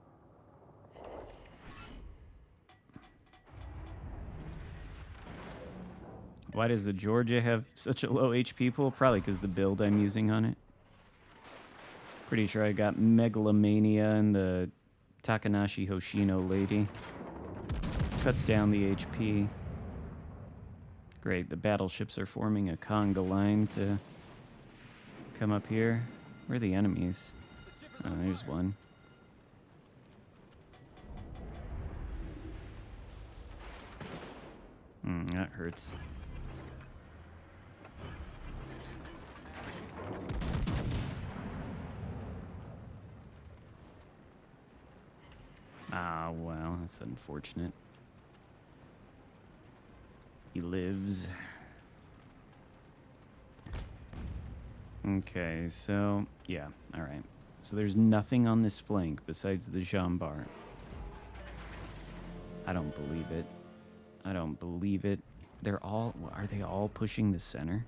A: Why does the Georgia have such a low HP pool? Probably because the build I'm using on it. Pretty sure I got Megalomania and the Takanashi Hoshino lady. Cuts down the HP. Great, the battleships are forming a conga line to come up here. Where are the enemies? Oh, there's one. That hurts. Ah, wow, that's unfortunate. He lives. Okay, so, yeah, alright. So there's nothing on this flank besides the Jean Bar. I don't believe it. I don't believe it. They're all, are they all pushing the center?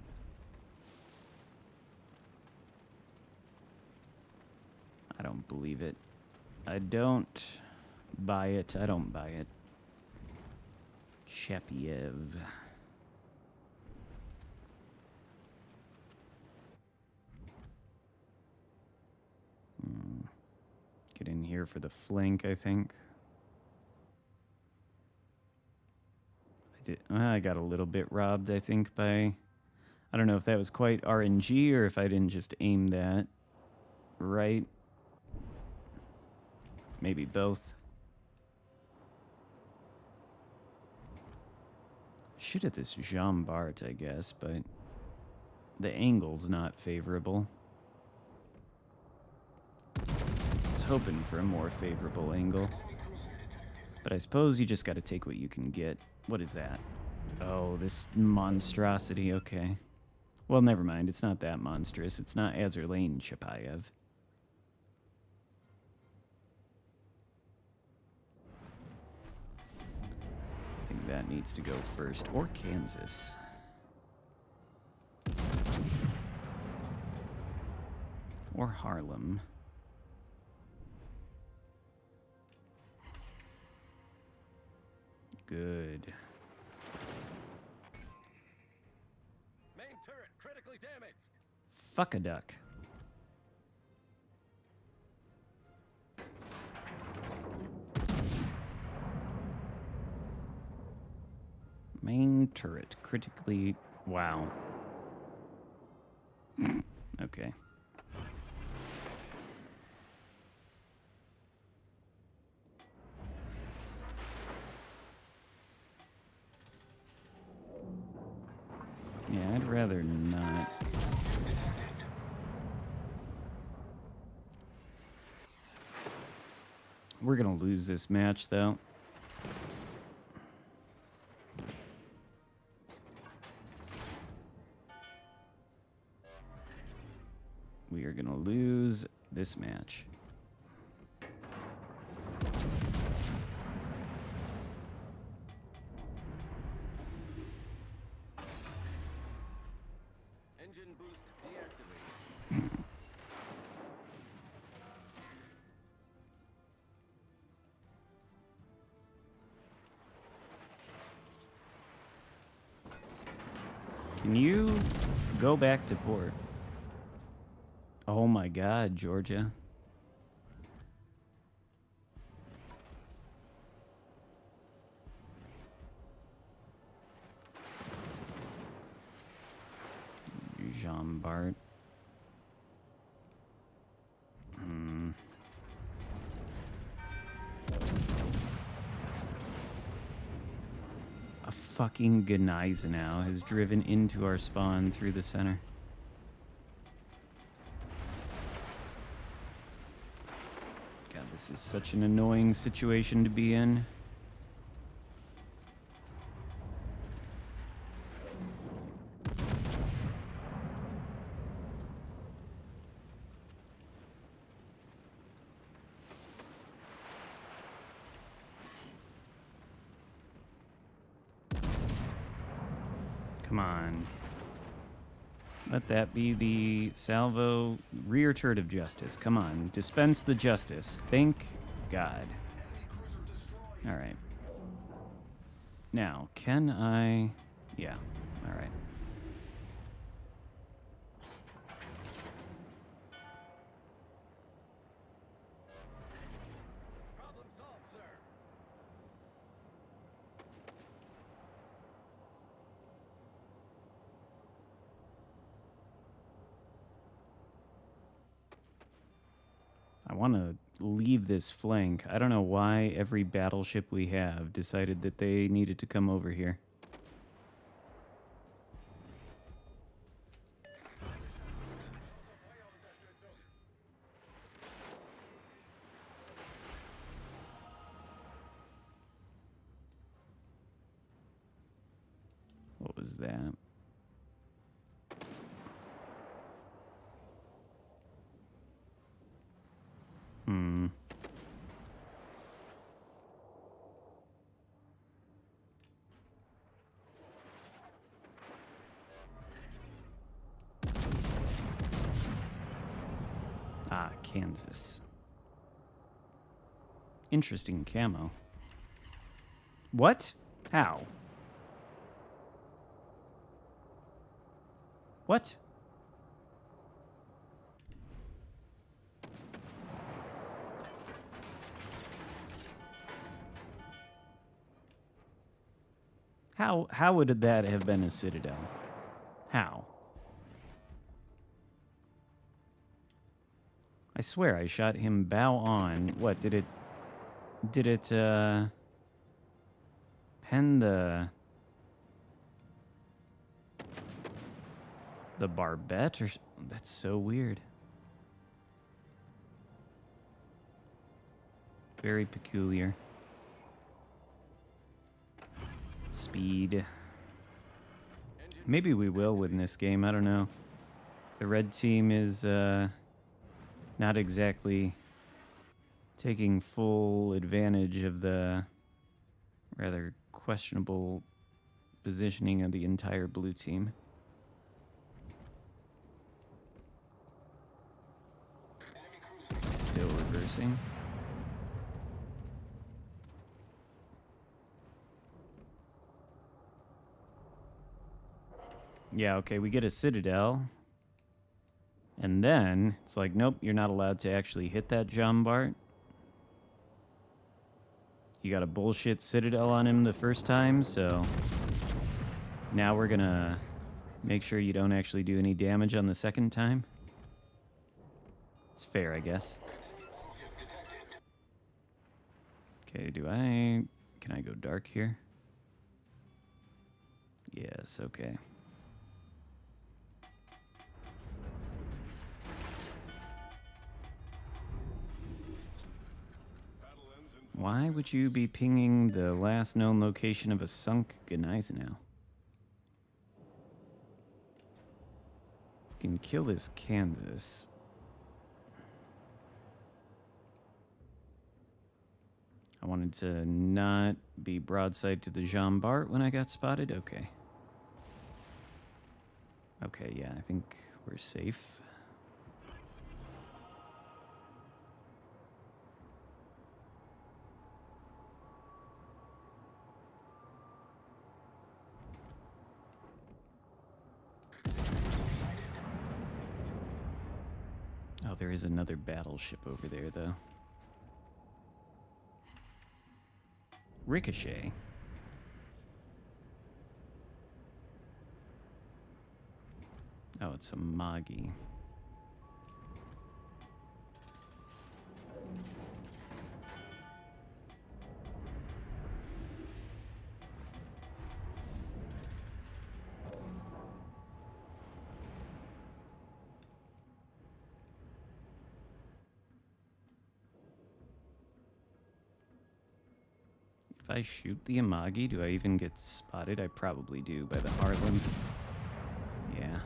A: I don't believe it. I don't buy it. I don't buy it. Chapiev. Get in here for the flank, I think. I got a little bit robbed, I think, by... I don't know if that was quite RNG or if I didn't just aim that right. Maybe both. Shoot at this Jean Bart, I guess, but the angle's not favorable. I was hoping for a more favorable angle. But I suppose you just gotta take what you can get. What is that? Oh, this monstrosity, okay. Well, never mind. It's not that monstrous. It's not Azerlane Chapayev. I think that needs to go first. Or Kansas. Or Harlem. Good.
C: Main turret critically damaged.
A: Fuck a duck. Main turret critically... Wow. Okay. Yeah, I'd rather not. We're gonna lose this match, though. We are gonna lose this match.
C: Engine boost deactivated.
A: Can you go back to port? Oh my god, Georgia. Jean Bart. A fucking Gneisenau has driven into our spawn through the center. God, this is such an annoying situation to be in. Come on. Let that be the salvo rear turret of justice. Come on. Dispense the justice. Thank God. Alright. Now, can I... Yeah. Alright.
C: Problem solved, sir.
A: I want to leave this flank. I don't know why every battleship we have decided that they needed to come over here. What was that? Ah, Kansas. Interesting camo. What? How? What? How would that have been a citadel? How? I swear I shot him bow on. What, did it pen the barbette or that's so weird. Very peculiar. Speed. Maybe we will win this game. I don't know. The red team is not exactly taking full advantage of the rather questionable positioning of the entire blue team. Still reversing. Yeah, okay, we get a citadel. And then it's like, nope, you're not allowed to actually hit that Jean Bart. You got a bullshit citadel on him the first time, so now we're gonna make sure you don't actually do any damage on the second time. It's fair, I guess. Okay, can I go dark here? Yes, okay. Why would you be pinging the last known location of a sunk Gneisenau? You can kill this Kansas. I wanted to not be broadside to the Jean Bart when I got spotted. Okay. Okay, yeah, I think we're safe. Oh, there is another battleship over there, though. Ricochet. Oh, it's a Magi. If I shoot the Amagi, do I even get spotted? I probably do by the Harlem. Yeah.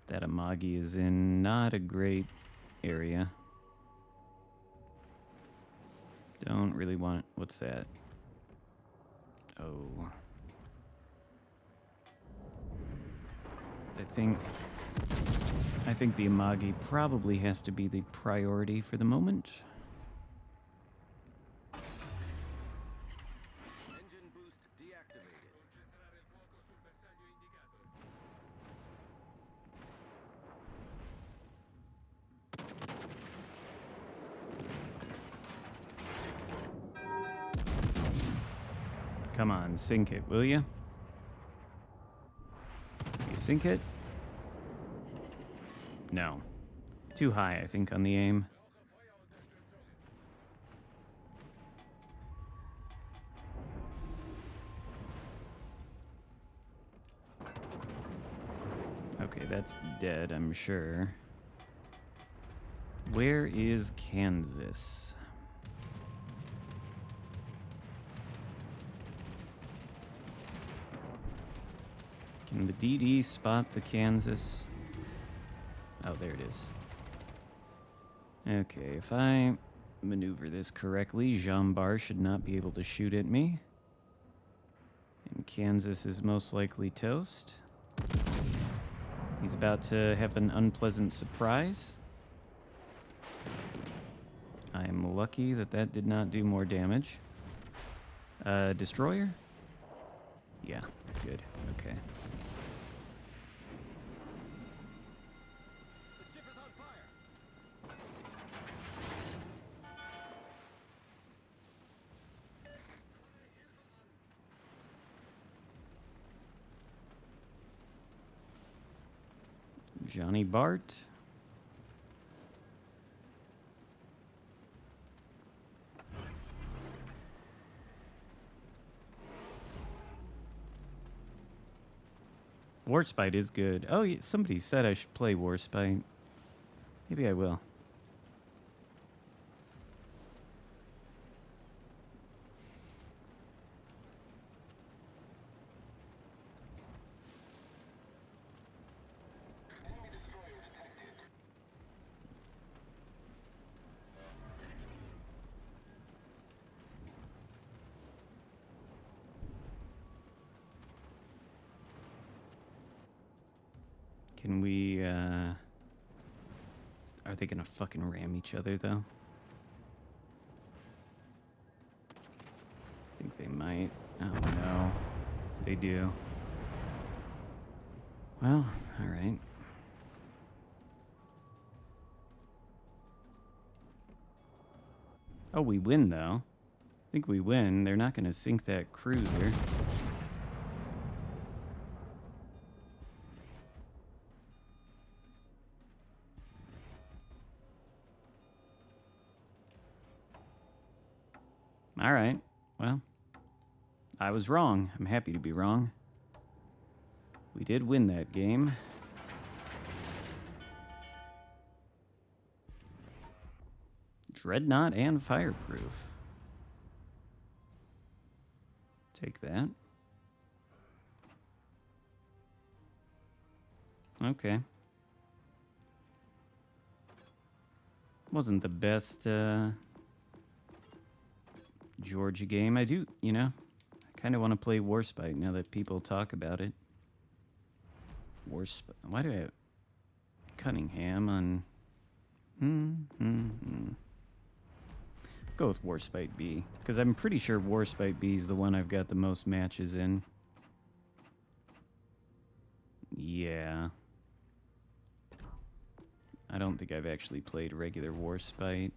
A: That Amagi is in not a great area. Don't really want... What's that? Oh. I think the Amagi probably has to be the priority for the moment.
C: Engine boost deactivated.
A: Come on, sink it, will you? You sink it? No. Too high, I think, on the aim. Okay, that's dead, I'm sure. Where is Kansas? Can the DD spot the Kansas? Oh, there it is. Okay, if I maneuver this correctly, Jean Bar should not be able to shoot at me. And Kansas is most likely toast. He's about to have an unpleasant surprise. I'm lucky that that did not do more damage. Destroyer? Yeah, good. Okay.
C: The ship is on fire.
A: Johnny Bart. Warspite is good. Oh, yeah, somebody said I should play Warspite. Maybe I will. Can we, are they gonna fucking ram each other, though? I think they might. Oh, no. They do. Well, alright. Oh, we win, though. I think we win. They're not gonna sink that cruiser. Alright. Well, I was wrong. I'm happy to be wrong. We did win that game. Dreadnought and fireproof. Take that. Okay. Wasn't the best Georgia game. I do, you know, I kind of want to play Warspite now that people talk about it. Warspite. Why do I have Cunningham on? Go with Warspite B, because I'm pretty sure Warspite B is the one I've got the most matches in. Yeah. I don't think I've actually played regular Warspite.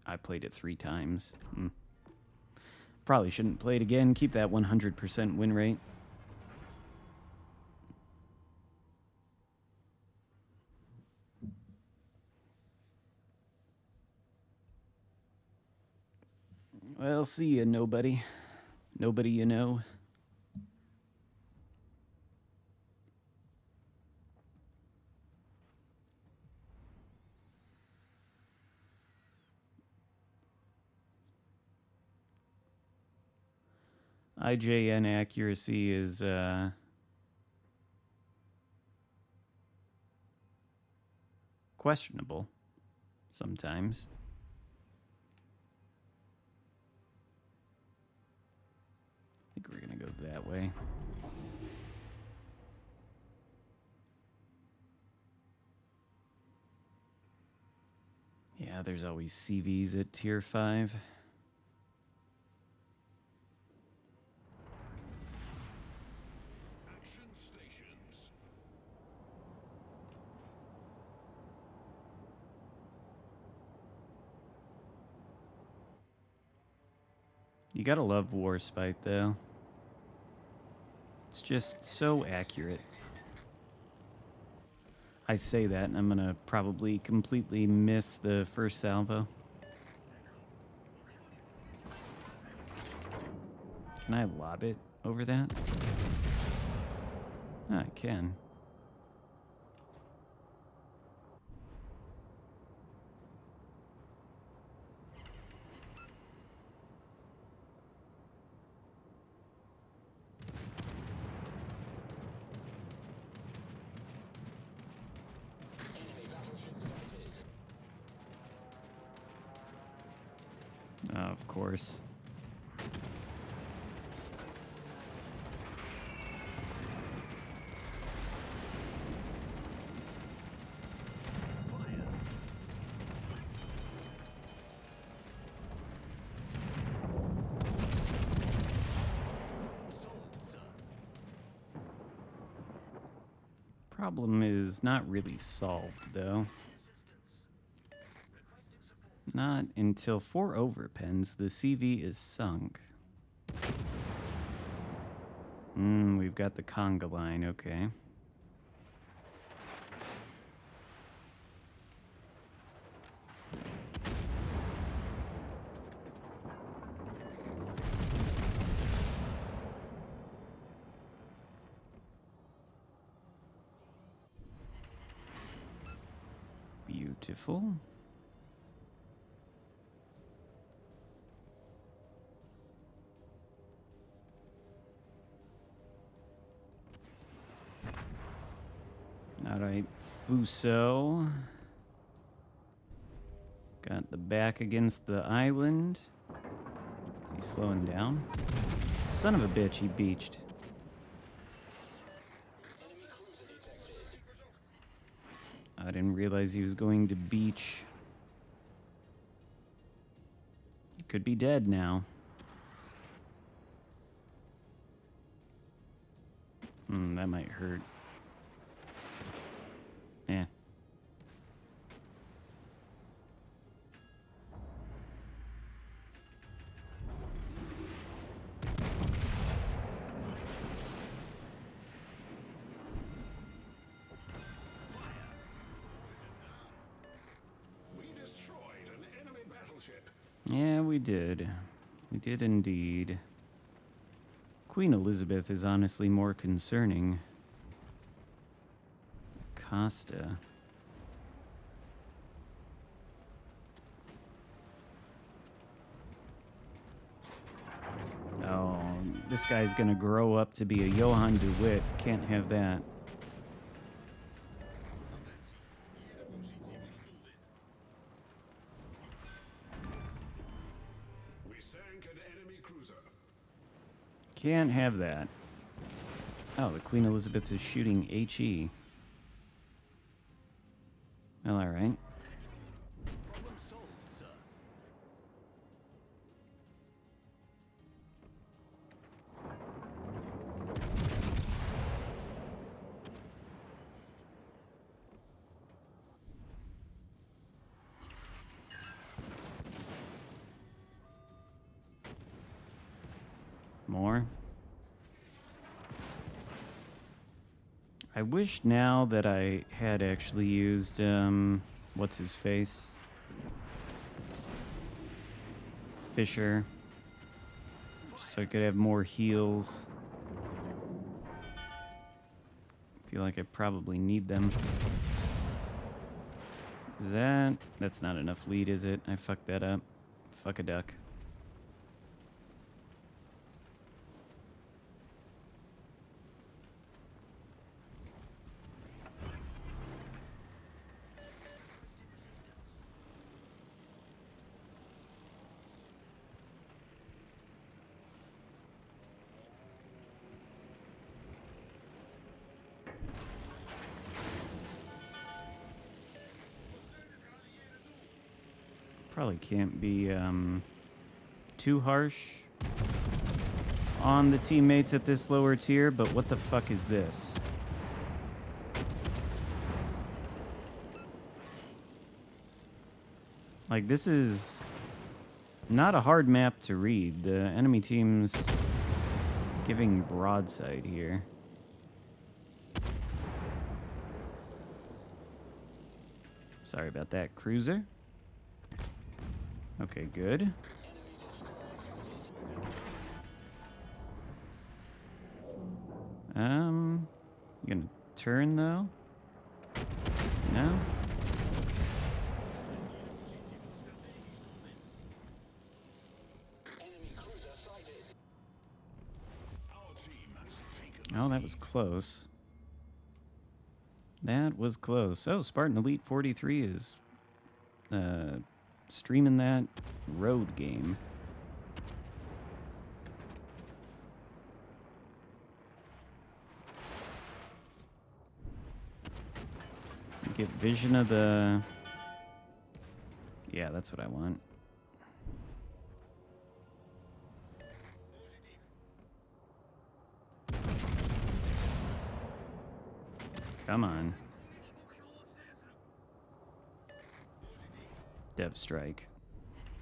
A: I played it 3 times. Probably shouldn't play it again. Keep that 100% win rate. Well, see ya, nobody. Nobody you know. IJN accuracy is questionable sometimes. I think we're gonna go that way. Yeah, there's always CVs at tier 5.
B: Action stations.
A: You gotta love Warspite, though. It's just so accurate. I say that, and I'm gonna probably completely miss the first salvo. Can I lob it over that? Oh, I can. Of course. Problem is not really solved, though. Not until 4 overpens, the CV is sunk. We've got the conga line, okay. Beautiful. Alright, Fuso. Got the back against the island. Is he slowing down? Son of a bitch, he beached. I didn't realize he was going to beach. He could be dead now. That might hurt. Eh.
B: We destroyed an enemy battleship.
A: Yeah, we did. We did indeed. Queen Elizabeth is honestly more concerning. Costa. Oh, this guy's gonna grow up to be a Johann de Witt. Can't have that.
B: We sank an enemy cruiser.
A: Can't have that. Oh, the Queen Elizabeth is shooting HE. Well, alright.
C: Problem solved, sir.
A: More. I wish now that I had actually used, what's his face? Fisher. Just so I could have more heals. Feel like I probably need them. Is that... That's not enough lead, is it? I fucked that up. Fuck a duck. Probably can't be too harsh on the teammates at this lower tier, but what the fuck is this? Like, this is not a hard map to read. The enemy team's giving broadside here. Sorry about that, cruiser. Okay, good. You gonna turn though? No?
B: Our team has taken.
A: Oh, that was close. That was close. Oh, Spartan Elite 43 is streaming that road game. Get vision of the... Yeah, that's what I want. Come on. Dev strike.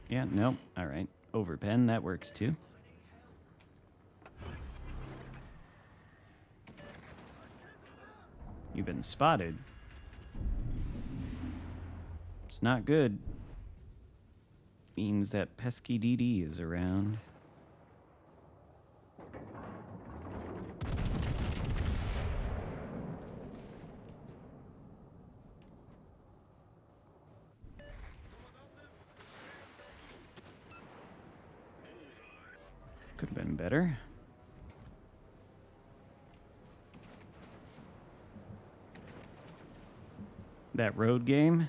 A: Yeah, nope. Alright. Overpen, that works too. You've been spotted. It's not good. Means that pesky DD is around. Could have been better. That road game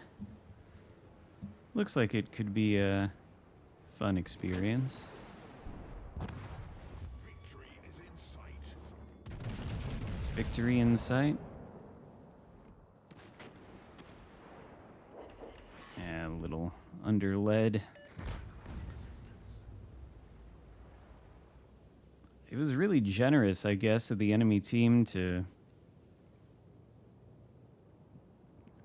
A: looks like it could be a fun experience.
B: Victory is in sight.
A: Is victory in sight? little under lead. It was really generous, I guess, of the enemy team to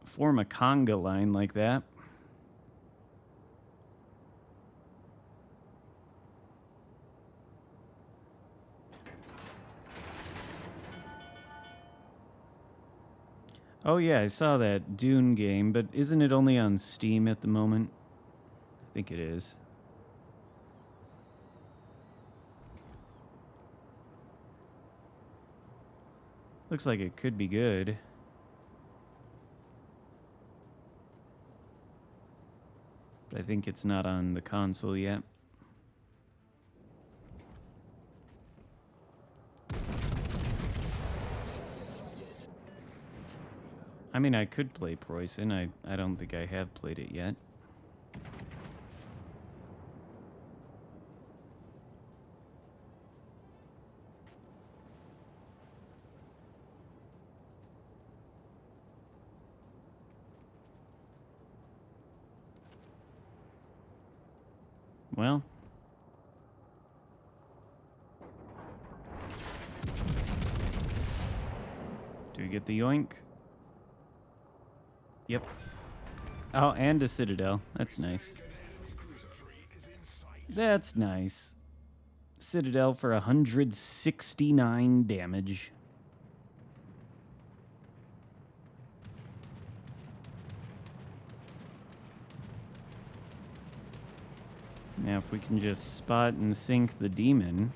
A: form a conga line like that. Oh yeah, I saw that Dune game, but isn't it only on Steam at the moment? I think it is. Looks like it could be good. But I think it's not on the console yet. I mean, I could play Preußen. I don't think I have played it yet. Well. Do we get the yoink? Yep. Oh, and a Citadel. That's nice. That's nice. Citadel for 169 damage. Now if we can just spot and sink the demon.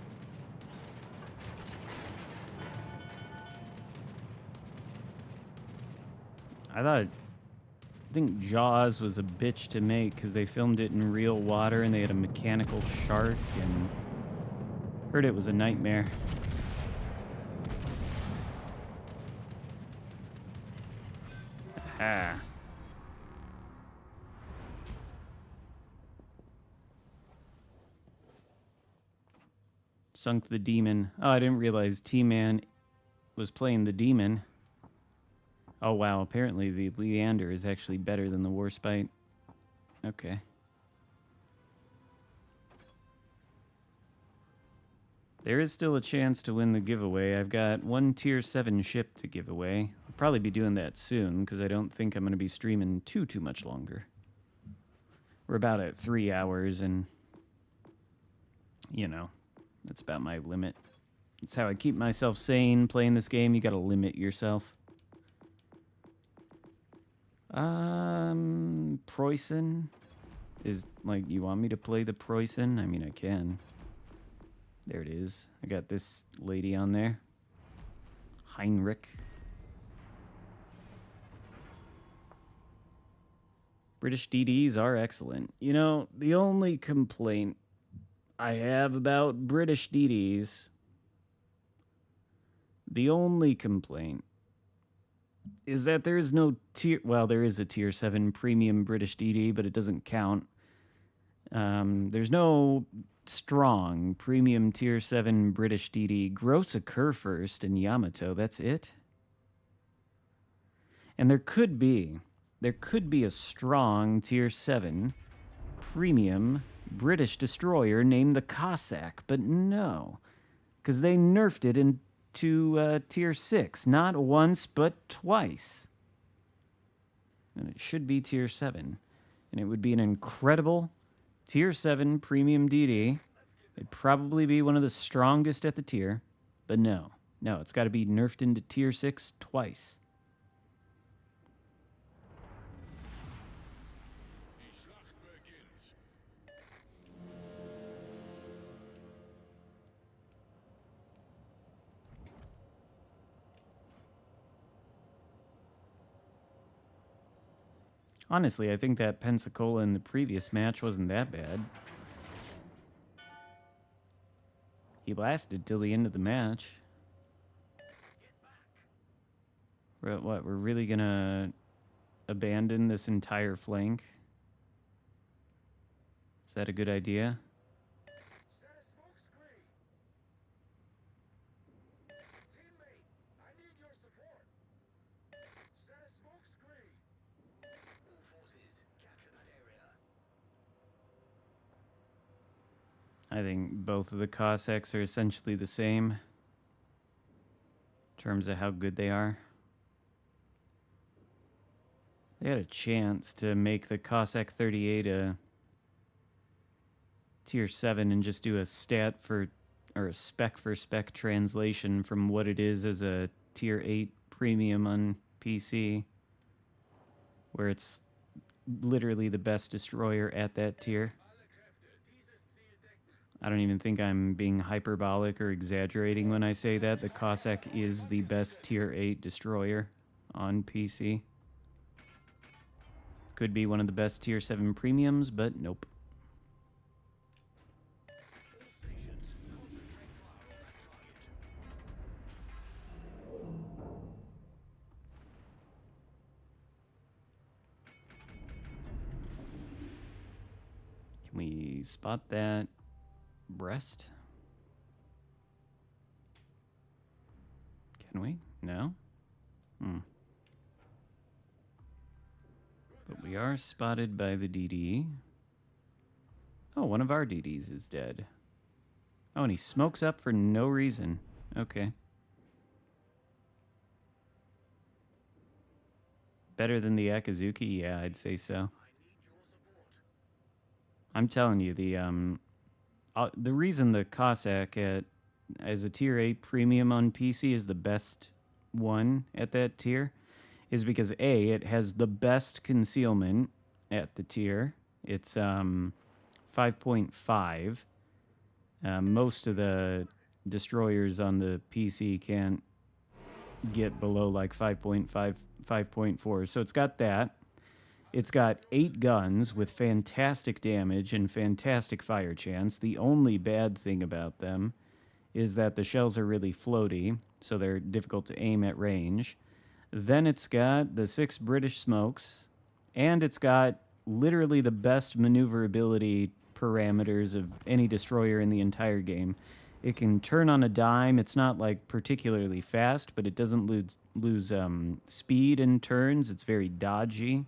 A: I think Jaws was a bitch to make because they filmed it in real water and they had a mechanical shark and heard it was a nightmare. Aha. Sunk the demon. Oh, I didn't realize T-Man was playing the demon. Oh, wow. Apparently the Leander is actually better than the Warspite. Okay. There is still a chance to win the giveaway. I've got one Tier 7 ship to give away. I'll probably be doing that soon, because I don't think I'm going to be streaming too much longer. We're about at 3 hours, and, you know, that's about my limit. That's how I keep myself sane playing this game. You got to limit yourself. Preußen is, like, you want me to play the Preußen? I mean, I can. There it is. I got this lady on there. Heinrich. British DDs are excellent. You know, the only complaint I have about British DDs, the only complaint is that there is no tier... Well, there is a Tier 7 premium British DD, but it doesn't count. There's no strong premium Tier 7 British DD. Gross occur first in Yamato. That's it. And there could be a strong Tier 7 premium British destroyer named the Cossack, but no, because they nerfed it into Tier 6, not once, but twice. And it should be Tier 7. And it would be an incredible Tier 7 premium DD. It'd probably be one of the strongest at the tier, but no, it's got to be nerfed into Tier 6 twice. Honestly, I think that Pensacola in the previous match wasn't that bad. He lasted till the end of the match. We're really gonna abandon this entire flank? Is that a good idea?
C: Set a smoke screen. Teammate, I need your support. Set a smoke screen. All forces, capture that area.
A: I think both of the Cossacks are essentially the same in terms of how good they are. They had a chance to make the Cossack 38 a tier 7 and just do a stat for, or a spec for spec translation from what it is as a tier 8 premium on PC, where it's literally the best destroyer at that tier. I don't even think I'm being hyperbolic or exaggerating when I say that. The Cossack is the best tier 8 destroyer on PC. Could be one of the best tier 7 premiums, but nope. Can we spot that breast? Can we? No? But we are spotted by the DD. Oh, one of our DDs is dead. Oh, and he smokes up for no reason. Okay. Better than the Akazuki? Yeah, I'd say so. I'm telling you, the reason the Cossack as a tier 8 premium on PC is the best one at that tier is because A, it has the best concealment at the tier. It's 5.5. Most of the destroyers on the PC can't get below like 5.5, 5.4. So it's got that. It's got 8 guns with fantastic damage and fantastic fire chance. The only bad thing about them is that the shells are really floaty, so they're difficult to aim at range. Then it's got the 6 British smokes, and it's got literally the best maneuverability parameters of any destroyer in the entire game. It can turn on a dime. It's not like particularly fast, but it doesn't lose speed in turns. It's very dodgy.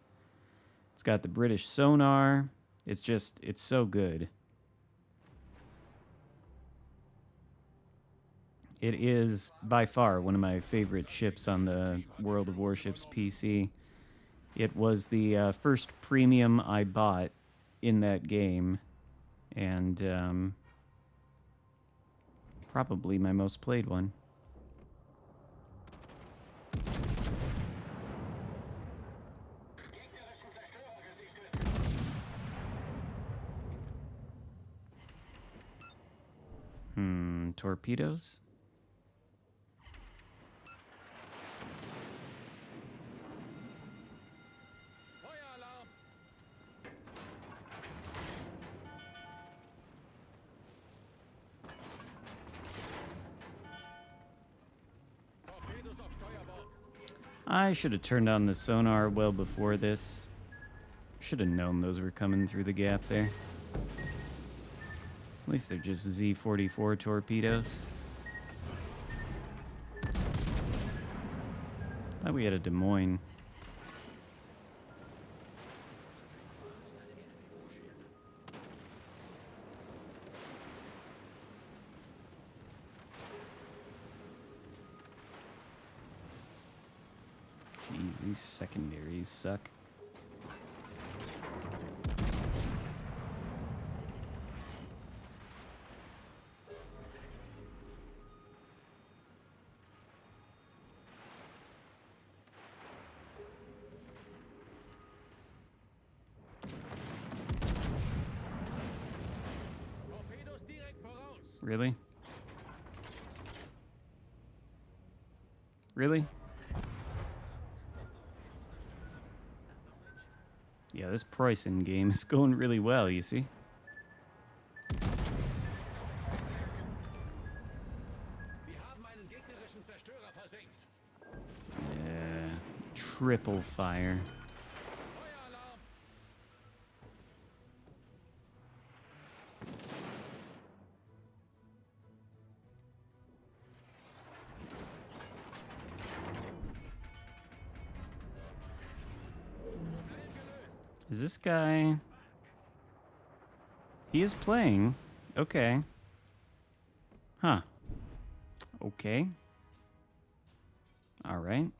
A: It's got the British sonar. It's so good. It is by far one of my favorite ships on the World of Warships PC. It was the first premium I bought in that game, and probably my most played one. Torpedoes? I should have turned on the sonar well before this. Should have known those were coming through the gap there. At least they're just Z-44 torpedoes. Thought we had a Des Moines. Jeez, these secondaries suck. Really? Really? Yeah, this Preußen game is going really well, you see? Yeah, triple fire. Is this guy... He is playing. Okay. Huh. Okay. All right.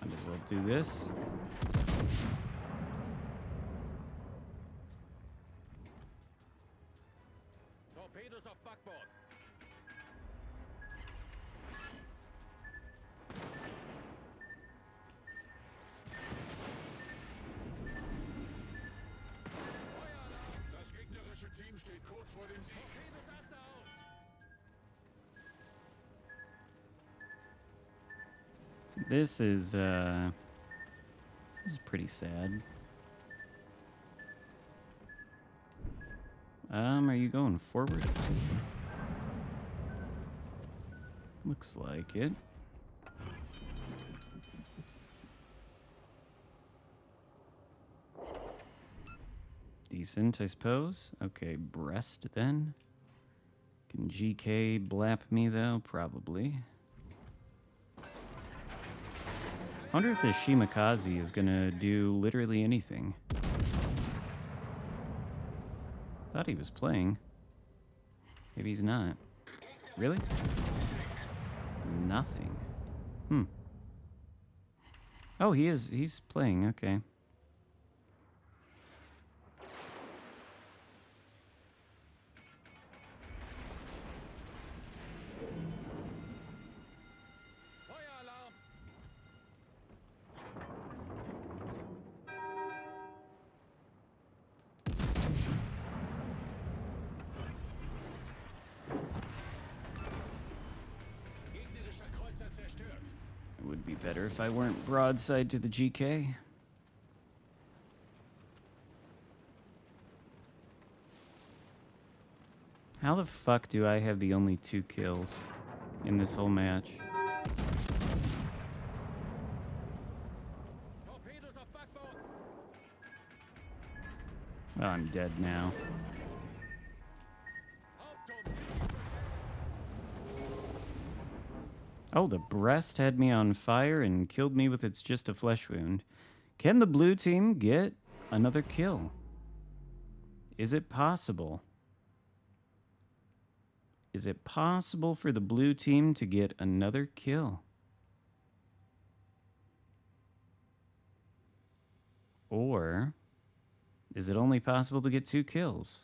A: Might as well do this.
C: Torpedoes auf Backbord.
B: Das gegnerische Team steht kurz vor dem Sieg.
C: Torpedos achterhaus.
A: This is pretty sad. Are you going forward? Looks like it. Decent, I suppose. Okay, breast then. Can GK blap me though? Probably. Wonder if this Shimakaze is gonna do literally anything. Thought he was playing. Maybe he's not. Really? Nothing. Oh, he is. He's playing. Okay.
C: Feueralarm. Gegnerischer Kreuzer zerstört.
A: It would be better if I weren't broadside to the GK. How the fuck do I have the only 2 kills in this whole match?
C: Torpedos auf Backbord.
A: Oh, I'm dead now.
C: Hauptturm.
A: Oh, the breast had me on fire and killed me with its just a flesh wound. Can the blue team get another kill? Is it possible? Is it possible for the blue team to get another kill? Or is it only possible to get 2 kills?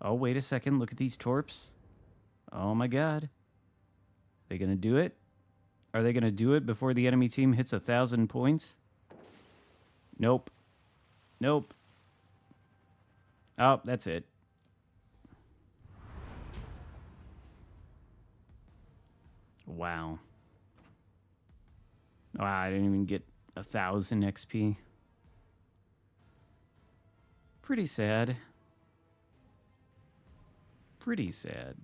A: Oh, wait a second. Look at these torps. Oh my god. They gonna do it? Are they gonna do it before the enemy team hits 1,000 points? Nope. Nope. Oh, that's it. Wow. Wow, I didn't even get 1,000 XP. Pretty sad. Pretty sad.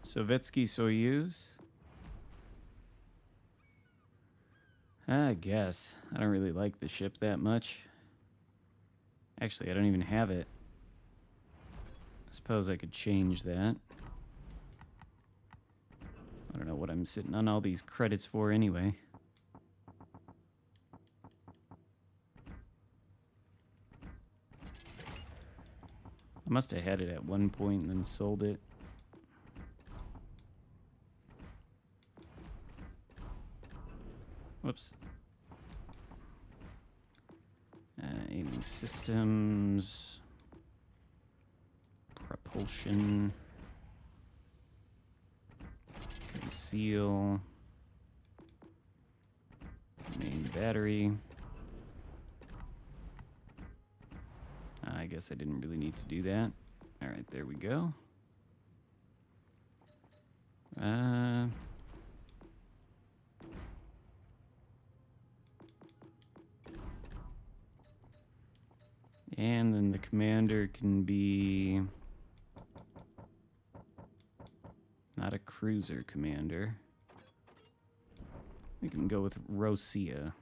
A: Sovietsky Soyuz? I guess. I don't really like the ship that much. Actually, I don't even have it. I suppose I could change that. I don't know what I'm sitting on all these credits for anyway. I must have had it at one point and then sold it. Whoops. Aiming systems. Propulsion. Conceal. Main battery. I guess I didn't really need to do that. All right, there we go. And then the commander can be... not not a cruiser commander. We can go with Rosia.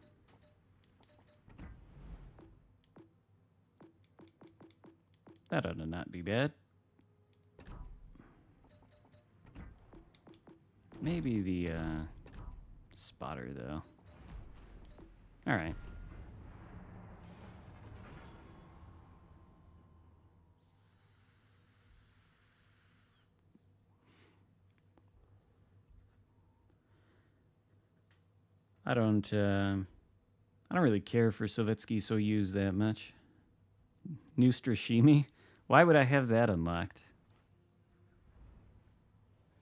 A: That ought to not be bad. Maybe the spotter, though. All right. I don't really care for Sovietsky Soyuz that much. New Strashimi? Why would I have that unlocked?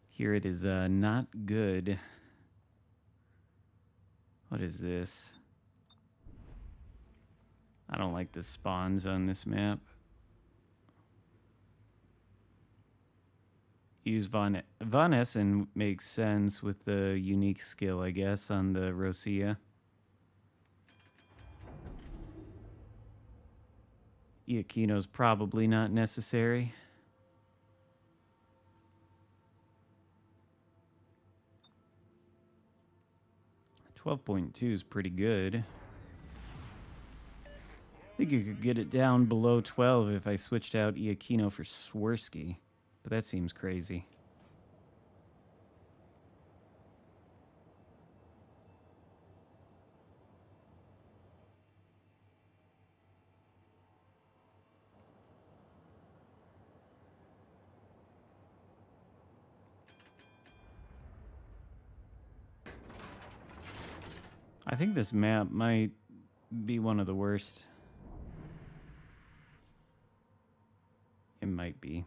A: Here it is not good. What is this? I don't like the spawns on this map. Use Von Essen makes sense with the unique skill, I guess, on the Rosia. Iachino's probably not necessary. .2 is pretty good. I think you could get it down below 12 if I switched out Iachino for Swirsky, but that seems crazy. I think this map might be one of the worst. It might be.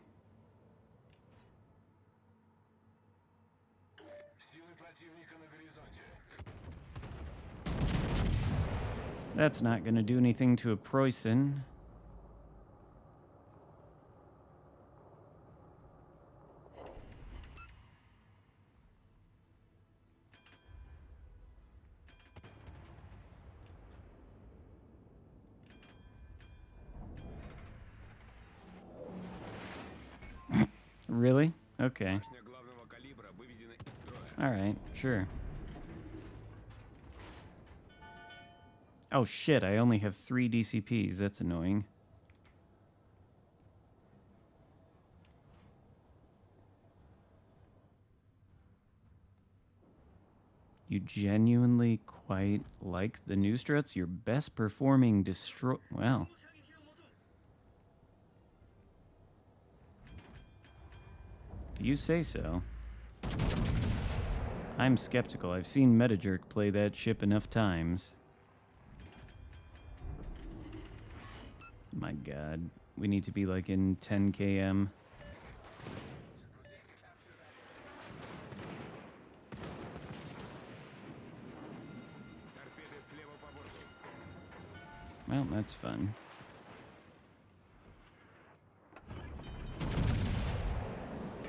A: That's not going to do anything to a Preußen. Really? Okay. All right, sure. Oh shit, I only have 3 DCPs. That's annoying. You genuinely quite like the new struts? Your best performing destroy... Well. If you say so. I'm skeptical. I've seen Metajerk play that ship enough times. My god. We need to be like in 10 km. Well, that's fun.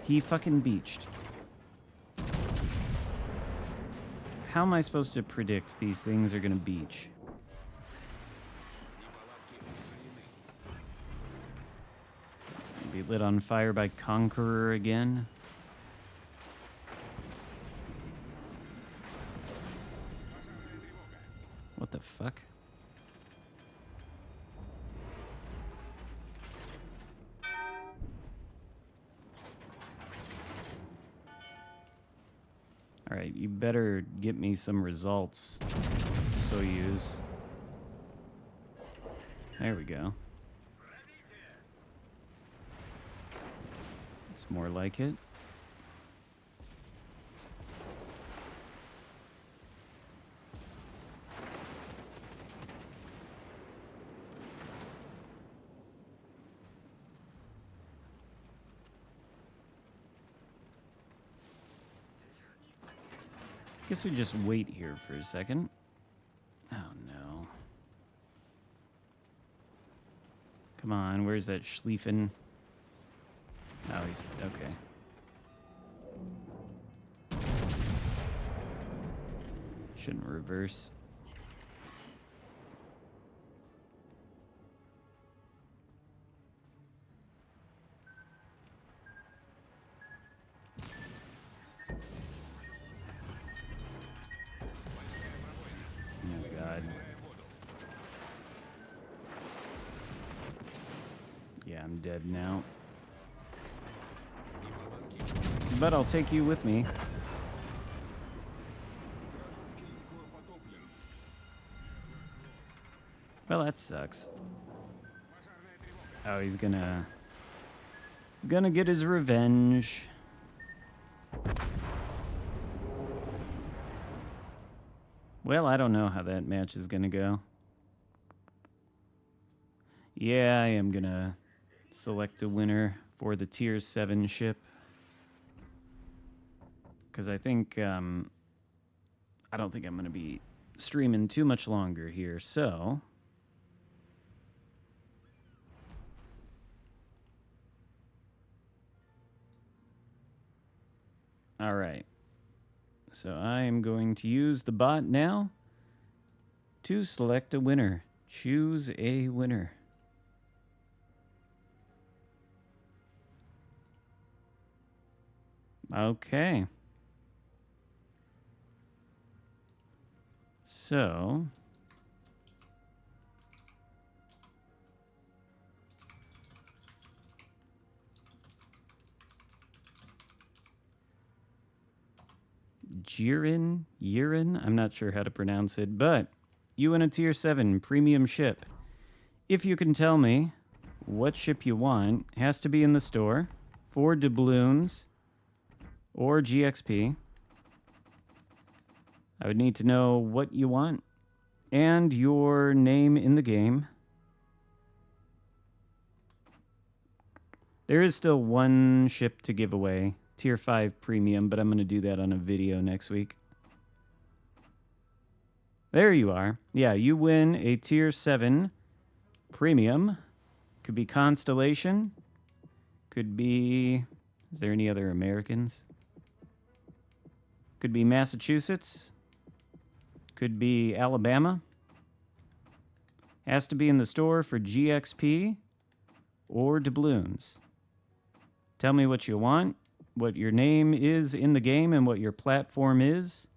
A: He fucking beached. How am I supposed to predict these things are gonna beach? Be lit on fire by Conqueror again? What the fuck? Alright, you better get me some results, Soyuz. There we go. It's more like it. Guess we just wait here for a second. Oh no. Come on, where's that Schlieffen? Oh, he's okay. Shouldn't reverse. Yeah, I'm dead now. But I'll take you with me. Well, that sucks. Oh, he's gonna get his revenge. Well, I don't know how that match is gonna go. Yeah, I am gonna select a winner for the tier 7 ship. Because I think, I don't think I'm gonna be streaming too much longer here, so... Alright. So I am going to use the bot now to select a winner. Choose a winner. Okay. So... Yirin, I'm not sure how to pronounce it, but you win a tier 7 premium ship. If you can tell me what ship you want, has to be in the store, 4 doubloons or GXP. I would need to know what you want and your name in the game. There is still one ship to give away. Tier 5 premium, but I'm going to do that on a video next week. There you are. Yeah, you win a tier 7 premium. Could be Constellation. Could be... Is there any other Americans? Could be Massachusetts. Could be Alabama. Has to be in the store for GXP or doubloons. Tell me what you want, what your name is in the game, and what your platform is,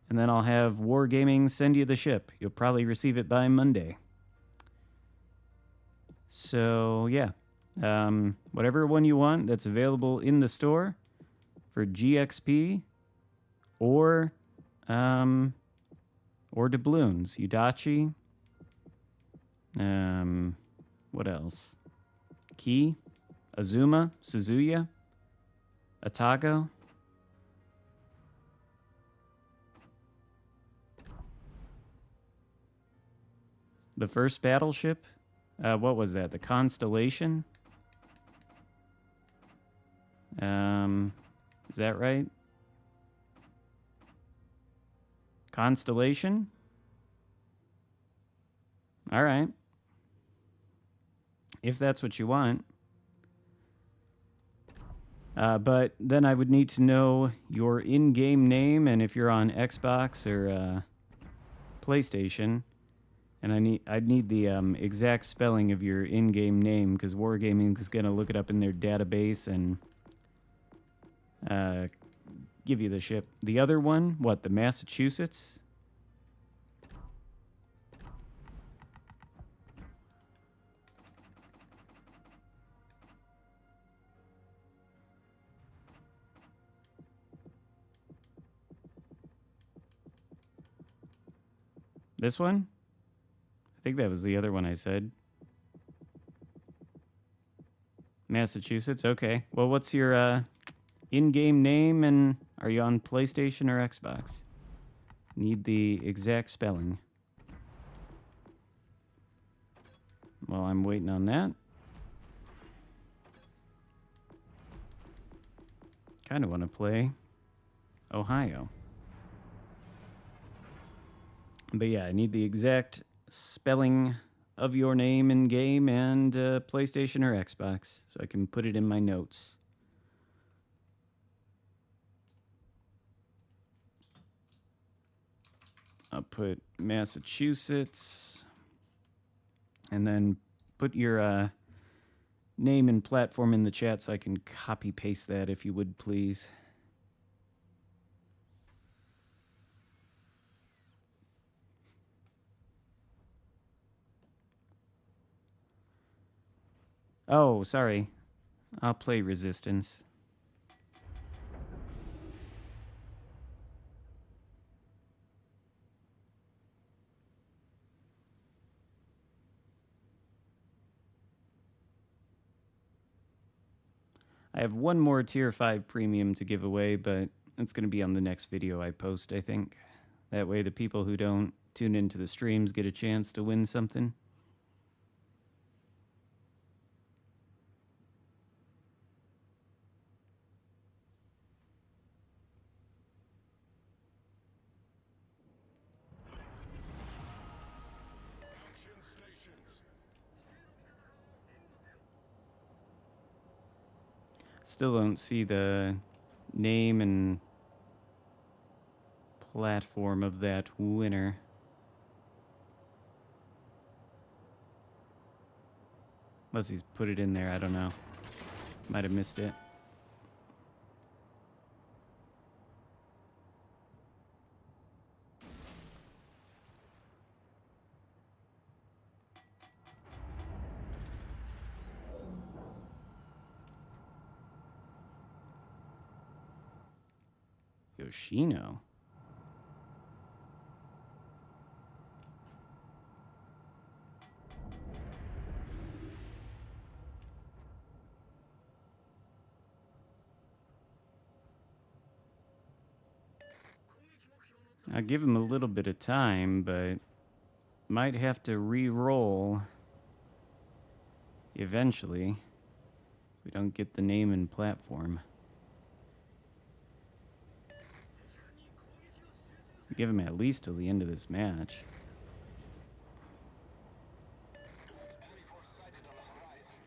A: and then I'll have Wargaming send you the ship. You'll probably receive it by Monday. So, yeah. Whatever one you want that's available in the store for GXP or doubloons. Udachi. What else? Ki. Azuma, Suzuya, Atago. The first battleship? What was that? The Constellation? Is that right? Constellation? All right. If that's what you want. But then I would need to know your in-game name, and if you're on Xbox or PlayStation, and I'd need the exact spelling of your in-game name, because Wargaming is going to look it up in their database and give you the ship. The other one, what, the Massachusetts? This one? I think that was the other one I said. Massachusetts, okay. Well, what's your in-game name, and are you on PlayStation or Xbox? Need the exact spelling. Well, I'm waiting on that. Kind of want to play Ohio. But yeah, I need the exact spelling of your name in game and PlayStation or Xbox, so I can put it in my notes. I'll put Massachusetts, and then put your name and platform in the chat so I can copy paste that, if you would please. Oh, sorry. I'll play Resistance. I have one more Tier 5 Premium to give away, but it's going to be on the next video I post, I think. That way the people who don't tune into the streams get a chance to win something.
B: Action stations.
A: Still don't see the name and platform of that winner. Unless he's put it in there, I don't know. Might have missed it. Yoshino. I'll give him a little bit of time, but might have to re-roll eventually if we don't get the name and platform. Give him at least till the end of this match.
C: Enemy force sighted on the horizon.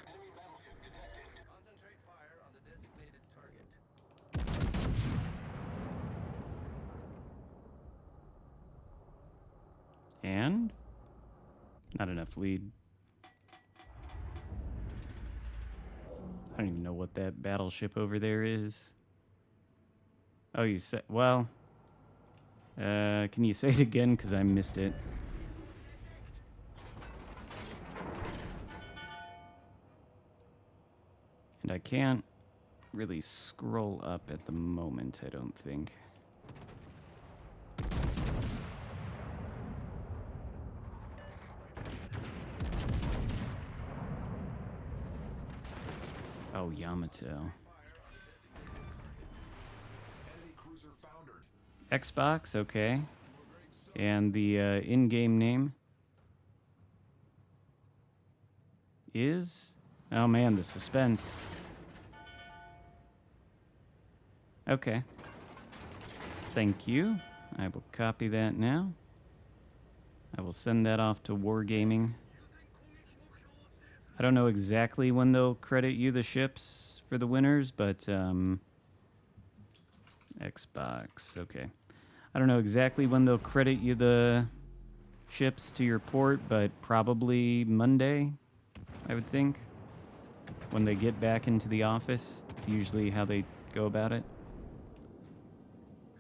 C: Enemy battleship detected. Concentrate fire on the designated target.
A: And not enough lead. I don't even know what that battleship over there is. Oh, you said, well, can you say it again? Because I missed it. And I can't really scroll up at the moment, I don't think. Oh, Yamato.
B: Enemy cruiser foundered.
A: Xbox, okay. And the in-game name is... Oh man, the suspense. Okay. Thank you. I will copy that now. I will send that off to Wargaming. I don't know exactly when they'll credit you the ships for the winners, but Xbox, okay. I don't know exactly when they'll credit you the ships to your port, but probably Monday, I would think. When they get back into the office, it's usually how they go about it.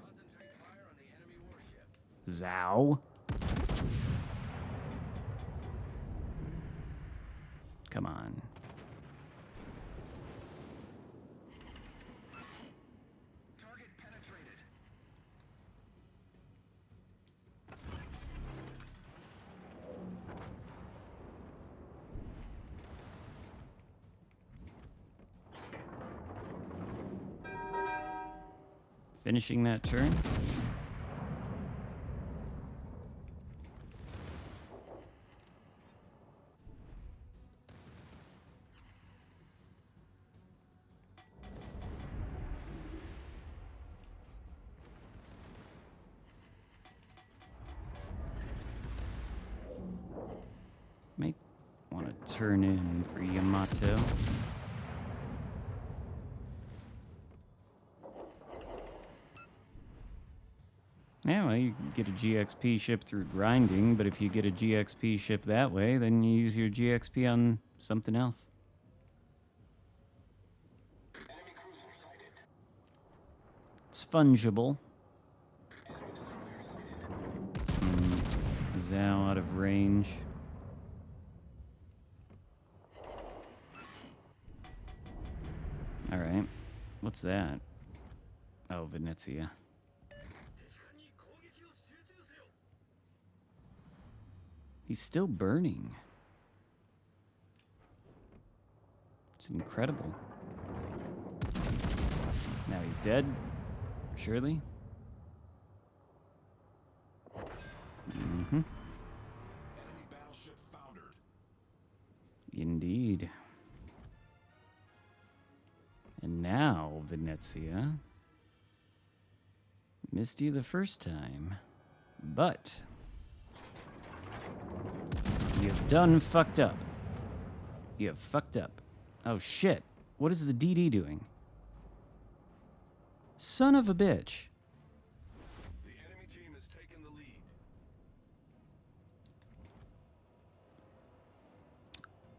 C: Concentrate fire on the enemy warship.
A: Zao. Come on.
C: Target penetrated.
A: Finishing that turn. Might want to turn in for Yamato. Yeah, well, you get a GXP ship through grinding, but if you get a GXP ship that way, then you use your GXP on something else.
C: Enemy cruiser
A: It's fungible. Zao out of range. Alright. What's that? Oh, Venezia. He's still burning. It's incredible. Now he's dead. Surely. Mm-hmm.
B: Enemy battleship foundered.
A: Indeed. And now, Venezia. Missed you the first time. But you've done fucked up. You have fucked up. Oh shit. What is the DD doing? Son of a bitch.
B: The enemy team has taken the lead.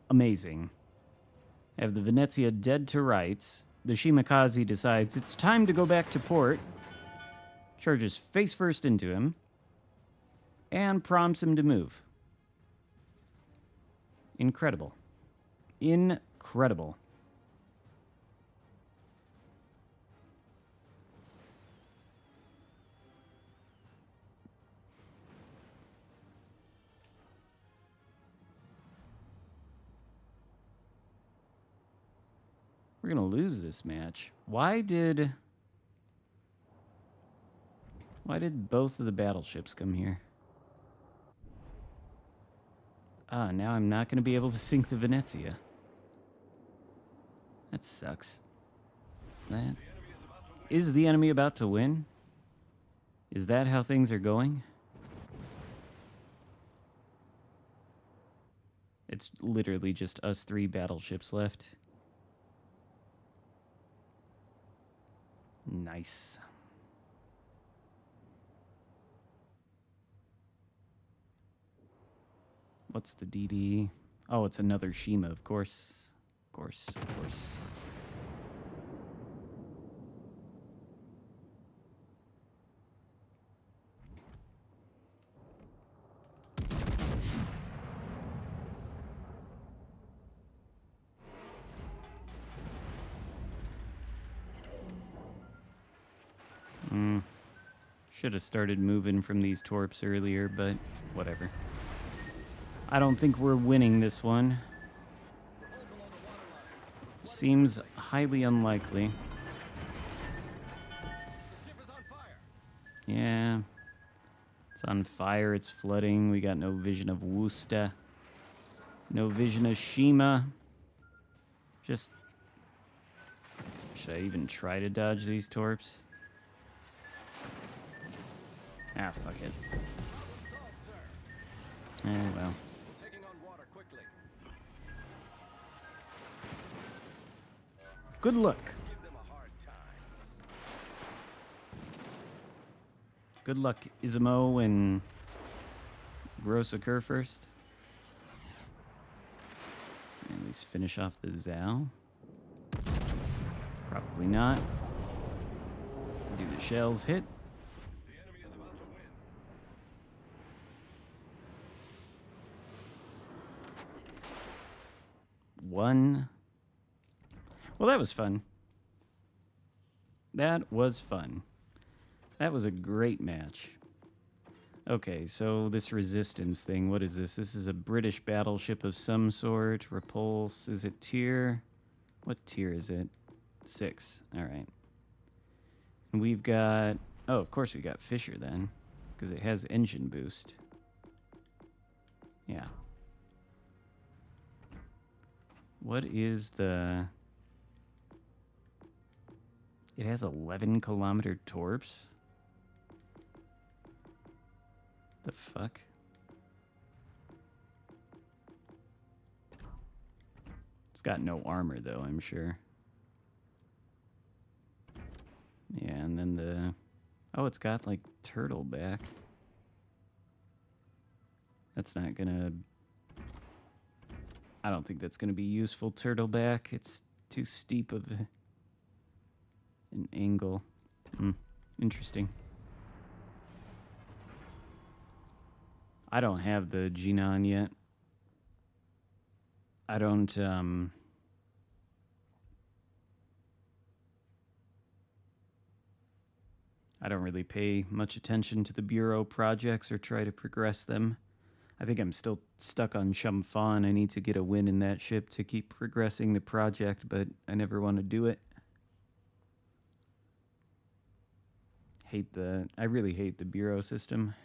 A: Amazing. Have the Venezia dead to rights. The Shimakaze decides it's time to go back to port. Charges face first into him. And prompts him to move. Incredible. Incredible. We're gonna lose this match. Why did both of the battleships come here? Ah, now I'm not gonna be able to sink the Venezia. That sucks. That is the enemy about to win? Is that how things are going? It's literally just us 3 battleships left. Nice. What's the DD? Oh, it's another Shima, of course. Of course, of course. Should have started moving from these torps earlier, but whatever. I don't think we're winning this one. Seems highly unlikely.
C: The ship is on fire.
A: Yeah. It's on fire, it's flooding. We got no vision of Worcester. No vision of Shima. Just... should I even try to dodge these torps? Ah, fuck it.
C: Problem solved, sir.
A: Well.
C: Taking on water quickly.
A: Good luck.
C: Give them a hard time.
A: Good luck, Izumo and Gross occur first. At least finish off the Zao. Probably not. Do the shells hit?
B: The enemy is about to win.
A: One. Well, that was fun. That was fun. That was a great match. Okay, so this resistance thing, what is this? This is a British battleship of some sort. Repulse. Is it tier? What tier is it? 6. All right. And we've got... oh, of course we got Fisher then, because it has engine boost. Yeah. What is the... it has 11-kilometer torps? The fuck? It's got no armor, though, I'm sure. Yeah, and then the... oh, it's got, like, turtle back. That's not gonna... I don't think that's gonna be useful, turtle back. It's too steep of an angle. Interesting. I don't have the Genon yet. I don't, I don't really pay much attention to the Bureau projects or try to progress them. I think I'm still stuck on Shumfan. I need to get a win in that ship to keep progressing the project, but I never want to do it. I really hate the Bureau system.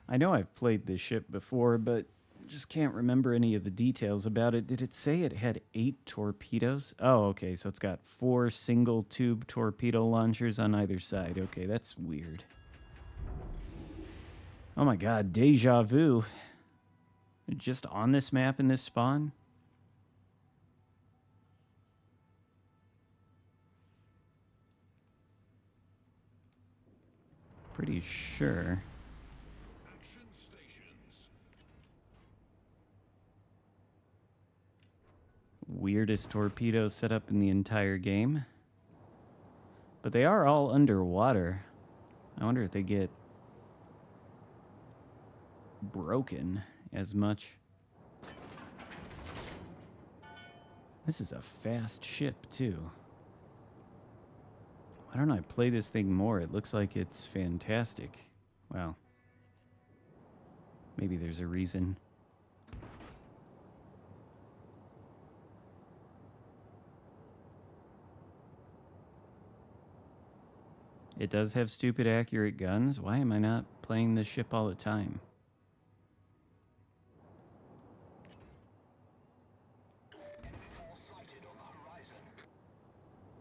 A: I know I've played this ship before, but just can't remember any of the details about it. Did it say it had 8 torpedoes? Oh, okay, so it's got 4 single-tube torpedo launchers on either side. Okay, that's weird. Oh my god, deja vu. Just on this map in this spawn? Pretty sure.
B: Action stations.
A: Weirdest torpedoes set up in the entire game. But they are all underwater. I wonder if they get broken as much. This is a fast ship, too. Why don't I play this thing more? It looks like it's fantastic. Well, maybe there's a reason. It does have stupid accurate guns. Why am I not playing this ship all the time?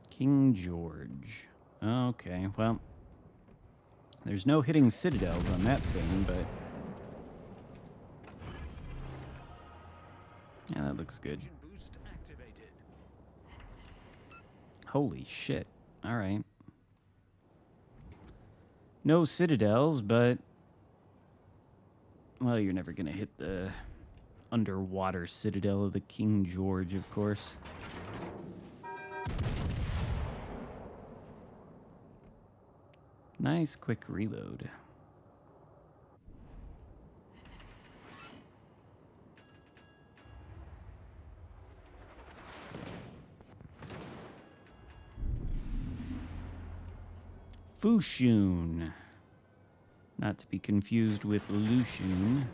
A: King George. Okay, well, there's no hitting citadels on that thing, but yeah, that looks good.
C: Engine boost activated.
A: Holy shit. All right. No citadels, but well, you're never gonna hit the underwater citadel of the King George, of course. Nice quick reload. Fushun. Not to be confused with Lushun. Is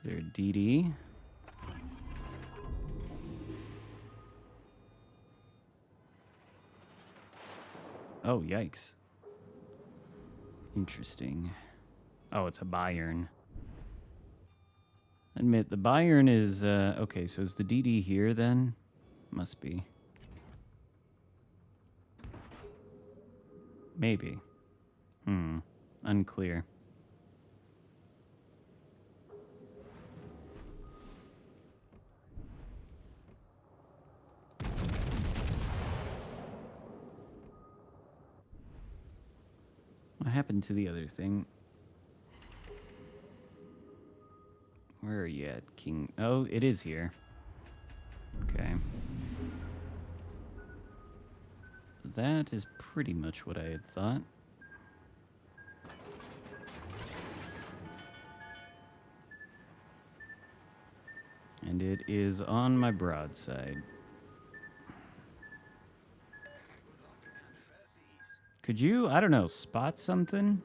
A: there a DD? Oh, yikes. Interesting. Oh, it's a Bayern. Admit, the Bayern is, okay, so is the DD here then? Must be. Maybe. Unclear. What happened to the other thing? Where are you at, King? Oh, it is here. Okay. That is pretty much what I had thought. And it is on my broadside. Could you, I don't know, spot something?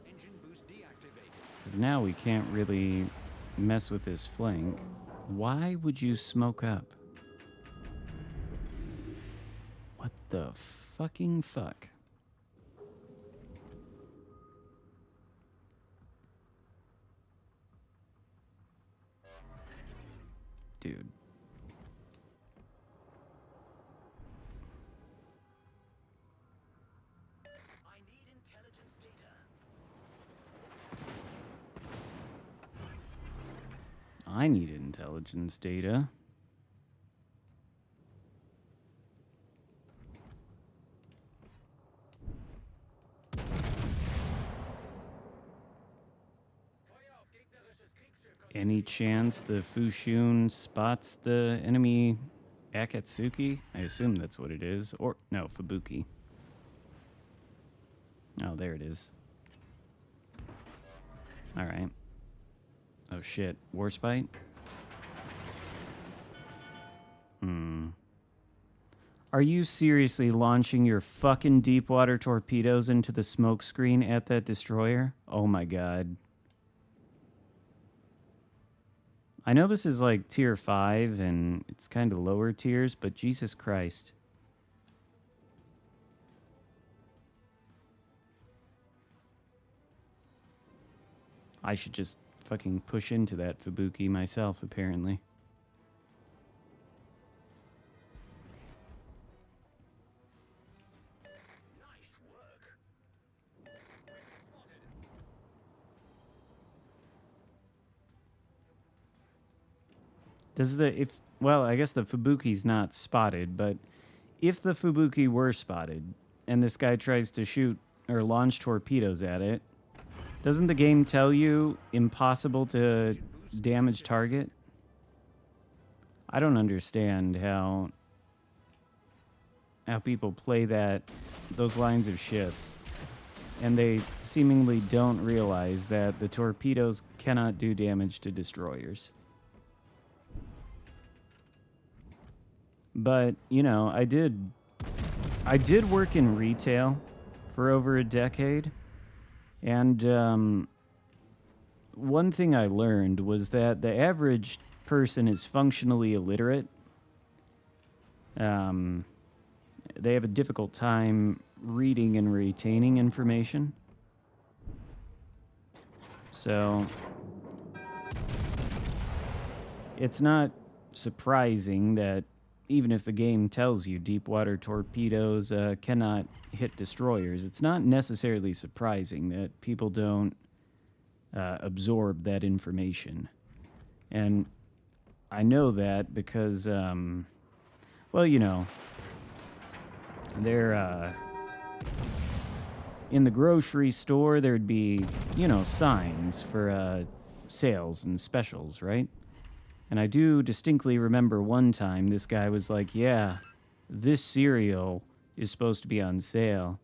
C: Engine boost deactivated.
A: Because now we can't really mess with this flank. Why would you smoke up? What the fucking fuck? Dude.
C: I need intelligence data.
A: I need intelligence data. Any chance the Fushun spots the enemy Akatsuki? I assume that's what it is. Or, no, Fubuki. Oh, there it is. Alright. Oh shit. Warspite? Are you seriously launching your fucking deep water torpedoes into the smoke screen at that destroyer? Oh my god. I know this is like tier 5 and it's kind of lower tiers, but Jesus Christ. I should just fucking push into that Fubuki myself, apparently.
C: Nice work.
A: Does well, I guess the Fubuki's not spotted, but if the Fubuki were spotted and this guy tries to shoot or launch torpedoes at it, doesn't the game tell you impossible to damage target? I don't understand how people play those lines of ships, and they seemingly don't realize that the torpedoes cannot do damage to destroyers. But, you know, I did work in retail for over a decade, and one thing I learned was that the average person is functionally illiterate. They have a difficult time reading and retaining information. So it's not surprising that even if the game tells you deep water torpedoes cannot hit destroyers, it's not necessarily surprising that people don't absorb that information. And I know that because, well, you know, they're in the grocery store, there'd be, you know, signs for sales and specials, right? And I do distinctly remember one time this guy was like, yeah, this cereal is supposed to be on sale.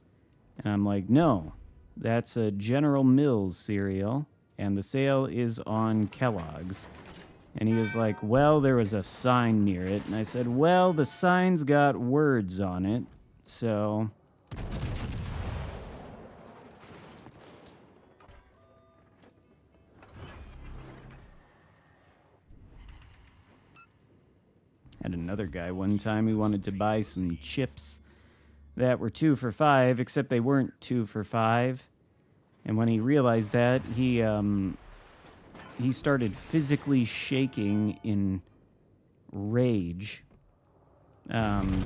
A: And I'm like, no, that's a General Mills cereal, and the sale is on Kellogg's. And he was like, well, there was a sign near it. And I said, well, the sign's got words on it, so... Had another guy one time who wanted to buy some chips that were 2 for $5, except they weren't 2 for $5. And when he realized that, he started physically shaking in rage. And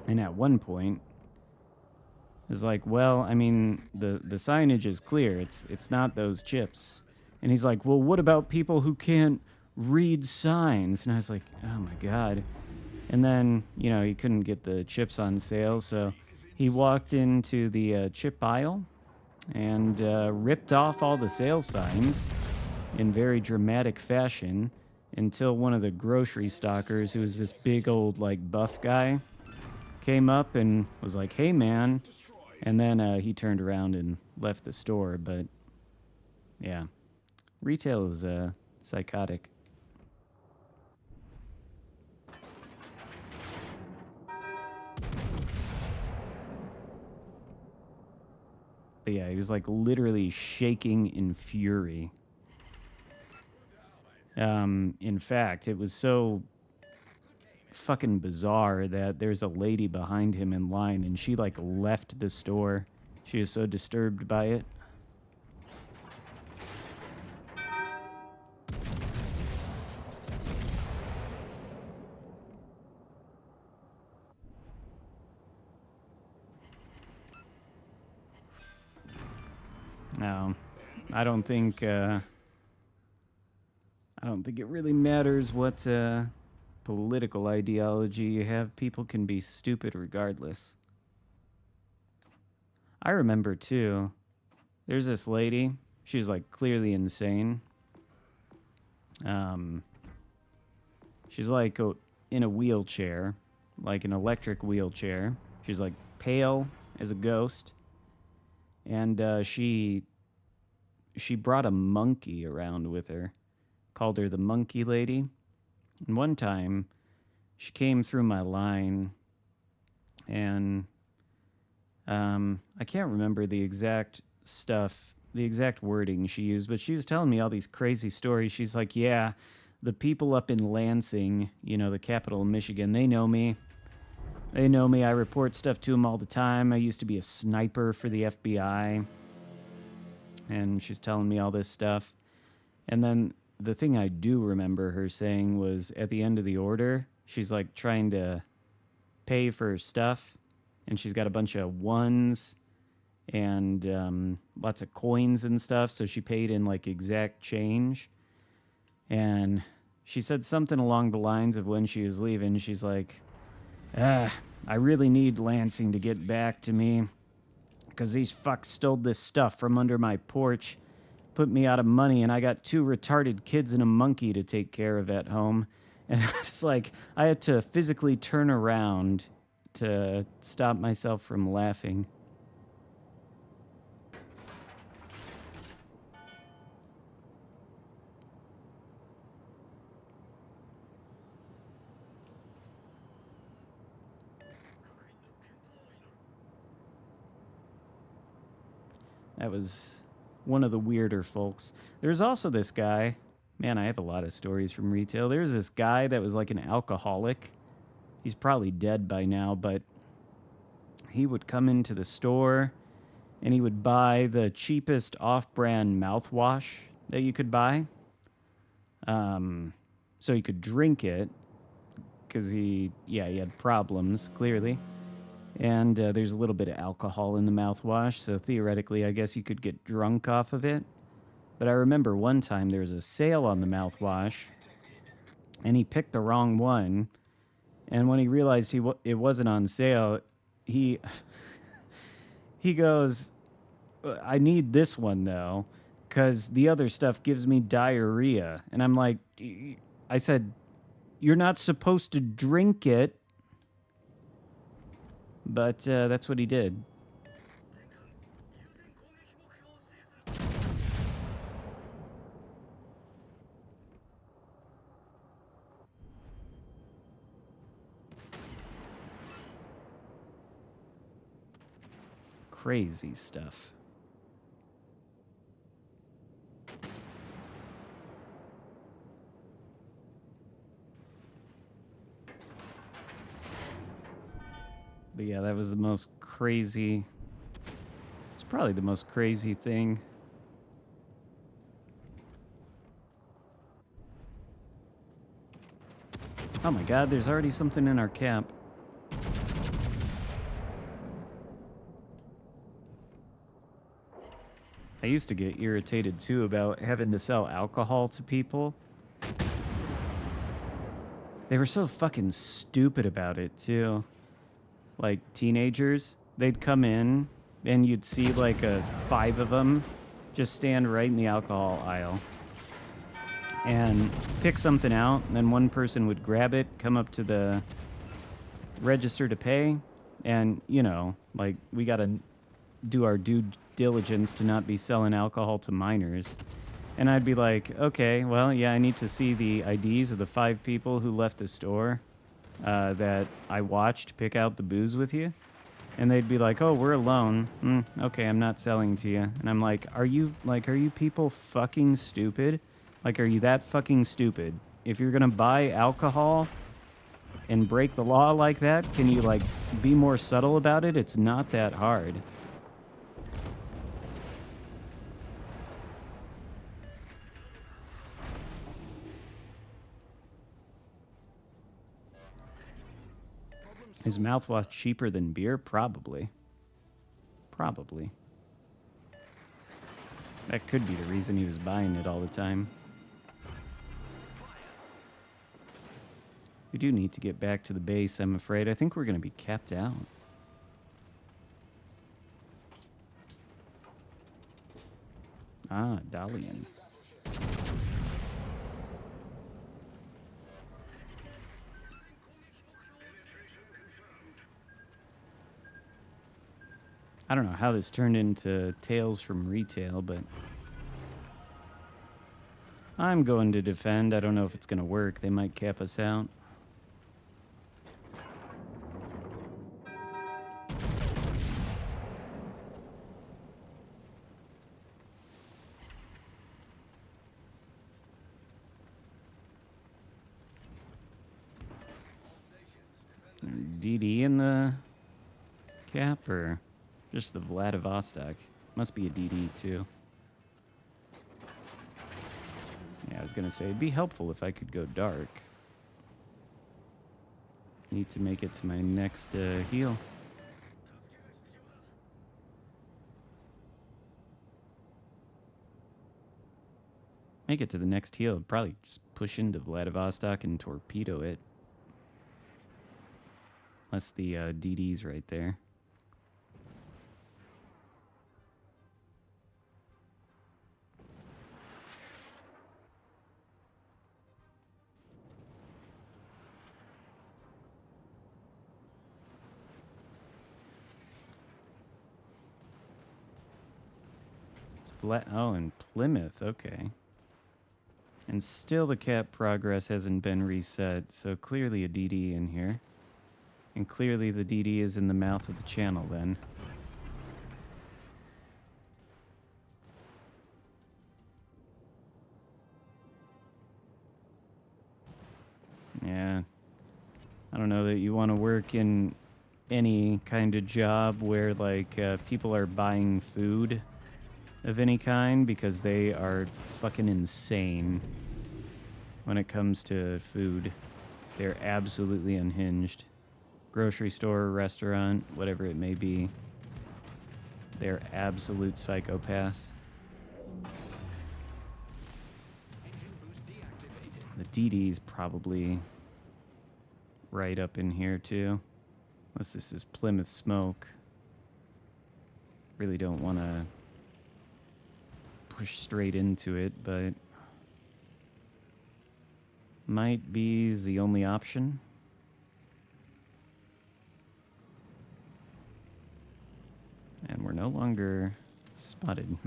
A: at one point, it was like, well, I mean, the signage is clear. It's not those chips. And he's like, well, what about people who can't read signs? And I was like, oh my god. And then, you know, he couldn't get the chips on sale, so he walked into the chip aisle and ripped off all the sale signs in very dramatic fashion until one of the grocery stockers, who was this big old, like, buff guy, came up and was like, hey man. And then he turned around and left the store. But yeah, retail is psychotic. But yeah, he was like literally shaking in fury. In fact, it was so fucking bizarre that there's a lady behind him in line, and she like left the store. She was so disturbed by it. No, I don't think it really matters what political ideology you have. People can be stupid regardless. I remember too, there's this lady, she's like clearly insane, Um, she's like in a wheelchair, like an electric wheelchair. She's like pale as a ghost, and she brought a monkey around with her. Called her the Monkey Lady. And one time, she came through my line, and I can't remember the exact stuff, the exact wording she used, but she was telling me all these crazy stories. She's like, yeah, the people up in Lansing, you know, the capital of Michigan, they know me. They know me. I report stuff to them all the time. I used to be a sniper for the FBI. And she's telling me all this stuff. And then the thing I do remember her saying was at the end of the order, she's like trying to pay for her stuff. And she's got a bunch of ones and lots of coins and stuff. So she paid in like exact change. And she said something along the lines of when she was leaving, she's like, I really need Lansing to get back to me because these fucks stole this stuff from under my porch, put me out of money, and I got 2 retarded kids and a monkey to take care of at home. And it's like I had to physically turn around to stop myself from laughing. That was one of the weirder folks. There's also this guy. Man, I have a lot of stories from retail. There's this guy that was like an alcoholic. He's probably dead by now, but he would come into the store and he would buy the cheapest off-brand mouthwash that you could buy. So he could drink it because he had problems, clearly. And there's a little bit of alcohol in the mouthwash, so theoretically, I guess you could get drunk off of it. But I remember one time there was a sale on the mouthwash, and he picked the wrong one. And when he realized it wasn't on sale, he he goes, "I need this one though, because the other stuff gives me diarrhea." And I'm like, I said, "You're not supposed to drink it." But that's what he did. Crazy stuff. But yeah, that was the most crazy. It's probably the most crazy thing. Oh my god, there's already something in our camp. I used to get irritated too about having to sell alcohol to people. They were so fucking stupid about it too. Like teenagers, they'd come in and you'd see like 5 of them just stand right in the alcohol aisle and pick something out, and then one person would grab it, come up to the register to pay, and you know, like we gotta do our due diligence to not be selling alcohol to minors. And I'd be like, okay, well, yeah, I need to see the IDs of the 5 people who left the store that I watched pick out the booze with you. And they'd be like, oh, we're alone. Okay, I'm not selling to you. And I'm like, are you people fucking stupid? Like, are you that fucking stupid? If you're gonna buy alcohol and break the law like that, can you, like, be more subtle about it? It's not that hard. Is mouthwash cheaper than beer? Probably. Probably. That could be the reason he was buying it all the time. We do need to get back to the base, I'm afraid. I think we're going to be capped out. Ah, Dalian. I don't know how this turned into Tales from Retail, but I'm going to defend. I don't know if it's going to work. They might cap us out. DD in the cap, or just the Vladivostok? Must be a DD too. Yeah, I was gonna say it'd be helpful if I could go dark. Need to make it to my next heal. Make it to the next heal. Probably just push into Vladivostok and torpedo it. Unless the DD's right there. Oh, and Plymouth, okay. And still the cap progress hasn't been reset, so clearly a DD in here. And clearly the DD is in the mouth of the channel then. Yeah. I don't know that you want to work in any kind of job where, like, people are buying food of any kind, because they are fucking insane when it comes to food. They're absolutely unhinged. Grocery store, restaurant, whatever it may be. They're absolute psychopaths. The DD's probably right up in here too. Unless this is Plymouth smoke. Really don't want to push straight into it, but might be the only option. And we're no longer spotted.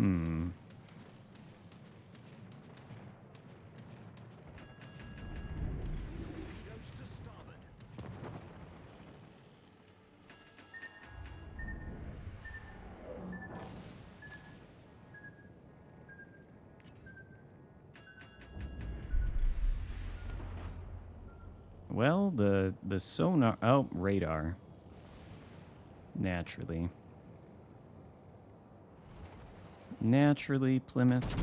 A: Well, the sonar... Oh, radar. Naturally. Naturally, Plymouth.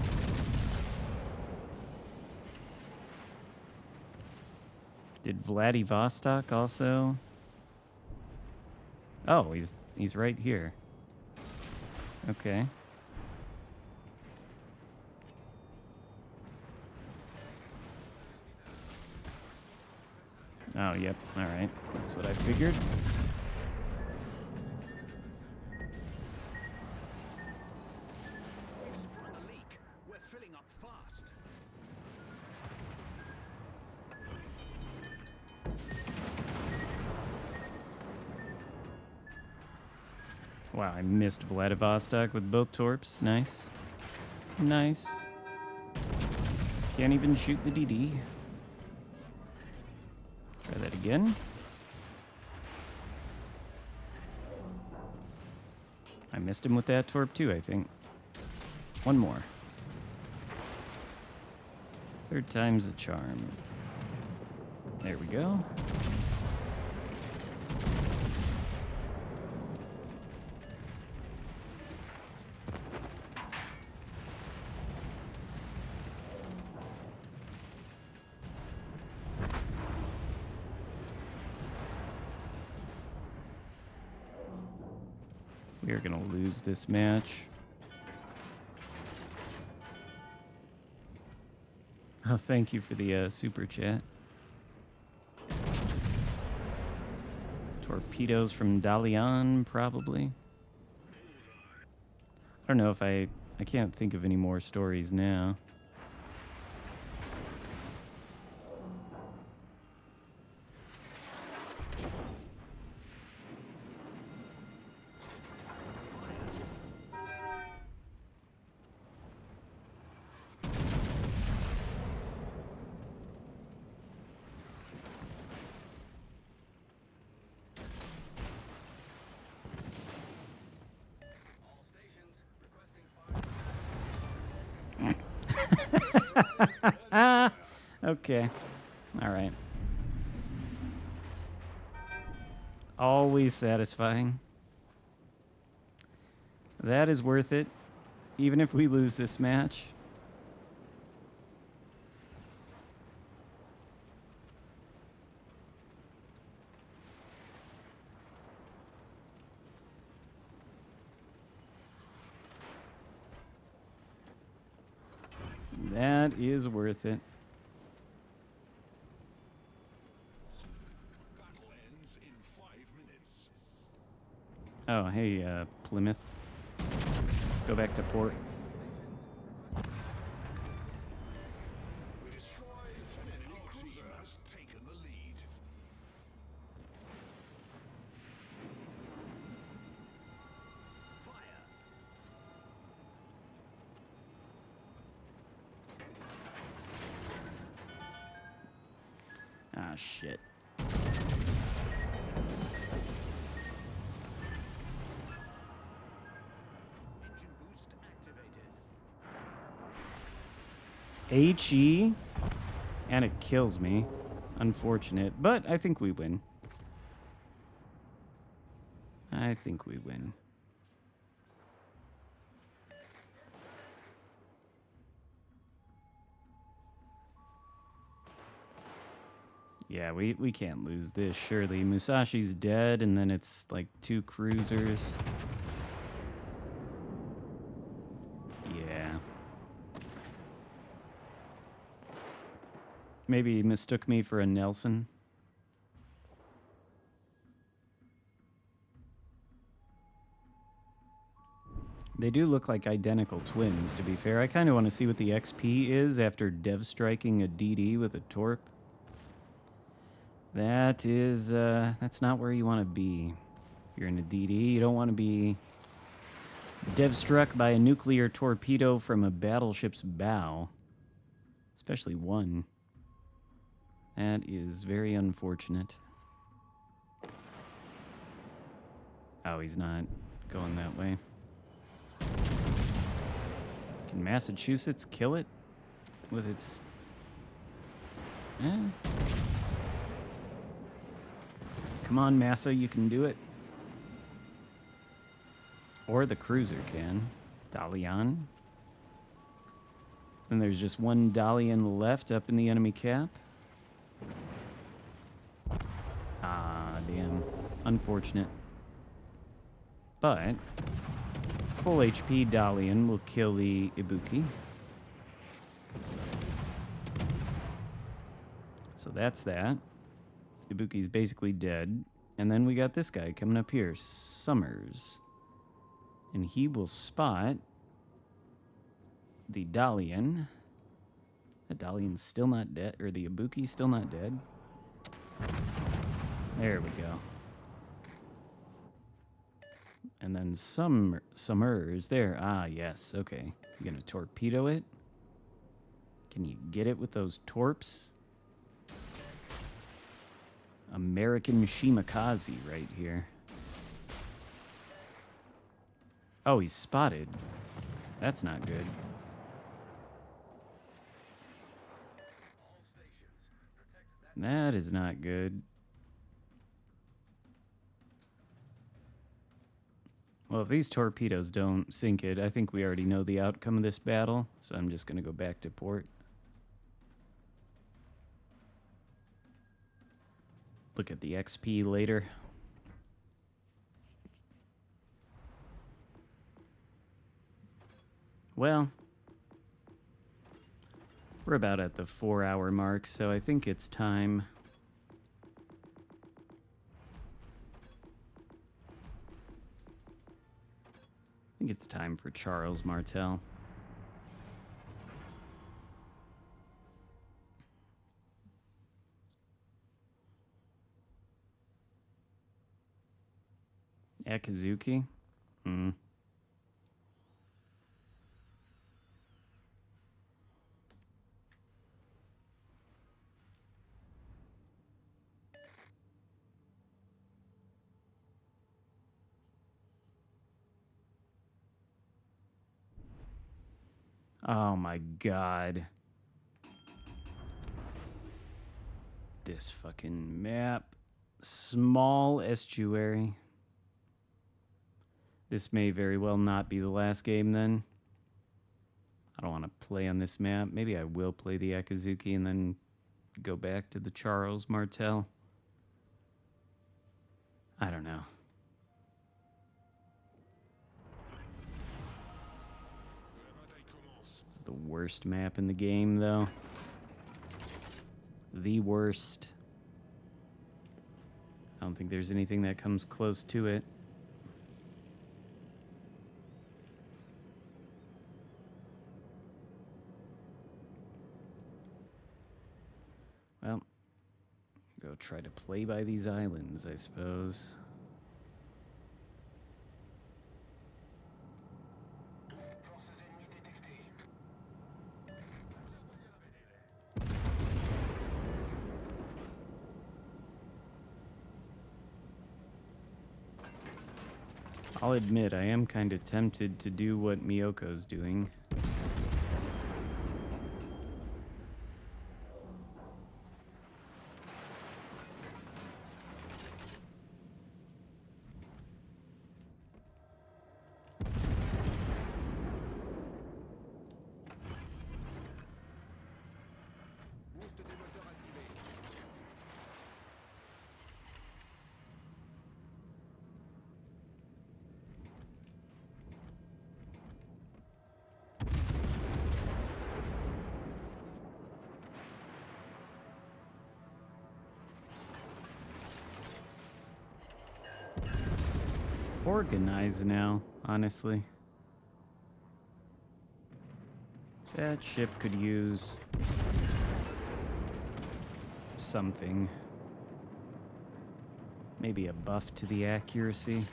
A: Did Vladivostok also? Oh, he's right here. Okay. Oh, yep. All right. That's what I figured.
B: We've sprung a leak. We're filling up fast.
A: Wow, I missed Vladivostok with both torps. Nice. Nice. Can't even shoot the DD. Try that again. I missed him with that torp too, I think. One more. Third time's the charm. There we go. We are going to lose this match. Oh, thank you for the super chat. Torpedoes from Dalian, probably. I don't know if I can't think of any more stories now. Okay. All right. Always satisfying. That is worth it, even if we lose this match. That is worth it.
B: Battle ends in 5 minutes.
A: Oh, hey, Plymouth. Go back to port.
B: We destroyed an enemy cruiser has taken the lead. Fire.
A: Ah, shit.
C: Engine boost activated.
A: HE, and it kills me. Unfortunate, but I think we win. I think we win. Yeah, we can't lose this, surely. Musashi's dead, and then it's like 2 cruisers. Yeah. Maybe he mistook me for a Nelson. They do look like identical twins, to be fair. I kind of want to see what the XP is after dev striking a DD with a Torp. That is, that's not where you want to be. If you're in a DD, you don't want to be dev struck by a nuclear torpedo from a battleship's bow. Especially one. That is very unfortunate. Oh, he's not going that way. Can Massachusetts kill it with its... Eh. Come on, Massa, you can do it. Or the cruiser can. Dalian. And there's just one Dalian left up in the enemy cap. Ah, damn. Unfortunate. But full HP Dalian will kill the Ibuki. So that's that. Ibuki's basically dead. And then we got this guy coming up here, Summers. And he will spot the Dalian. The Dalian's still not dead, or the Ibuki's still not dead. There we go. And then Summers there. Ah, yes, okay. You gonna torpedo it? Can you get it with those torps? American Shimakaze right here. Oh, he's spotted. That's not good.
C: All stations. Protect that.
A: That is not good. Well, if these torpedoes don't sink it, I think we already know the outcome of this battle, so I'm just going to go back to port. Look at the XP later. Well, we're about at the 4-hour mark, so I think it's time. I think it's time for Charles Martel. Akazuki? Hmm. Oh my god. This fucking map. Small estuary. This may very well not be the last game then. I don't want to play on this map. Maybe I will play the Akazuki and then go back to the Charles Martel. I don't know. It's the worst map in the game, though. The worst. I don't think there's anything that comes close to it. Well, go try to play by these islands, I suppose.
C: Forces ennemies détectées.
A: I'll admit, I am kind of tempted to do what Miyoko's doing.
C: Boost des moteurs activé.
A: Organize now, honestly. That ship could use something. Maybe a buff to the accuracy.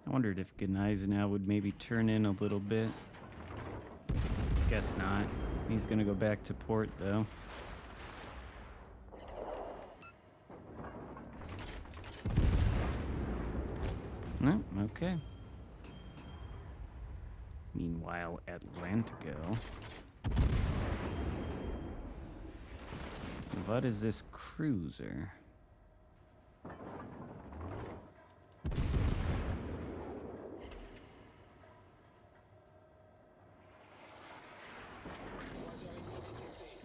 A: I wondered if Gneisenau would maybe turn in a little bit. Guess not. He's gonna go back to port, though. No, okay. Meanwhile, Atlantico. What is this cruiser?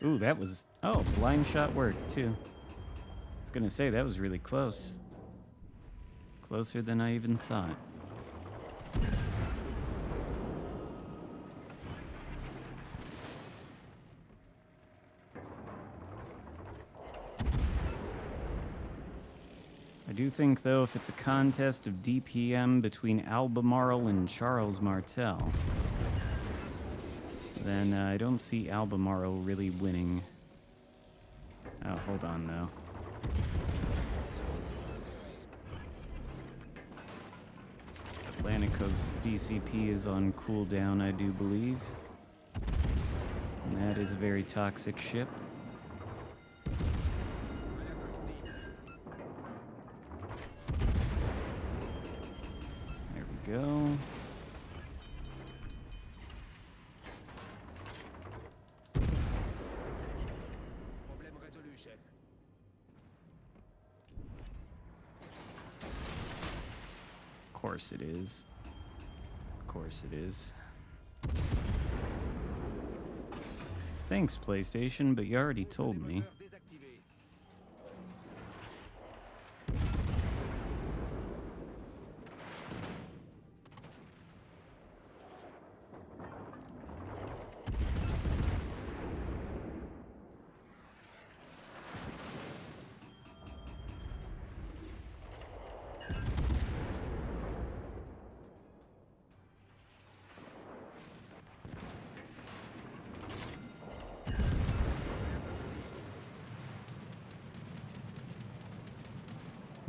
A: Ooh, that was... Oh, blind shot worked, too. I was gonna say, that was really close. Closer than I even thought. I do think, though, if it's a contest of DPM between Albemarle and Charles Martel, then I don't see Albemarle really winning. Oh, hold on, though. Atlantico's DCP is on cooldown, I do believe. And that is a very toxic ship. There we go.
C: Problème résolu, chef.
A: Of course it is. Of course it is. Thanks, PlayStation, but you already told me.
C: Moteur désactivé.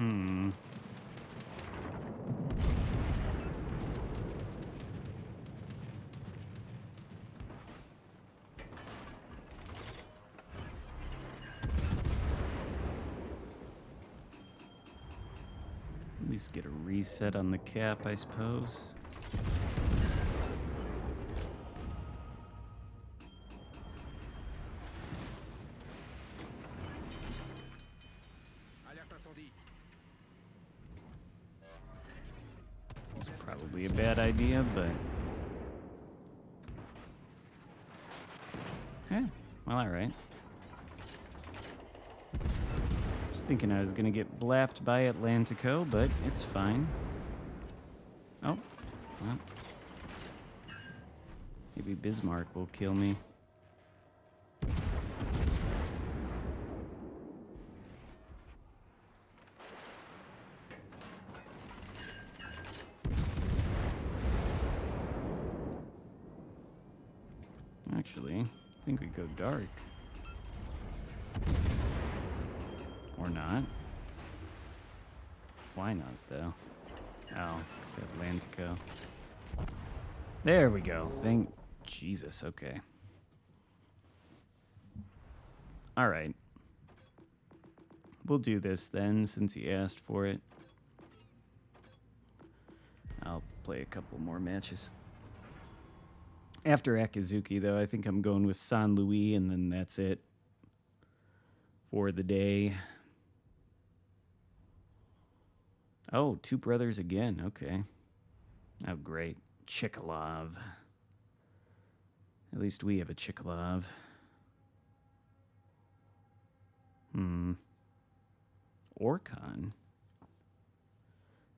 A: Hmm. At least get a reset on the cap, I suppose.
C: Alerte incendie.
A: It's probably a bad idea, but... Eh, well, alright. Was thinking I was gonna get blapped by Atlantico, but it's fine. Oh, well. Maybe Bismarck will kill me. Actually, I think we go dark. Or not. Why not, though? Oh, it's Atlantico. There we go. Thank Jesus. Okay. All right. We'll do this then, since he asked for it. I'll play a couple more matches. After Akizuki, though, I think I'm going with San Luis, and then that's it for the day. Oh, two brothers again. Okay. Oh, great. Chikalov. At least we have a Chikalov. Orcon.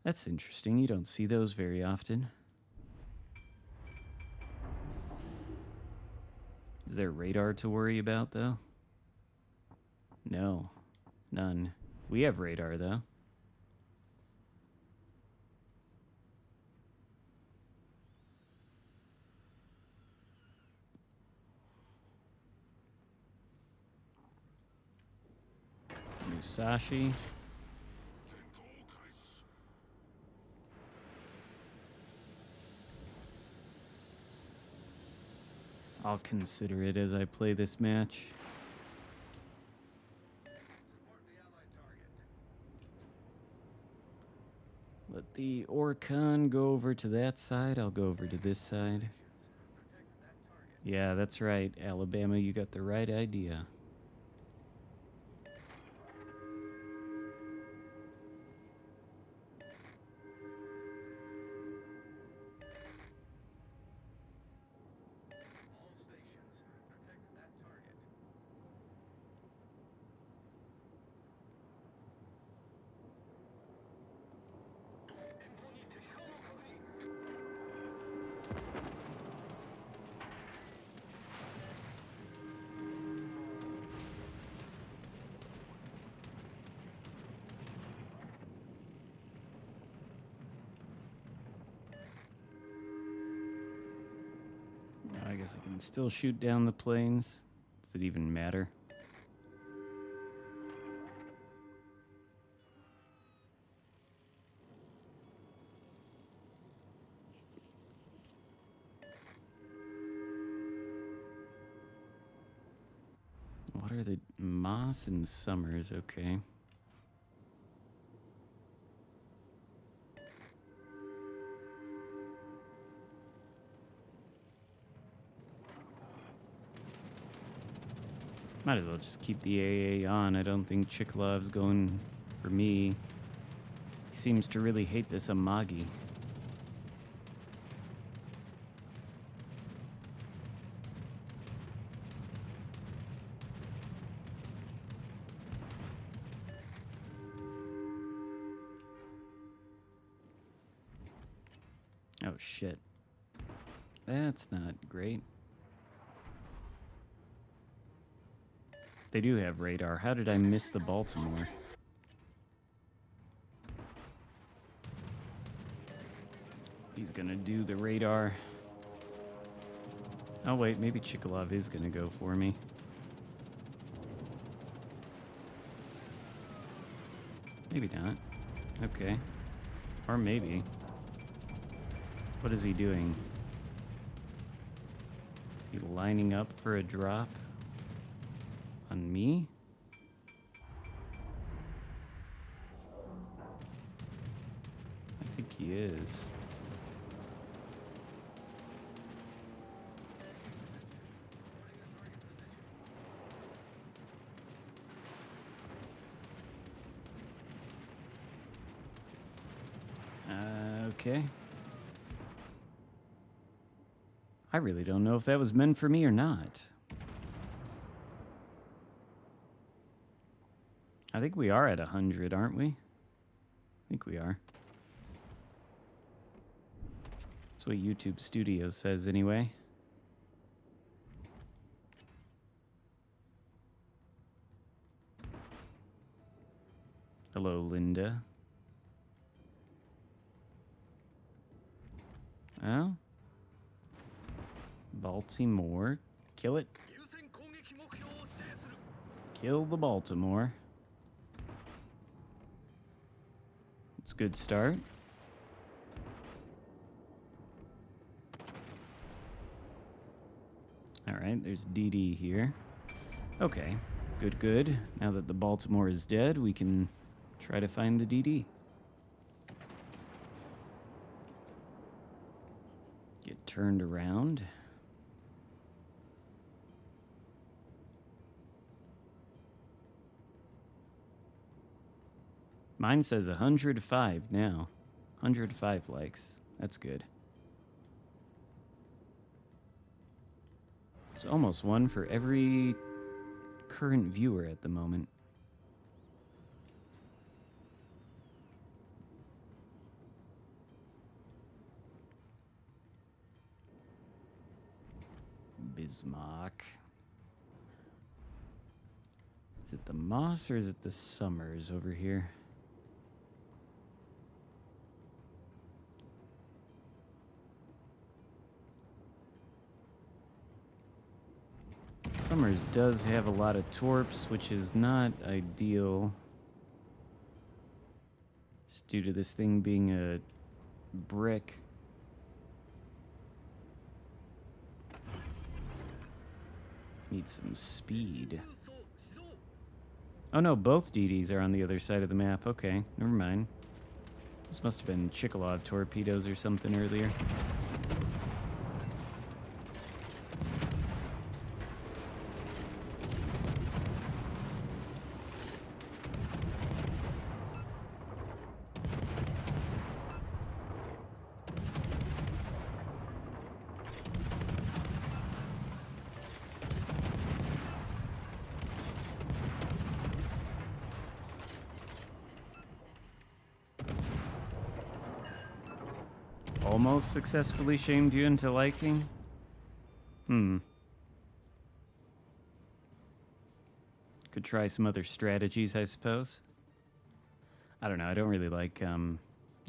A: That's interesting. You don't see those very often. Is there radar to worry about, though? No. None. We have radar, though. Musashi. I'll consider it as I play this match.
C: Support the allied target.
A: Let the Orcon go over to that side. I'll go over to this side.
C: Protect that target.
A: Yeah, that's right. Alabama, you got the right idea.
C: All stations, protect that target.
A: I guess I can still shoot down the planes. Does it even matter? What are the Moss and Summers? Okay. Might as well just keep the AA on. I don't think Chikalov's going for me. He seems to really hate this Amagi. Oh shit. That's not great. They do have radar. How did I miss the Baltimore? He's gonna do the radar. Oh wait, maybe Chikalov is gonna go for me. Maybe not. Okay. Or maybe. What is he doing? Is he lining up for a drop on me? I think he is. Okay. I really don't know if that was meant for me or not. I think we are at 100, aren't we? I think we are. That's what YouTube Studios says anyway. Hello, Linda. Oh? Baltimore. Kill it. Kill the Baltimore. It's a good start. Alright, there's DD here. Okay, good, good. Now that the Baltimore is dead, we can try to find the DD. Get turned around. Mine says 105 now. 105 likes. That's good. There's almost one for every current viewer at the moment. Bismarck. Is it the Moss or is it the Summers over here? Summers does have a lot of torps, which is not ideal. Just due to this thing being a brick. Need some speed. Oh no, both DDs are on the other side of the map. Okay, never mind. This must have been Chickalov torpedoes or something earlier. Almost successfully shamed you into liking? Could try some other strategies, I suppose. I don't know, I don't really like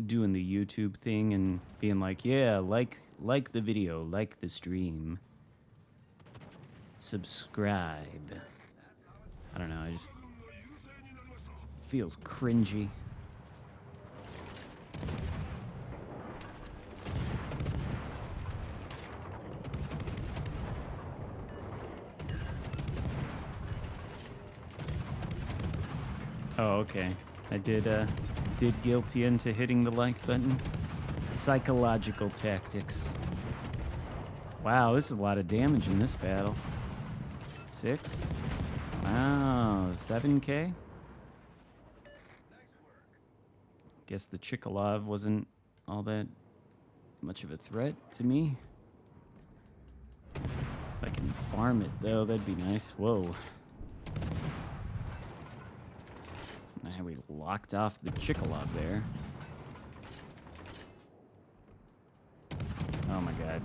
A: doing the YouTube thing and being like, yeah, like the video, like the stream. Subscribe. I don't know, I just feels cringy. Oh, okay. I did guilt you into hitting the like button. Psychological tactics. Wow, this is a lot of damage in this battle. 6? Wow, 7K? Guess the Chickalov wasn't all that much of a threat to me. If I can farm it, though, that'd be nice. Whoa. Now we locked off the Chickalov there. Oh my god.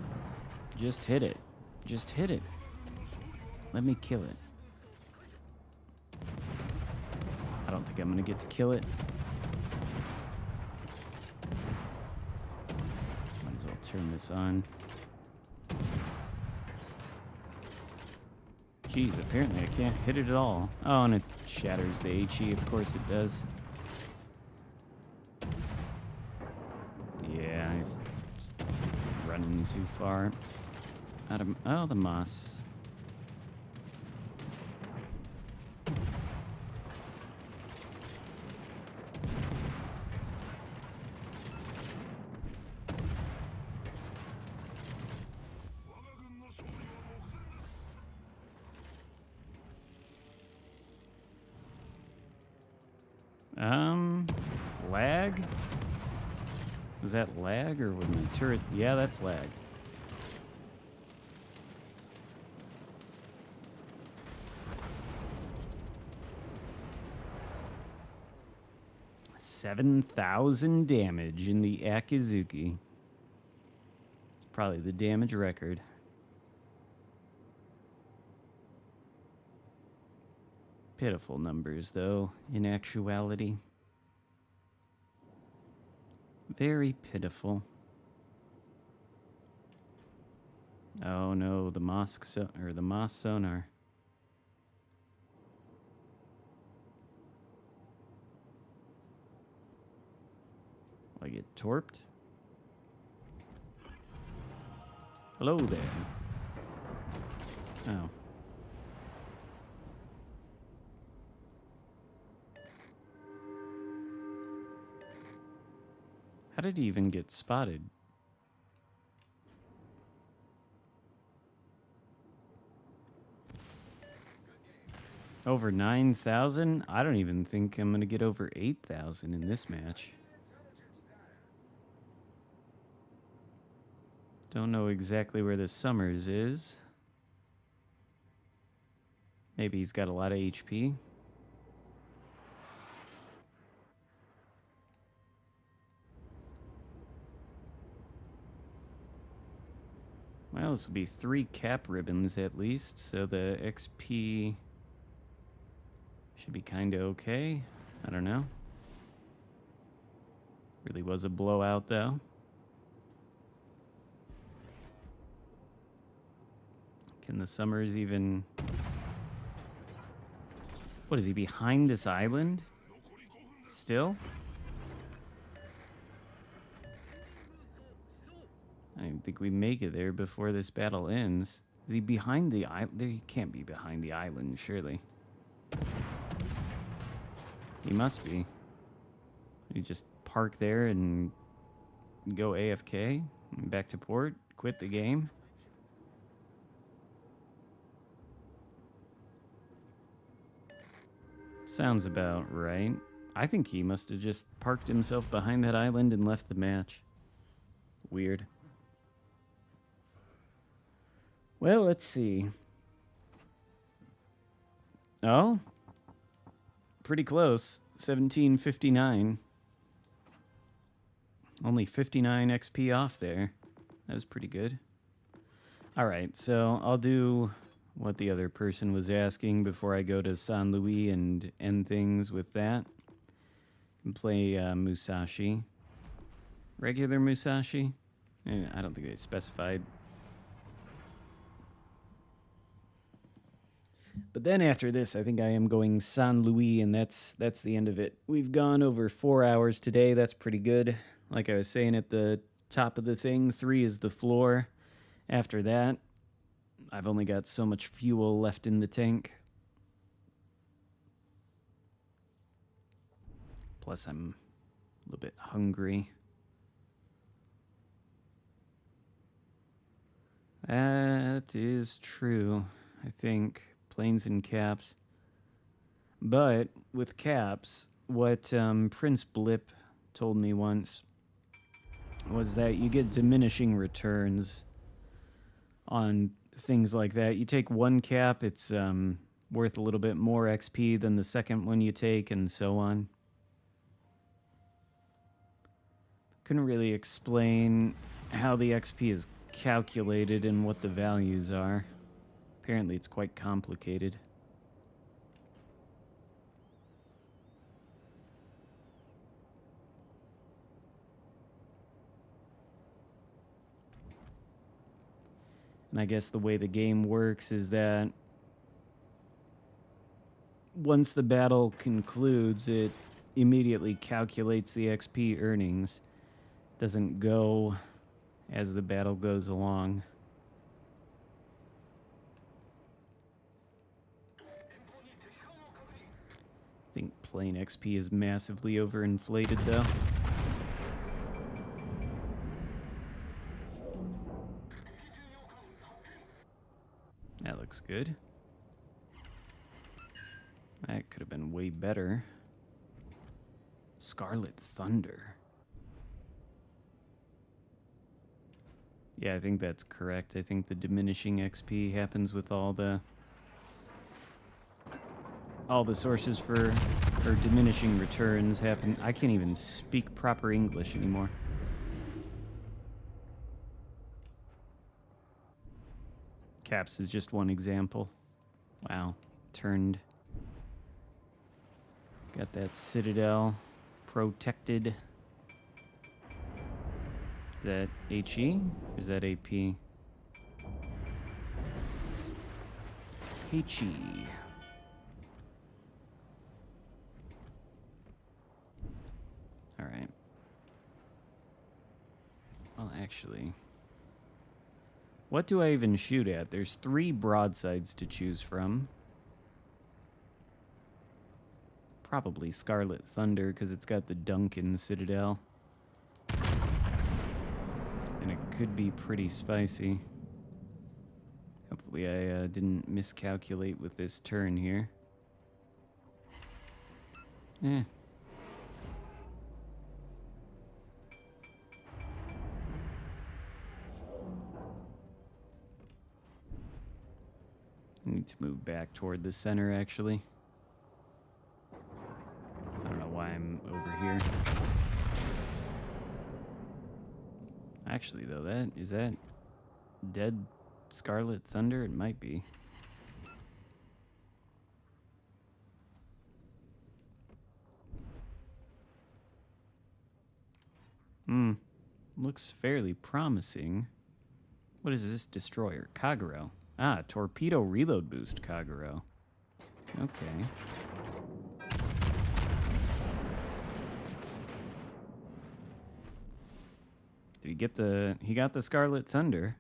A: Just hit it. Just hit it. Let me kill it. I don't think I'm gonna get to kill it. Might as well turn this on. Jeez, apparently I can't hit it at all. Oh, and it shatters the HE. Of course it does. He's just running too far. Out of, oh, the moss. Lag? Was that lag or was my turret? Yeah, that's lag. $7,000 damage in the Akizuki. It's probably the damage record. Pitiful numbers, though, in actuality. Very pitiful. Oh no, the mosque or the moss sonar. Will I get torped? Hello there. Oh. How did he even get spotted? Over 9,000? I don't even think I'm going to get over 8,000 in this match. Don't know exactly where the Summers is. Maybe he's got a lot of HP. Well, this will be 3 cap ribbons at least, so the XP should be kind of okay. I don't know. Really was a blowout, though. Can the Summers even... What, is he behind this island? Still? I don't think we make it there before this battle ends. Is he behind the island? He can't be behind the island, surely. He must be. You just park there and go AFK, back to port, quit the game. Sounds about right. I think he must have just parked himself behind that island and left the match. Weird. Well, let's see. Oh, pretty close. 1759. Only 59 XP off there. That was pretty good. All right, so I'll do what the other person was asking before I go to San Luis and end things with that. And play Musashi. Regular Musashi? I don't think they specified. But then after this, I think I am going San Luis, and that's the end of it. We've gone over 4 hours today. That's pretty good. Like I was saying at the top of the thing, 3 is the floor. After that, I've only got so much fuel left in the tank. Plus, I'm a little bit hungry. That is true, I think. Planes and caps. But with caps, what Prince Blip told me once was that you get diminishing returns on things like that. You take one cap, it's worth a little bit more XP than the second one you take, and so on. Couldn't really explain how the XP is calculated and what the values are. Apparently it's quite complicated. And I guess the way the game works is that once the battle concludes, it immediately calculates the XP earnings. doesn't go as the battle goes along. I think plain XP is massively overinflated, though. That looks good. That could have been way better. Scarlet Thunder. Yeah, I think that's correct. I think the diminishing XP happens with all the sources for, or diminishing returns happen. I can't even speak proper English anymore. Caps is just one example. Wow, turned. Got that Citadel protected. Is that HE? Or is that AP? HE. Alright. Well, actually, what do I even shoot at? There's 3 broadsides to choose from. Probably Scarlet Thunder, because it's got the Duncan Citadel. And it could be pretty spicy. Hopefully I didn't miscalculate with this turn here. Eh. I need to move back toward the center, actually. I don't know why I'm over here. Actually, though, is that dead Scarlet Thunder? It might be. Looks fairly promising. What is this destroyer? Kagero. Ah, torpedo reload boost Kagero. Okay. Did he get he got the Scarlet Thunder.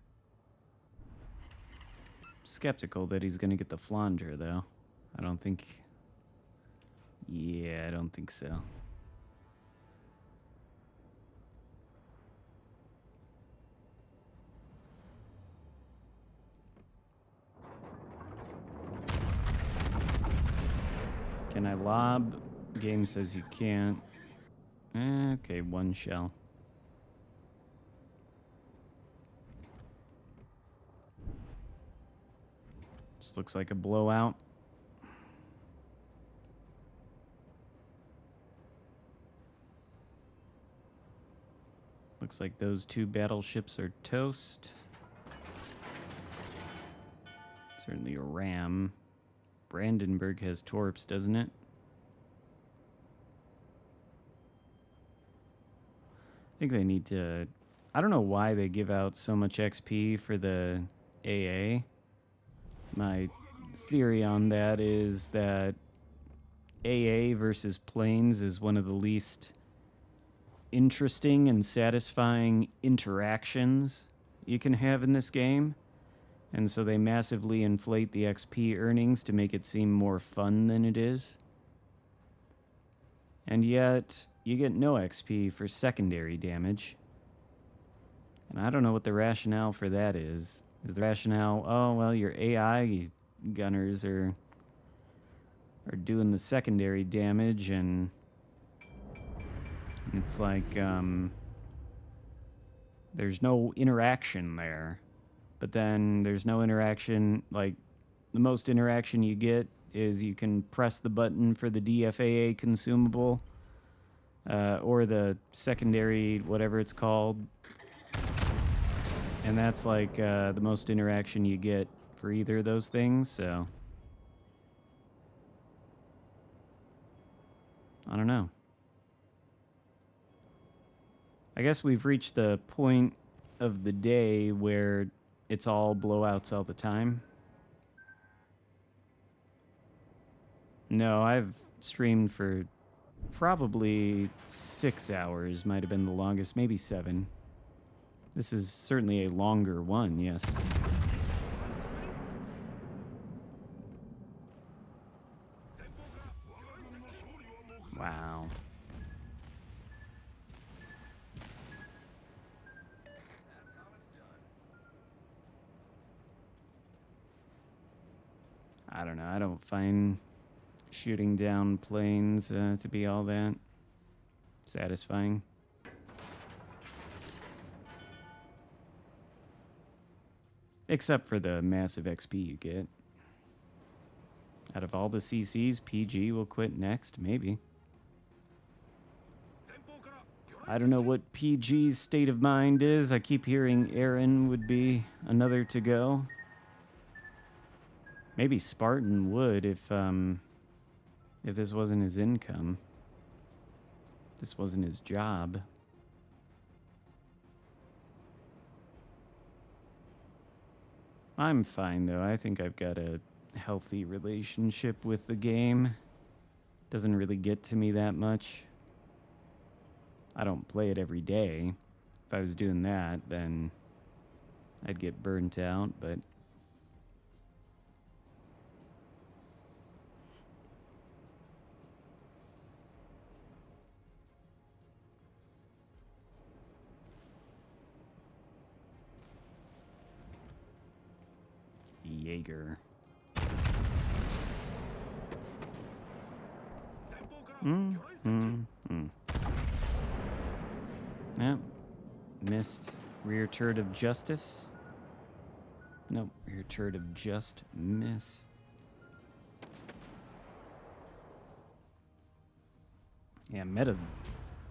A: Skeptical that he's gonna get the Flanger, though. I don't think... Yeah, I don't think so. Can I lob? Game says you can't. Okay, 1 shell. This looks like a blowout. Looks like those 2 battleships are toast. Certainly a ram. Brandenburg has torps, doesn't it? I think they need to... I don't know why they give out so much XP for the AA. My theory on that is that AA versus planes is one of the least interesting and satisfying interactions you can have in this game. And so they massively inflate the XP earnings to make it seem more fun than it is. And yet, you get no XP for secondary damage. And I don't know what the rationale for that is. Is the rationale, oh, well, your AI gunners are doing the secondary damage, and it's like, there's no interaction there. But then there's no interaction, like, the most interaction you get is you can press the button for the DFAA consumable, or the secondary, whatever it's called. And that's like the most interaction you get for either of those things, so... I don't know. I guess we've reached the point of the day where it's all blowouts all the time. No, I've streamed for probably 6 hours might have been the longest, maybe 7. This is certainly a longer one, yes. Wow.
C: That's how it's done.
A: I don't know. I don't find shooting down planes to be all that satisfying. Except for the massive XP you get. Out of all the CCs, PG will quit next, maybe. I don't know what PG's state of mind is. I keep hearing Aaron would be another to go. Maybe Spartan would if this wasn't his income. This wasn't his job. I'm fine though. I think I've got a healthy relationship with the game. Doesn't really get to me that much. I don't play it every day. If I was doing that, then I'd get burnt out, but Jaeger. Yep. Missed rear turret of justice. Nope, rear turret of just miss. Yeah, Meta.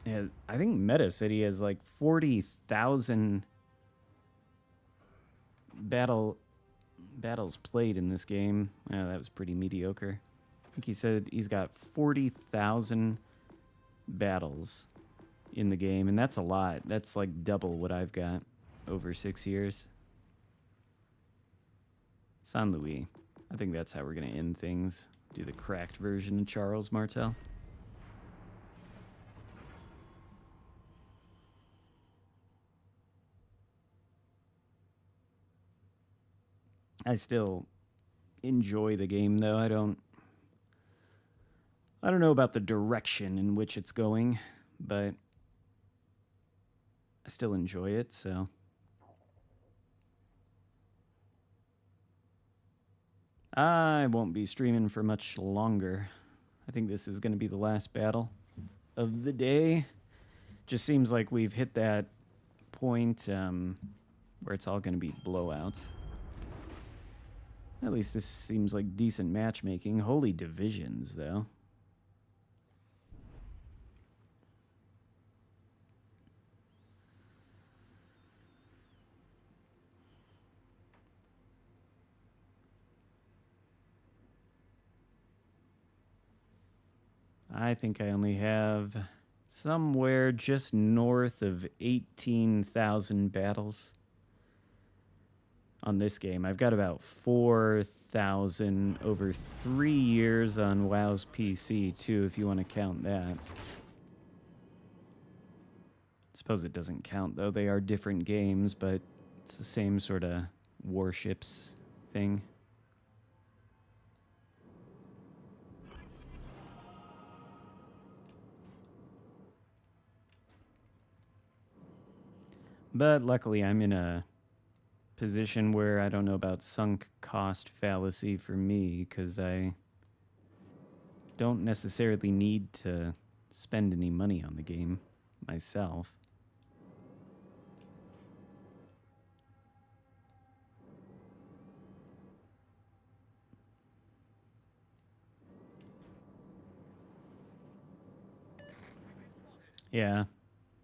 A: Yeah, I think Meta said he has like 40,000 battles played in this game. Yeah, that was pretty mediocre. I think he said he's got 40,000 battles in the game, and that's a lot. That's like double what I've got over 6 years. San Luis. I think that's how we're going to end things. Do the cracked version of Charles Martel. I still enjoy the game, though. I don't know about the direction in which it's going, but I still enjoy it, so. I won't be streaming for much longer. I think this is going to be the last battle of the day. Just seems like we've hit that point where it's all going to be blowouts. At least this seems like decent matchmaking. Holy divisions, though. I think I only have somewhere just north of 18,000 battles on this game. I've got about 4,000 over 3 years on WoW's PC, too, if you want to count that. Suppose it doesn't count, though. They are different games, but it's the same sort of Warships thing. But luckily, I'm in a position where I don't know about sunk cost fallacy for me, because I don't necessarily need to spend any money on the game myself. Yeah.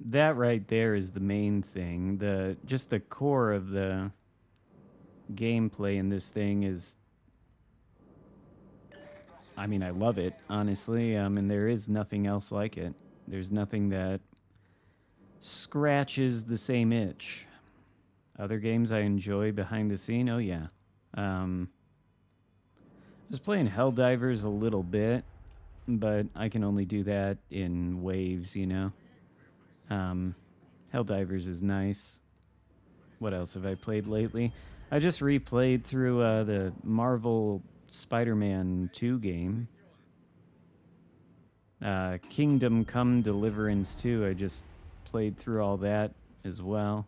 A: That right there is the main thing. Just the core of the gameplay in this thing is, I mean, I love it, honestly, and there is nothing else like it. There's nothing that scratches the same itch. Other games I enjoy behind the scene, oh yeah. I was playing Helldivers a little bit. but I can only do that in waves, you know. Um, Helldivers is nice. What else have I played lately? I just replayed through the Marvel Spider-Man 2 game. Kingdom Come Deliverance 2. I just played through all that as well.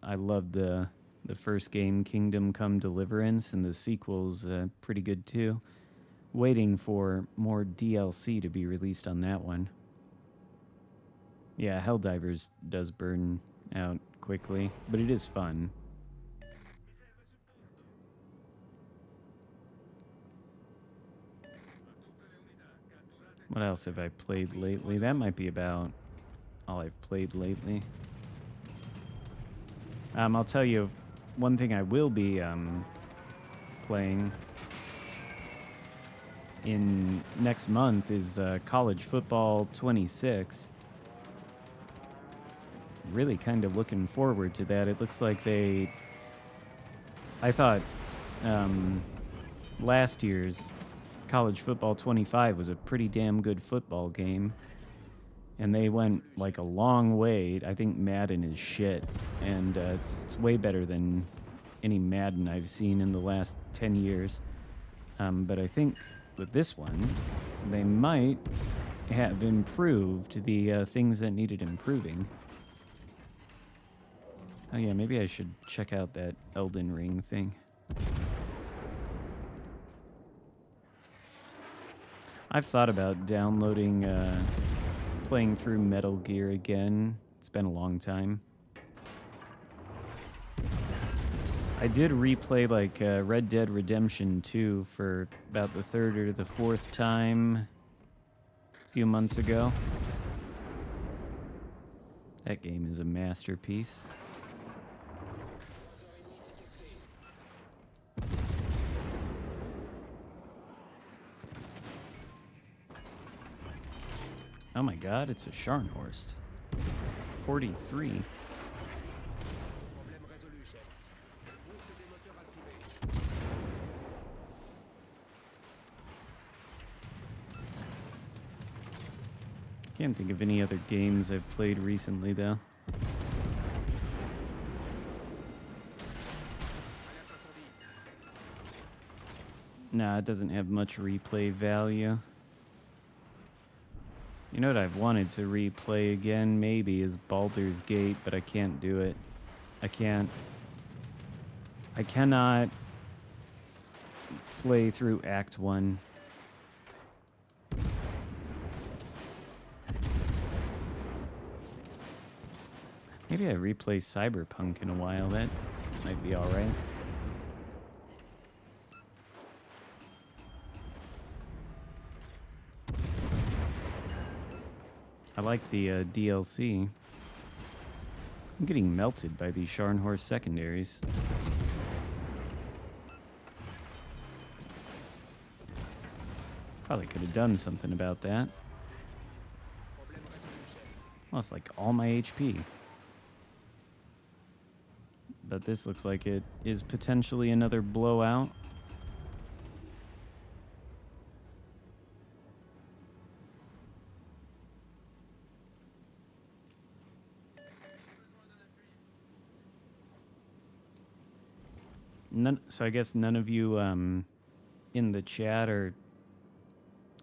A: I loved the first game, Kingdom Come Deliverance, and the sequel's pretty good too. Waiting for more DLC to be released on that one. Yeah, Helldivers does burn out quickly, but it is fun. What else have I played lately? That might be about all I've played lately. I'll tell you one thing I will be playing in next month is College Football 26. Really kind of looking forward to that. It looks like I thought last year's College Football 25 was a pretty damn good football game. And they went like a long way. I think Madden is shit. And it's way better than any Madden I've seen in the last 10 years. But I think with this one, they might have improved the things that needed improving. Oh yeah, maybe I should check out that Elden Ring thing. I've thought about downloading, playing through Metal Gear again. It's been a long time. I did replay like Red Dead Redemption 2 for about the third or the fourth time a few months ago. That game is a masterpiece. Oh my god, it's a Scharnhorst. 43.
C: Problème résolu, chef. Boost des moteurs activé.
A: Can't think of any other games I've played recently though.
C: Alerte incendie.
A: Nah, it doesn't have much replay value. You know what I've wanted to replay again, maybe, is Baldur's Gate, but I can't do it. I cannot play through Act 1. Maybe I replay Cyberpunk in a while. That might be alright. I like the DLC. I'm getting melted by these Scharnhorst secondaries. Probably could have done something about that.
C: Problème résolu, chef.
A: Lost like all my HP. But this looks like it is potentially another blowout. So I guess none of you in the chat or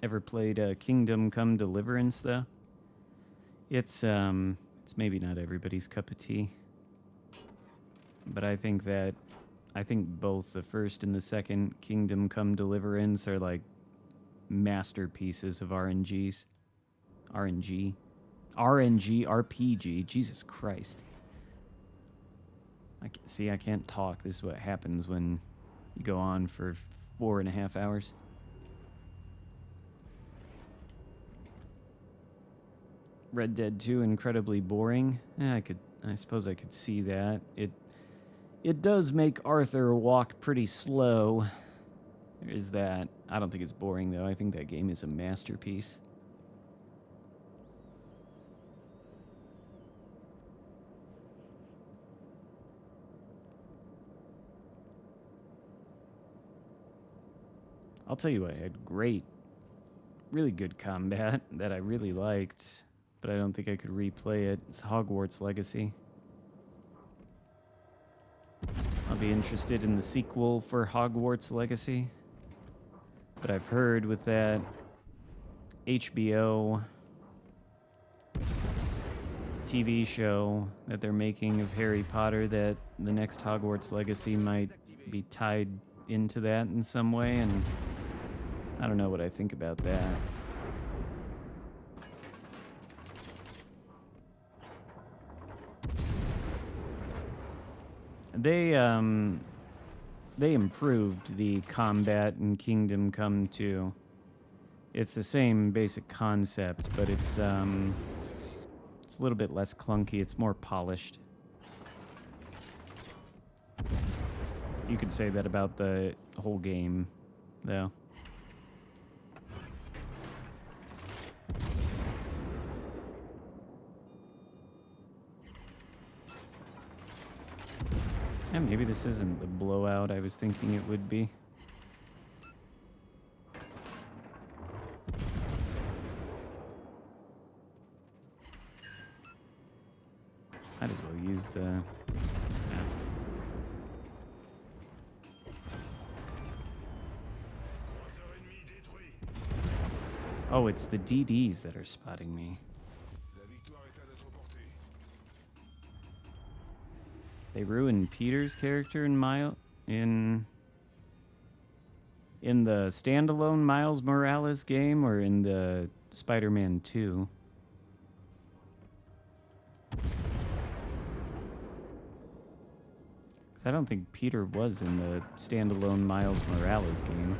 A: ever played Kingdom Come Deliverance though. It's maybe not everybody's cup of tea, but I think both the first and the second Kingdom Come Deliverance are like masterpieces of RPG. Jesus Christ. I can't talk. This is what happens when you go on for 4.5 hours. Red Dead 2 incredibly boring. I suppose I could see that. It does make Arthur walk pretty slow. There is that. I don't think it's boring though. I think that game is a masterpiece. I'll tell you what had great really good combat that I really liked, but I don't think I could replay it. It's Hogwarts Legacy. I'll be interested in the sequel for Hogwarts Legacy. But I've heard with that HBO TV show that they're making of Harry Potter that the next Hogwarts Legacy might be tied into that in some way, and I don't know what I think about that. They improved the combat in Kingdom Come 2. It's the same basic concept, but it's a little bit less clunky. It's more polished. You could say that about the whole game, though. Yeah, maybe this isn't the blowout I was thinking it would be. Might as well use the... Yeah. Oh, it's the DDs that are spotting me. They ruined Peter's character in the standalone Miles Morales game or in the Spider-Man 2. I don't think Peter was in the standalone Miles Morales game.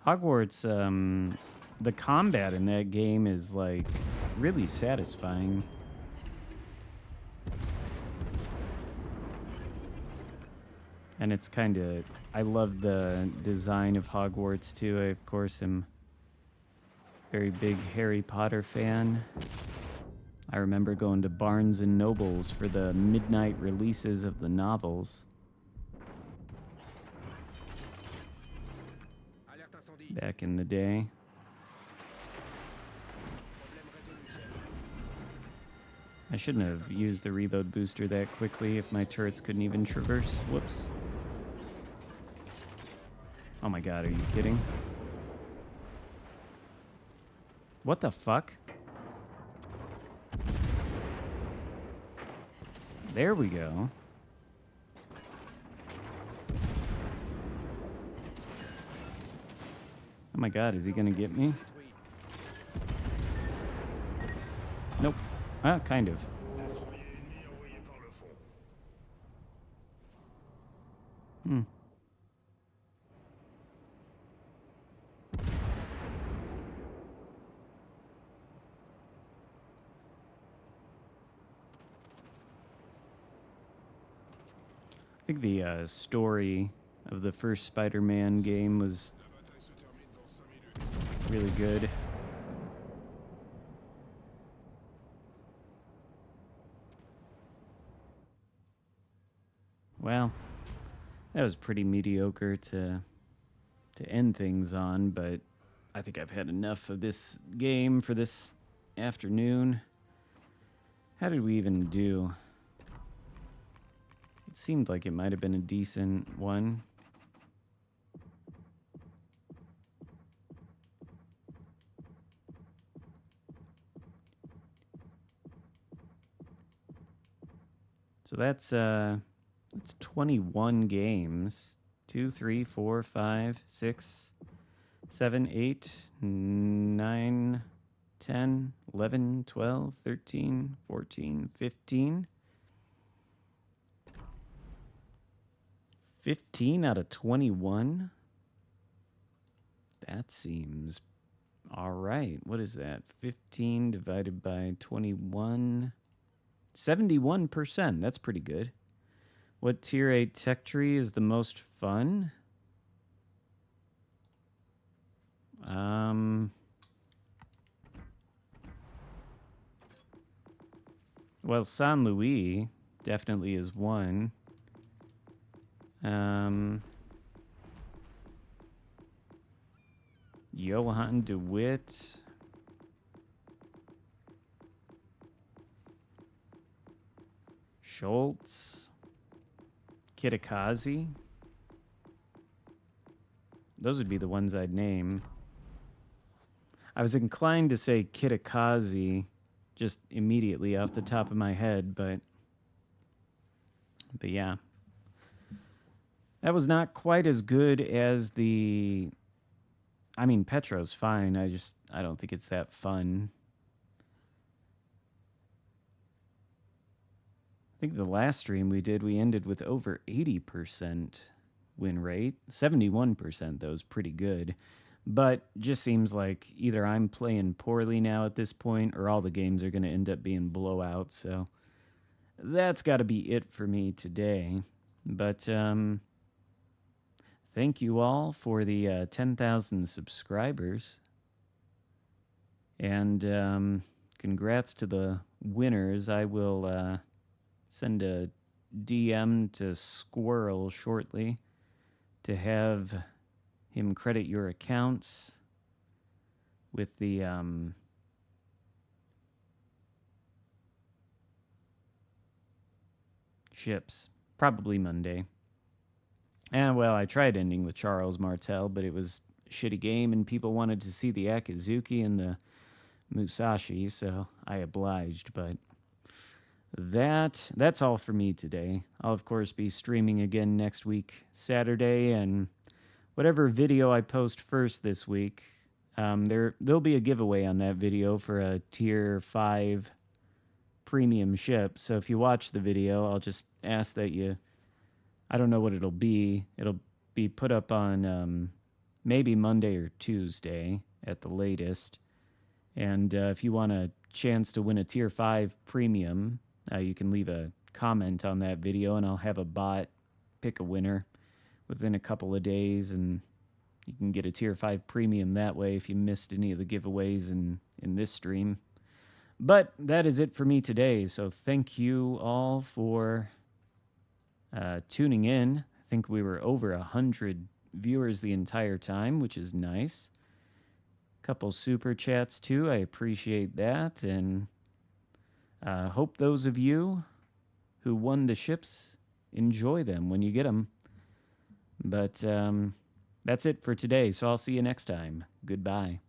A: Hogwarts, the combat in that game is like really satisfying. And it's kind of, I love the design of Hogwarts too. I, of course, am a very big Harry Potter fan. I remember going to Barnes and Nobles for the midnight releases of the novels. Back in the day. I shouldn't have used the reload booster that quickly if my turrets couldn't even traverse. Whoops. Oh my god, are you kidding? What the fuck? There we go. Oh my god, is he gonna get me? Nope. Ah, kind of. Hmm. I think the story of the first Spider-Man game was really good. Well, that was pretty mediocre to end things on, but I think I've had enough of this game for this afternoon. How did we even do? It seemed like it might have been a decent one. So that's 21 games. 2, 3, 4, 5, 6, 7, 8, 9, 10, 11, 12, 13, 14, 15. 15 out of 21? That seems all right. What is that? 15 divided by 21. 71%. That's pretty good. What tier 8 tech tree is the most fun? Well, San Luis definitely is one. Johan DeWitt. Schultz. Kitakazi. Those would be the ones I'd name. I was inclined to say Kitakazi just immediately off the top of my head, but yeah. That was not quite as good as the... I mean, Petro's fine. I don't think it's that fun. I think the last stream we did, we ended with over 80% win rate. 71%, though, is pretty good. But just seems like either I'm playing poorly now at this point or all the games are going to end up being blowouts. So that's got to be it for me today. But thank you all for the 10,000 subscribers. And congrats to the winners. I will send a DM to Squirrel shortly to have him credit your accounts with the ships. Probably Monday. And well, I tried ending with Charles Martel, but it was a shitty game and people wanted to see the Akizuki and the Musashi, so I obliged, but that's all for me today. I'll of course be streaming again next week, Saturday, and whatever video I post first this week, there'll be a giveaway on that video for a tier 5 premium ship. So if you watch the video, I'll just ask that you, I don't know what it'll be. It'll be put up on maybe Monday or Tuesday at the latest. And if you want a chance to win a tier 5 premium, you can leave a comment on that video and I'll have a bot pick a winner within a couple of days, and you can get a tier 5 premium that way if you missed any of the giveaways in this stream. But that is it for me today, so thank you all for tuning in. I think we were over 100 viewers the entire time, which is nice. Couple super chats too, I appreciate that, and hope those of you who won the ships enjoy them when you get them. But that's it for today, so I'll see you next time. Goodbye.